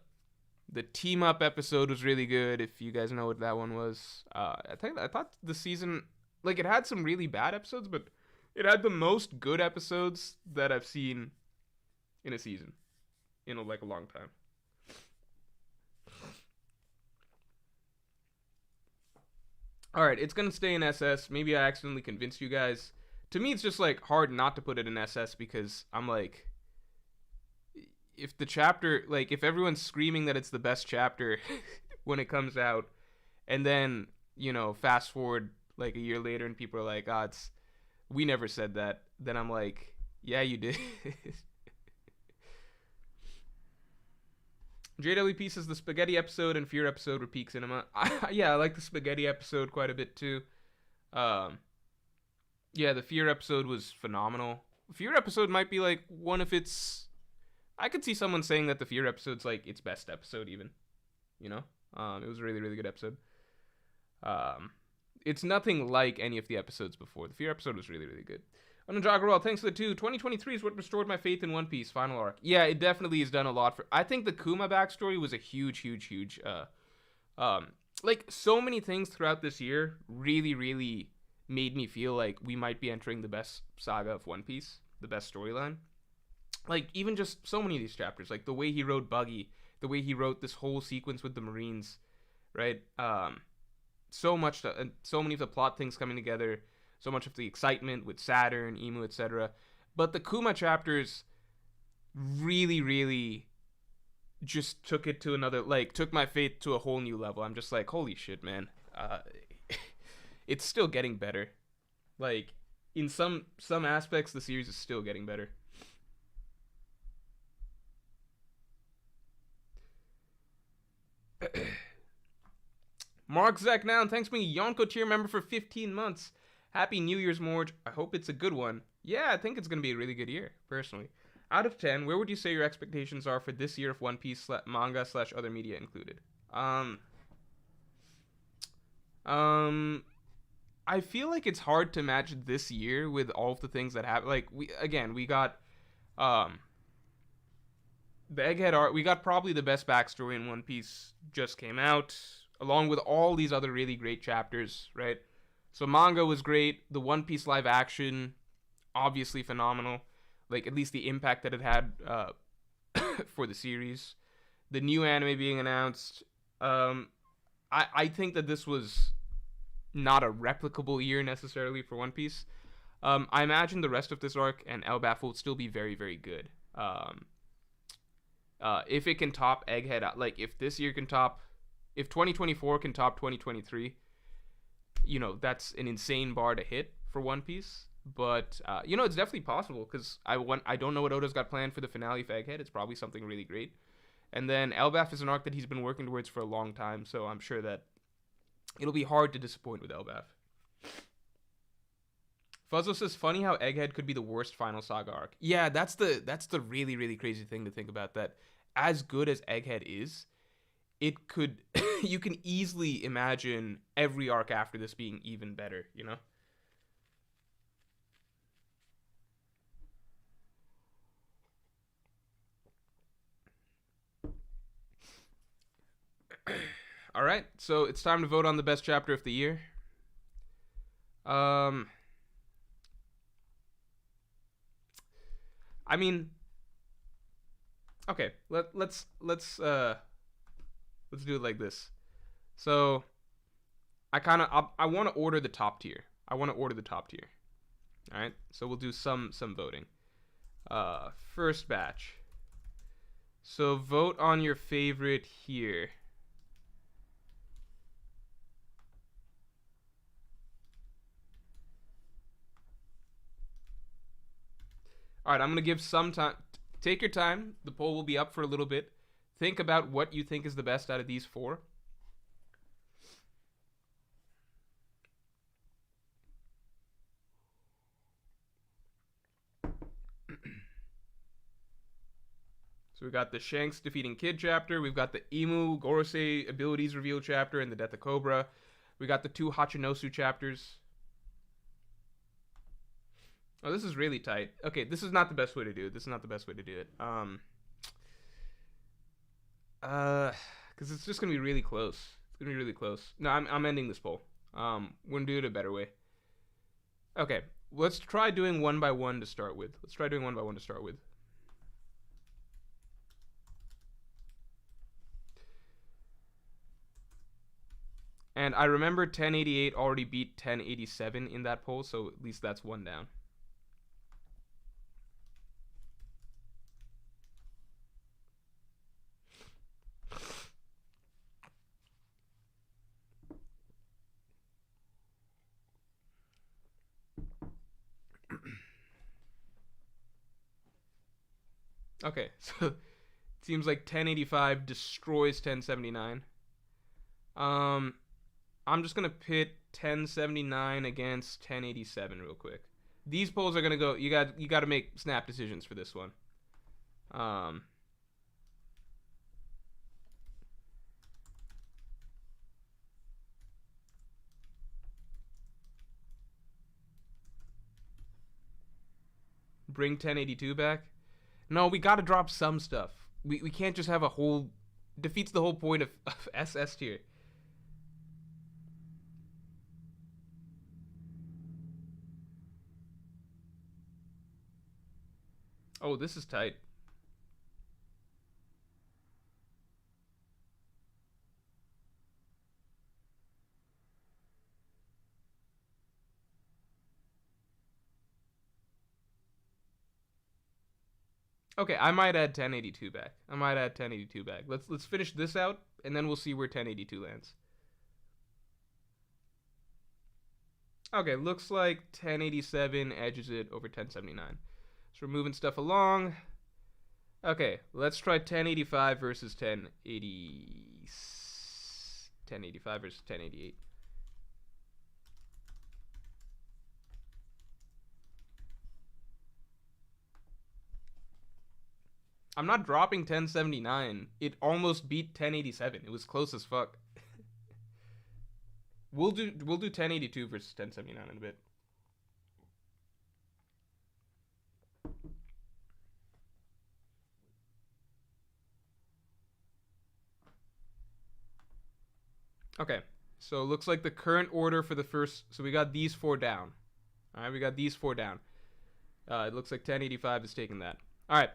A: team up episode was really good. If you guys know what that one was, I thought the season, like, it had some really bad episodes, but it had the most good episodes that I've seen in a season in a long time. All right, it's gonna stay in SS. Maybe I accidentally convinced you guys. To me, it's just like hard not to put it in SS because I'm like, if the chapter, like, if everyone's screaming that it's the best chapter when it comes out, and then, you know, fast forward like a year later and people are like, "Ah, we never said that," then I'm like, yeah, you did. JWP says the spaghetti episode and fear episode were peak cinema. Yeah, I like the spaghetti episode quite a bit too. Yeah, the fear episode was phenomenal. Fear episode might be like one of its. I could see someone saying that the fear episode's like its best episode, even. You know, it was a really, really good episode. It's nothing like any of the episodes before. The fear episode was really, really good. Anujagrawal, thanks for the 2. 2023 is what restored my faith in One Piece final arc. Yeah, it definitely has done a lot for. I think the Kuma backstory was a huge, huge, huge. Like, so many things throughout this year really, really made me feel like we might be entering the best saga of One Piece, the best storyline. Like, even just so many of these chapters, like the way he rode Buggy, the way he wrote this whole sequence with the Marines, right? So much, and so many of the plot things coming together, so much of the excitement with Saturn, Emu, etc. But the Kuma chapters really, really just took it to another, like, took my faith to a whole new level. I'm just like, holy shit, man. It's still getting better. Like, in some aspects, the series is still getting better. Mark Zach now, and thanks for being a Yonko tier member for 15 months. Happy New Year's, Morj. I hope it's a good one. Yeah, I think it's going to be a really good year, personally. Out of 10, where would you say your expectations are for this year of One Piece manga / other media included? I feel like it's hard to match this year with all of the things that happen. Like, we got the Egghead art. We got probably the best backstory in One Piece just came out, along with all these other really great chapters, right? So manga was great. The One Piece live action, obviously phenomenal. Like, at least the impact that it had for the series. The new anime being announced. I think that this was not a replicable year necessarily for One Piece. I imagine the rest of this arc and Elbaf will still be very, very good. If it can top Egghead, like if this year can top, if 2024 can top 2023, that's an insane bar to hit for One Piece. But it's definitely possible because I don't know what Oda's got planned for the finale for Egghead. It's probably something really great. And then Elbaf is an arc that he's been working towards for a long time, so I'm sure that it'll be hard to disappoint with Elbaf. Fuzzo says, funny how Egghead could be the worst final saga arc. Yeah, that's the really, really crazy thing to think about, that as good as Egghead is, it could you can easily imagine every arc after this being even better, All right, so it's time to vote on the best chapter of the year. I mean, okay, let's do it like this. So I want to order the top tier. All right, so we'll do some voting. First batch. So vote on your favorite here. All right, I'm going to give some time. Take your time. The poll will be up for a little bit. Think about what you think is the best out of these four. So we got the Shanks defeating Kid chapter. We've got the Emu Gorosei abilities reveal chapter and the Death of Cobra. We got the 2 Hachinosu chapters. Oh, this is really tight. Okay, this is not the best way to do it. Because it's just gonna be really close. No, I'm ending this poll. We're gonna do it a better way. Okay, let's try doing one by one to start with. And I remember 1088 already beat 1087 in that poll, so at least that's one down. Okay, so it seems like 1085 destroys 1079. I'm just gonna pit 1079 against 1087 real quick. These polls are gonna go. You got to make snap decisions for this one. Bring 1082 back. No, we got to drop some stuff. We can't just have a whole. Defeats the whole point of SS tier. Oh, this is tight. Okay, I might add 1082 back. I might add 1082 back. Let's finish this out, and then we'll see where 1082 lands. Okay, looks like 1087 edges it over 1079. So we're moving stuff along. Okay, let's try 1085 versus 1085 versus 1088. I'm not dropping 1079. It almost beat 1087. It was close as fuck. We'll do 1082 versus 1079 in a bit. Okay, so it looks like the current order for the first. So we got these four down. All right, we got these four down. It looks like 1085 is taking that. All right.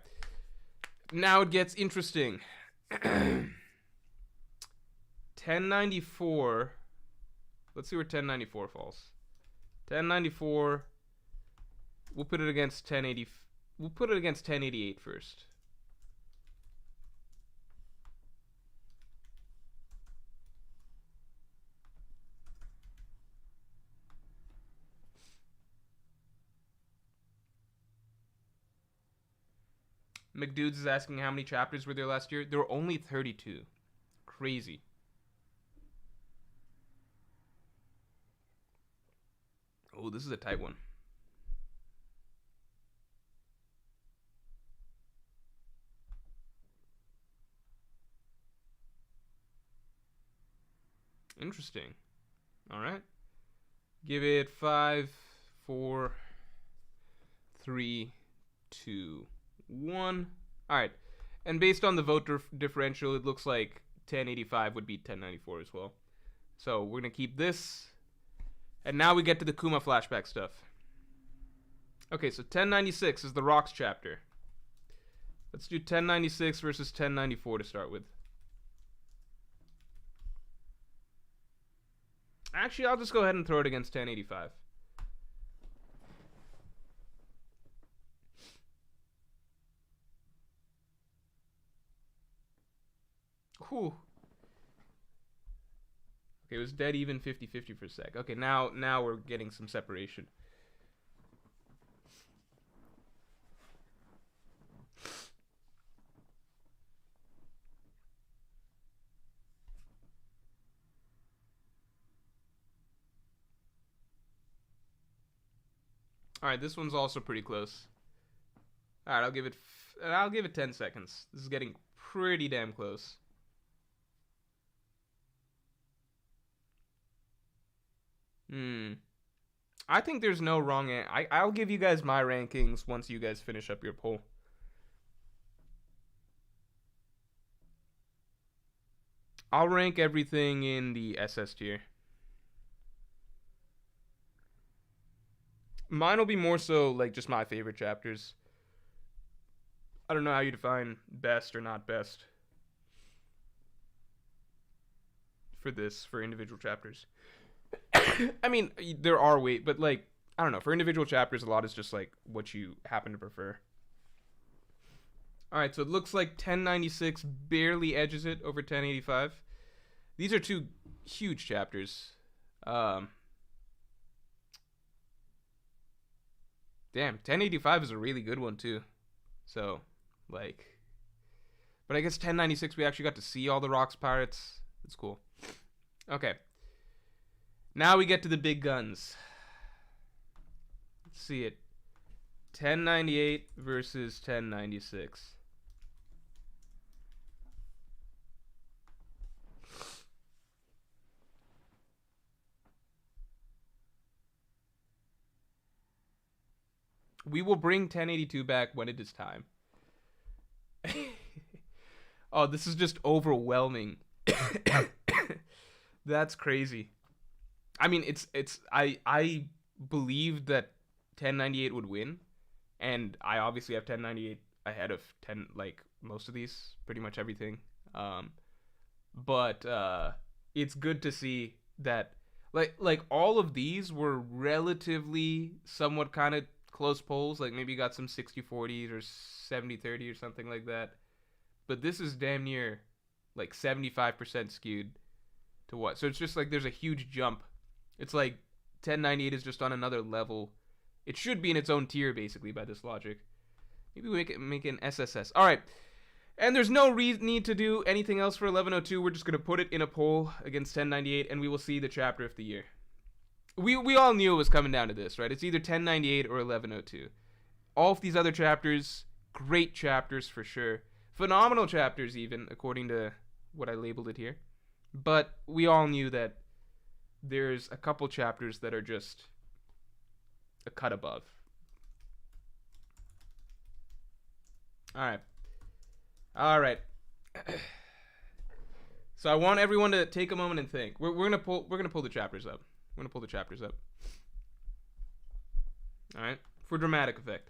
A: Now it gets interesting. 1094. Let's see where 1094 falls. 1094. We'll put it against 1080. We'll put it against 1088 first. McDudes is asking how many chapters were there last year. There were only 32. Crazy. Oh, this is a tight one. Interesting. All right. Give it 5, 4, 3, 2, 1. All right. And based on the vote differential, it looks like 1085 would beat 1094 as well. So we're going to keep this. And now we get to the Kuma flashback stuff. Okay, so 1096 is the Rocks chapter. Let's do 1096 versus 1094 to start with. Actually, I'll just go ahead and throw it against 1085. Whew. Okay, it was dead even 50-50 for a sec. Okay, now we're getting some separation. All right, this one's also pretty close. All right, I'll give it 10 seconds. This is getting pretty damn close. I think there's no wrong I'll give you guys my rankings once you guys finish up your poll. I'll rank everything in the SS tier. Mine will be more so like just my favorite chapters. I don't know how you define best or not best for individual chapters. I mean, there are but like, I don't know. For individual chapters, a lot is just like what you happen to prefer. All right, so it looks like 1096 barely edges it over 1085. These are two huge chapters. Damn, 1085 is a really good one too. So, like, but I guess 1096 we actually got to see all the Rocks pirates. It's cool. Okay. Now we get to the big guns. Let's see it. 1098 versus 1096. We will bring 1082 back when it is time. Oh, this is just overwhelming. That's crazy. I mean, I believed that 1098 would win, and I obviously have 1098 ahead of 10, like most of these, pretty much everything. But it's good to see that like all of these were relatively somewhat kind of close polls, like maybe you got some 60-40s or 70-30 or something like that. But this is damn near like 75% skewed to what? So it's just like there's a huge jump. It's like 1098 is just on another level. It should be in its own tier, basically, by this logic. Maybe we make it an SSS. All right. And there's no need to do anything else for 1102. We're just going to put it in a poll against 1098, and we will see the chapter of the year. We all knew it was coming down to this, right? It's either 1098 or 1102. All of these other chapters, great chapters for sure. Phenomenal chapters, even, according to what I labeled it here. But we all knew that there's a couple chapters that are just a cut above. All right. So I want everyone to take a moment and think. We're gonna pull the chapters up. All right, for dramatic effect.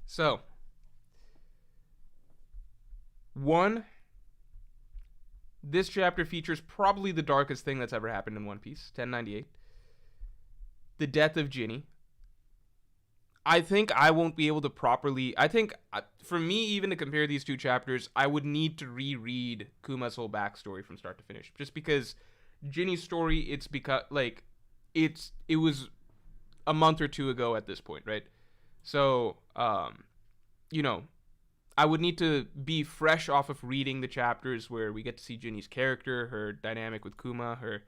A: So, 1. This chapter features probably the darkest thing that's ever happened in One Piece. 1098. The death of Ginny. I think I won't be able to properly... I think, for me, even to compare these two chapters, I would need to reread Kuma's whole backstory from start to finish. Just because Ginny's story, it's because, like, it was a month or two ago at this point, right? So, you know, I would need to be fresh off of reading the chapters where we get to see Ginny's character, her dynamic with Kuma, her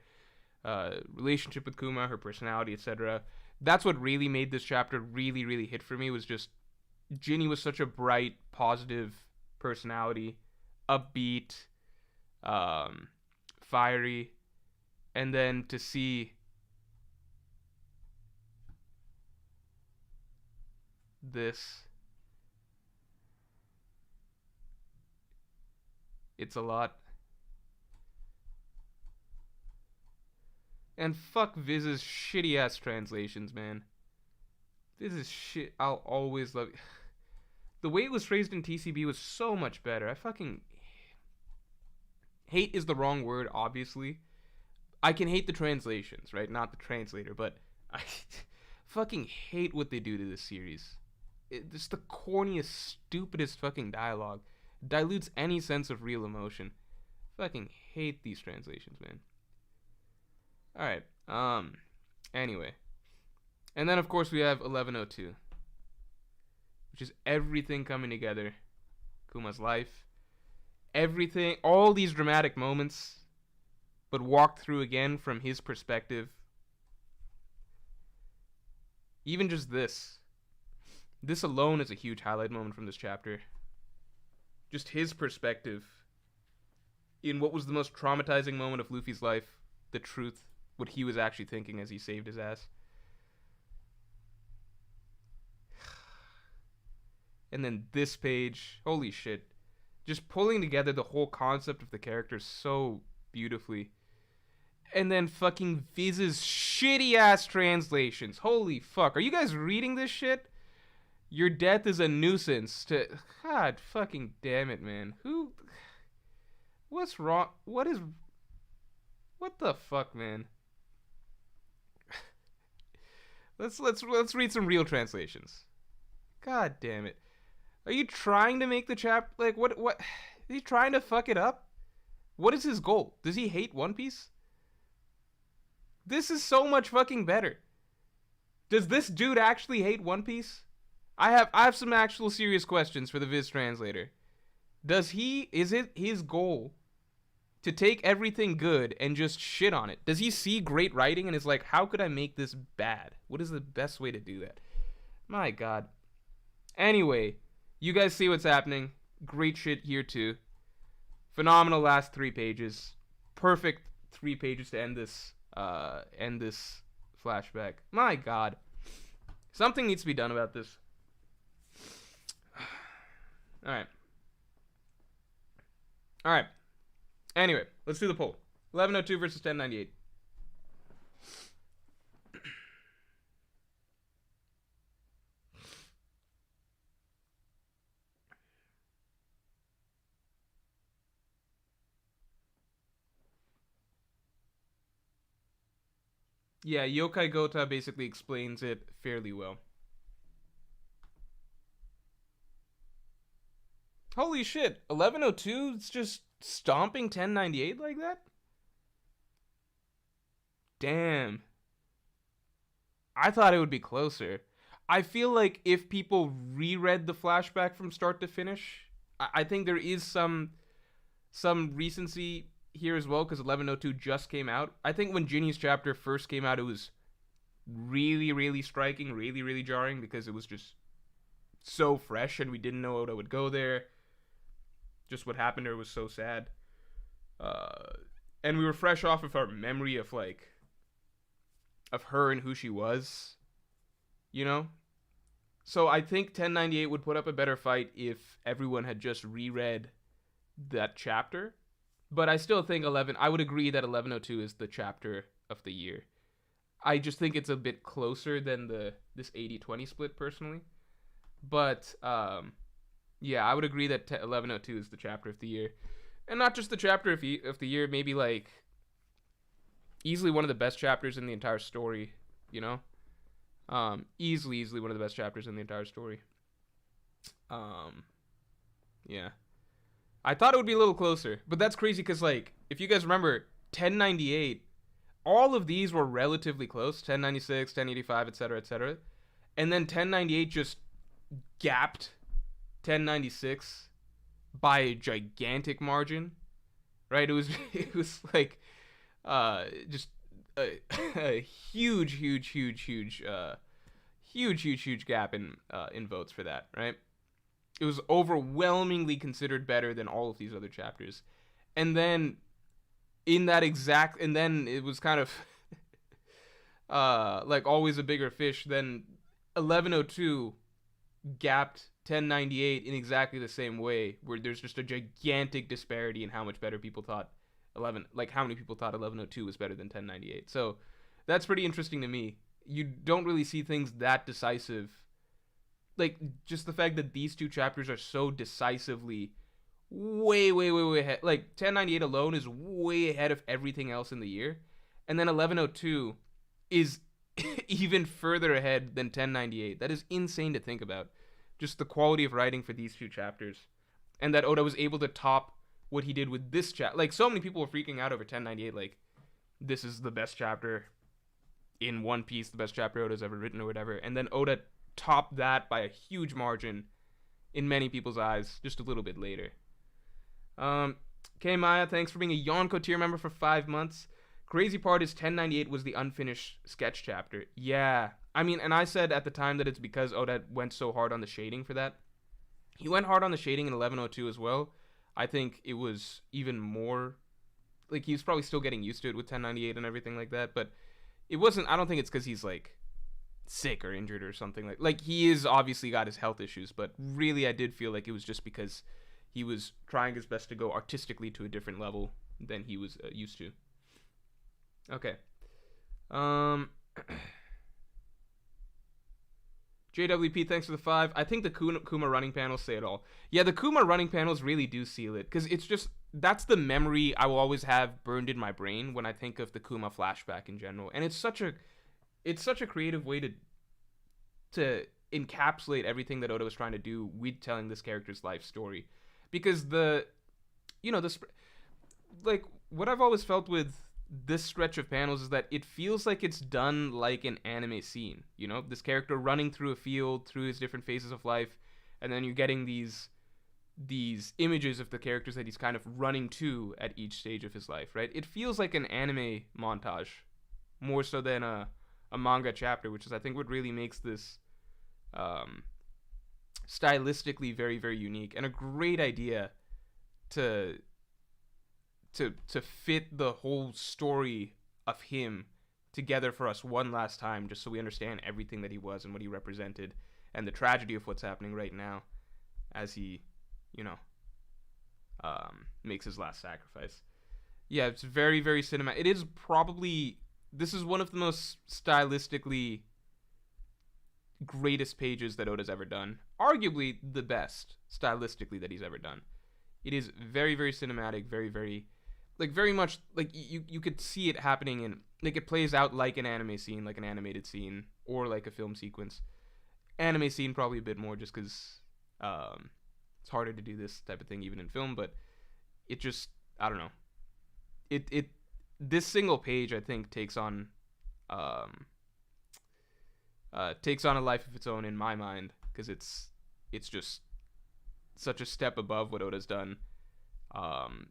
A: relationship with Kuma, her personality, etc. That's what really made this chapter really, really hit for me, was just Ginny was such a bright, positive personality, upbeat, fiery, and then to see this, it's a lot. And fuck Viz's shitty ass translations, man. This is shit. I'll always love it. The way it was phrased in TCB was so much better. I fucking... Hate is the wrong word, obviously. I can hate the translations, right? Not the translator, but I fucking hate what they do to this series. It's the corniest, stupidest fucking dialogue. It dilutes any sense of real emotion. Fucking hate these translations, man. Alright, anyway. And then, of course, we have 1102. Which is everything coming together. Kuma's life. Everything, all these dramatic moments, but walked through again from his perspective. Even just this. This alone is a huge highlight moment from this chapter. Just his perspective in what was the most traumatizing moment of Luffy's life. The truth. What he was actually thinking as he saved his ass. And then this page. Holy shit. Just pulling together the whole concept of the characters so beautifully. And then fucking Viz's shitty ass translations. Holy fuck. Are you guys reading this shit? Your death is a nuisance to... God fucking damn it, man. Who... What's wrong? What the fuck, man? Let's read some real translations. God damn it. Are you trying to make the chapter... Like, what... Is he trying to fuck it up? What is his goal? Does he hate One Piece? This is so much fucking better. Does this dude actually hate One Piece? I have some actual serious questions for the Viz translator. Is it his goal to take everything good and just shit on it? Does he see great writing and is like, how could I make this bad? What is the best way to do that? My God. Anyway, you guys see what's happening. Great shit here too. Phenomenal last 3 pages. Perfect 3 pages to end this flashback. My God. Something needs to be done about this. Alright. Anyway, let's do the poll. 1102 versus 1098. Yeah, Yokai Gota basically explains it fairly well. Holy shit, 1102 is just stomping 1098 like that? Damn. I thought it would be closer. I feel like if people reread the flashback from start to finish, I think there is some recency here as well because 1102 just came out. I think when Ginny's chapter first came out, it was really, really striking, really, really jarring because it was just so fresh and we didn't know Oda would go there. Just what happened to her was so sad. And we were fresh off of our memory of like of her and who she was, you know? So I think 1098 would put up a better fight if everyone had just reread that chapter. But I still think I would agree that 1102 is the chapter of the year. I just think it's a bit closer than this 80-20 split personally. But yeah, I would agree that 1102 is the chapter of the year. And not just the chapter of the year, maybe like easily one of the best chapters in the entire story, you know? Easily one of the best chapters in the entire story. Yeah. I thought it would be a little closer, but that's crazy because, like, if you guys remember, 1098, all of these were relatively close, 1096, 1085, etc., etc., and then 1098 just gapped 1096 by a gigantic margin, right? It was like just a huge gap in votes for that, right? It was overwhelmingly considered better than all of these other chapters. And then and then it was kind of like always a bigger fish. Then 1102 gapped 1098 in exactly the same way, where there's just a gigantic disparity in how much better people thought how many people thought 1102 was better than 1098. So that's pretty interesting to me. You don't really see things that decisive. Like, just the fact that these two chapters are so decisively way ahead. Like, 1098 alone is way ahead of everything else in the year. And then 1102 is even further ahead than 1098. That is insane to think about. Just the quality of writing for these two chapters. And that Oda was able to top what he did with this chapter. Like, so many people were freaking out over 1098. Like, this is the best chapter in One Piece, the best chapter Oda's ever written or whatever. And then Oda topped that by a huge margin in many people's eyes just a little bit later. K Maya, thanks for being a Yonko tier member for 5 months. Crazy part is 1098 was the unfinished sketch chapter. Yeah. I mean, and I said at the time that it's because Oda went so hard on the shading for that. He went hard on the shading in 1102 as well. I think it was even more, like, he was probably still getting used to it with 1098 and everything like that, but it wasn't, I don't think it's because he's, like, sick or injured or something. Like he is obviously got his health issues, but really I did feel like it was just because he was trying his best to go artistically to a different level than he was used to. Okay. JWP, thanks for the 5. I think the Kuma running panels say it all. Yeah, the Kuma running panels really do seal it, because it's just, that's the memory I will always have burned in my brain when I think of the Kuma flashback in general. And it's such a creative way to encapsulate everything that Oda was trying to do with telling this character's life story. Because like, what I've always felt with this stretch of panels is that it feels like it's done like an anime scene. You know, this character running through a field, through his different phases of life, and then you're getting these images of the characters that he's kind of running to at each stage of his life, right? It feels like an anime montage more so than a manga chapter, which is, I think, what really makes this stylistically very, very unique and a great idea to fit the whole story of him together for us one last time, just so we understand everything that he was and what he represented and the tragedy of what's happening right now as he, makes his last sacrifice. Yeah, it's very, very cinematic. It is probably, this is one of the most stylistically greatest pages that Oda's ever done. Arguably the best stylistically that he's ever done. It is very, very cinematic, very, very, like, very much, like, you could see it happening in, like, it plays out like an anime scene, like an animated scene, or like a film sequence. Anime scene probably a bit more, just because It's harder to do this type of thing even in film, but it just, I don't know. It this single page, I think, um takes on a life of its own in my mind, because it's just such a step above what Oda's done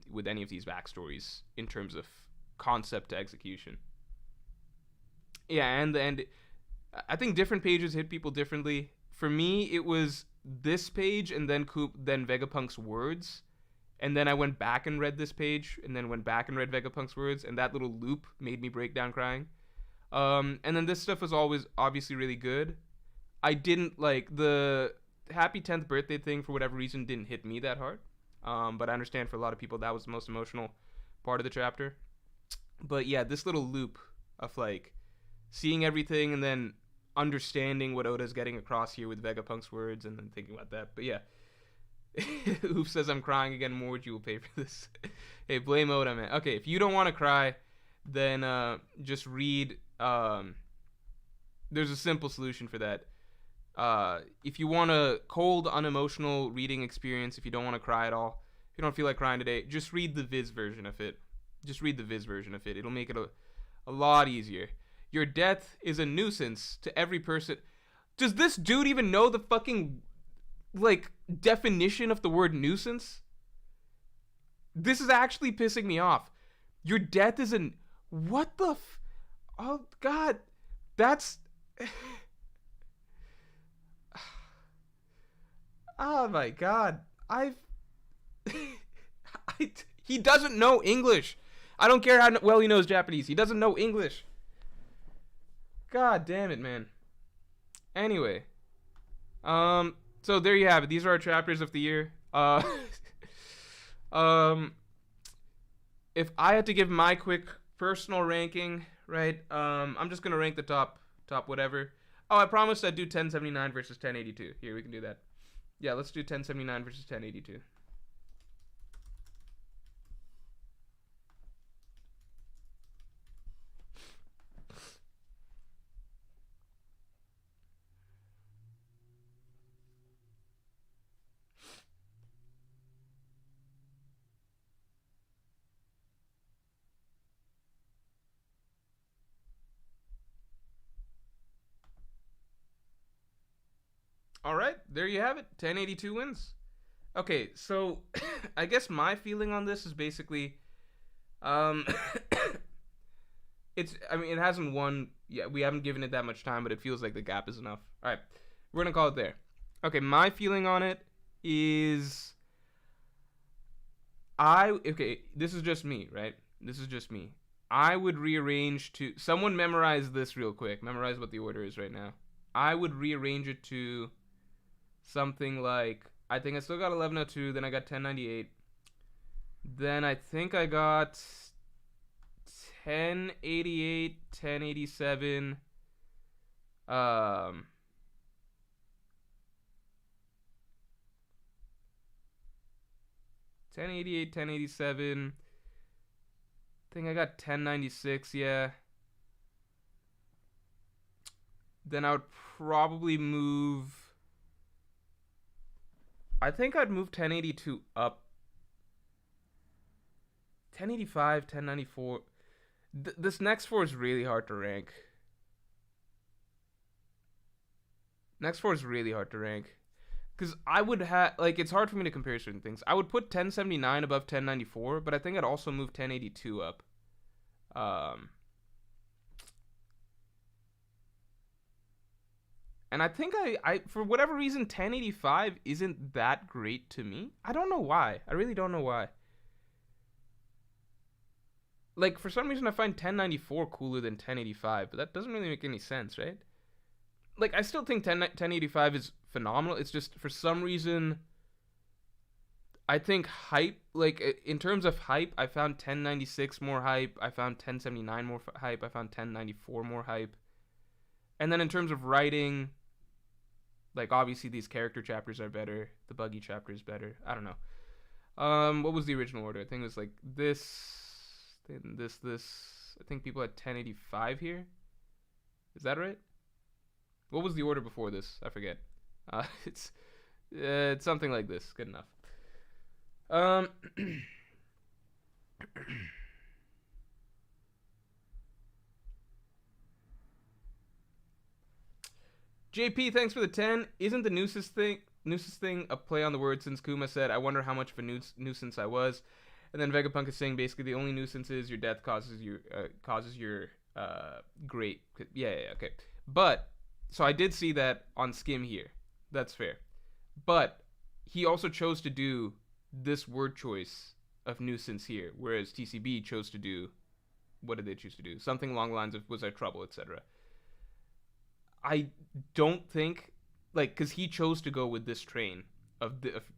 A: with any of these backstories in terms of concept to execution. Yeah, and I think different pages hit people differently. For me, it was this page and then Vegapunk's words, and then I went back and read this page, and then went back and read Vegapunk's words, and that little loop made me break down crying. And then this stuff was always obviously really good. I didn't like the happy 10th birthday thing, for whatever reason, didn't hit me that hard. But I understand for a lot of people that was the most emotional part of the chapter. But yeah, this little loop of like seeing everything and then understanding what Oda's getting across here with Vegapunk's words, and then thinking about that. But yeah. Oof says I'm crying again. Morj, you will pay for this. Hey, blame Oda, man. Okay, if you don't want to cry, then just read. There's a simple solution for that. If you want a cold, unemotional reading experience, if you don't want to cry at all, if you don't feel like crying today, just read the Viz version of it. It'll make it a lot easier. Your death is a nuisance to every person. Does this dude even know the fucking, like, definition of the word nuisance? This is actually pissing me off. Your death is an... What the oh, God. That's... Oh, my God. He doesn't know English. I don't care how well he knows Japanese. He doesn't know English. God damn it, man. Anyway. So there you have it. These are our chapters of the year. If I had to give my quick personal ranking, right? I'm just gonna rank the top whatever. Oh, I promised I'd do 1079 versus 1082. Here, we can do that. Yeah, let's do 1079 versus 1082. All right, there you have it. 1082 wins. Okay, so I guess my feeling on this is basically, um, it hasn't won. Yeah, we haven't given it that much time, but it feels like the gap is enough. All right, we're gonna call it there. Okay, my feeling on it is, this is just me, right? This is just me. I would rearrange to, someone memorize this real quick. Memorize what the order is right now. I would rearrange it to something like, I think I still got 1102, then I got 1098, then I think I got 1088, 1087, 1088, 1087, I think I got 1096, yeah. Then I would probably move, I think I'd move 1082 up. 1085, 1094. This next four is really hard to rank. Next four is really hard to rank. Because I would have, like, it's hard for me to compare certain things. I would put 1079 above 1094, but I think I'd also move 1082 up. And I think I for whatever reason, 1085 isn't that great to me. I don't know why. I really don't know why. Like, for some reason, I find 1094 cooler than 1085, but that doesn't really make any sense, right? Like, I still think 1085 is phenomenal. It's just, for some reason, I think hype, like, in terms of hype, I found 1096 more hype. I found 1079 more hype. I found 1094 more hype. And then in terms of writing, like, obviously these character chapters are better. The buggy chapter is better. I don't know. What was the original order? I think it was like this, then this. I think people had 1085 here. Is that right? What was the order before this? I forget. It's It's something like this. Good enough. Um, JP, thanks for the 10. Isn't the nuisance thing a play on the word, since Kuma said, I wonder how much of a nuisance I was? And then Vegapunk is saying basically the only nuisance is your death causes your great. Yeah, okay. But, so I did see that on Skim here. That's fair. But he also chose to do this word choice of nuisance here, whereas TCB chose to do, what did they choose to do? Something along the lines of was there trouble, etc. I don't think, like, because he chose to go with this train of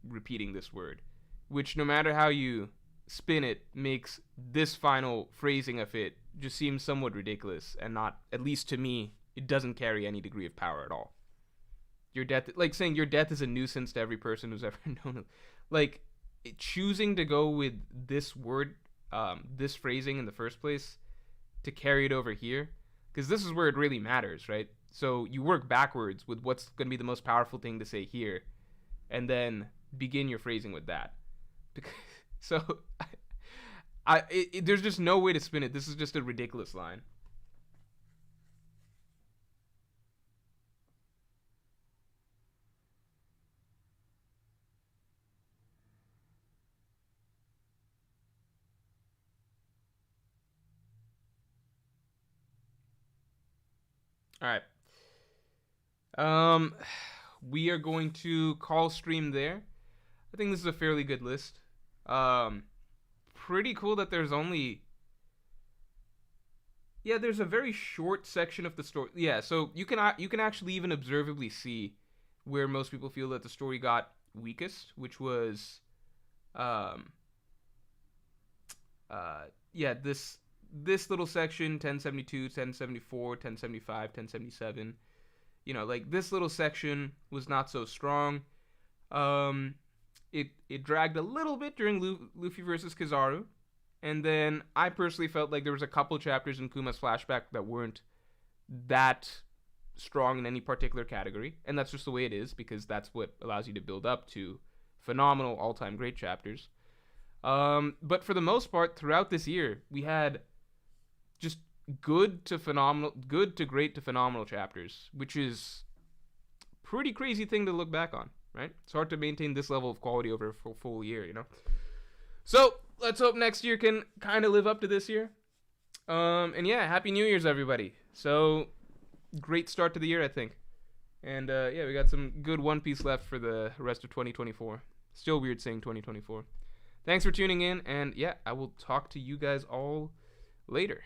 A: repeating this word, which no matter how you spin it, makes this final phrasing of it just seem somewhat ridiculous and not, at least to me, it doesn't carry any degree of power at all. Your death, like saying your death is a nuisance to every person who's ever known it. Like, choosing to go with this word, this phrasing in the first place to carry it over here, because this is where it really matters, right? So you work backwards with what's going to be the most powerful thing to say here, and then begin your phrasing with that. So, there's just no way to spin it. This is just a ridiculous line. All right. We are going to call stream there. I think this is a fairly good list. Pretty cool that there's only. Yeah, there's a very short section of the story. Yeah, so you can actually even observably see where most people feel that the story got weakest, which was, yeah, this little section 1072, 1074, 1075, 1077. You know, like this little section was not so strong. It dragged a little bit during Luffy versus Kizaru, and then I personally felt like there was a couple chapters in Kuma's flashback that weren't that strong in any particular category, and that's just the way it is because that's what allows you to build up to phenomenal all-time great chapters. But for the most part, throughout this year, we had just good to great to phenomenal chapters, which is a pretty crazy thing to look back on, right? It's hard to maintain this level of quality over a full year, you know? So, let's hope next year can kind of live up to this year. And yeah, Happy New Year's, everybody. So, great start to the year, I think. And yeah, we got some good One Piece left for the rest of 2024. Still weird saying 2024. Thanks for tuning in, and yeah, I will talk to you guys all later.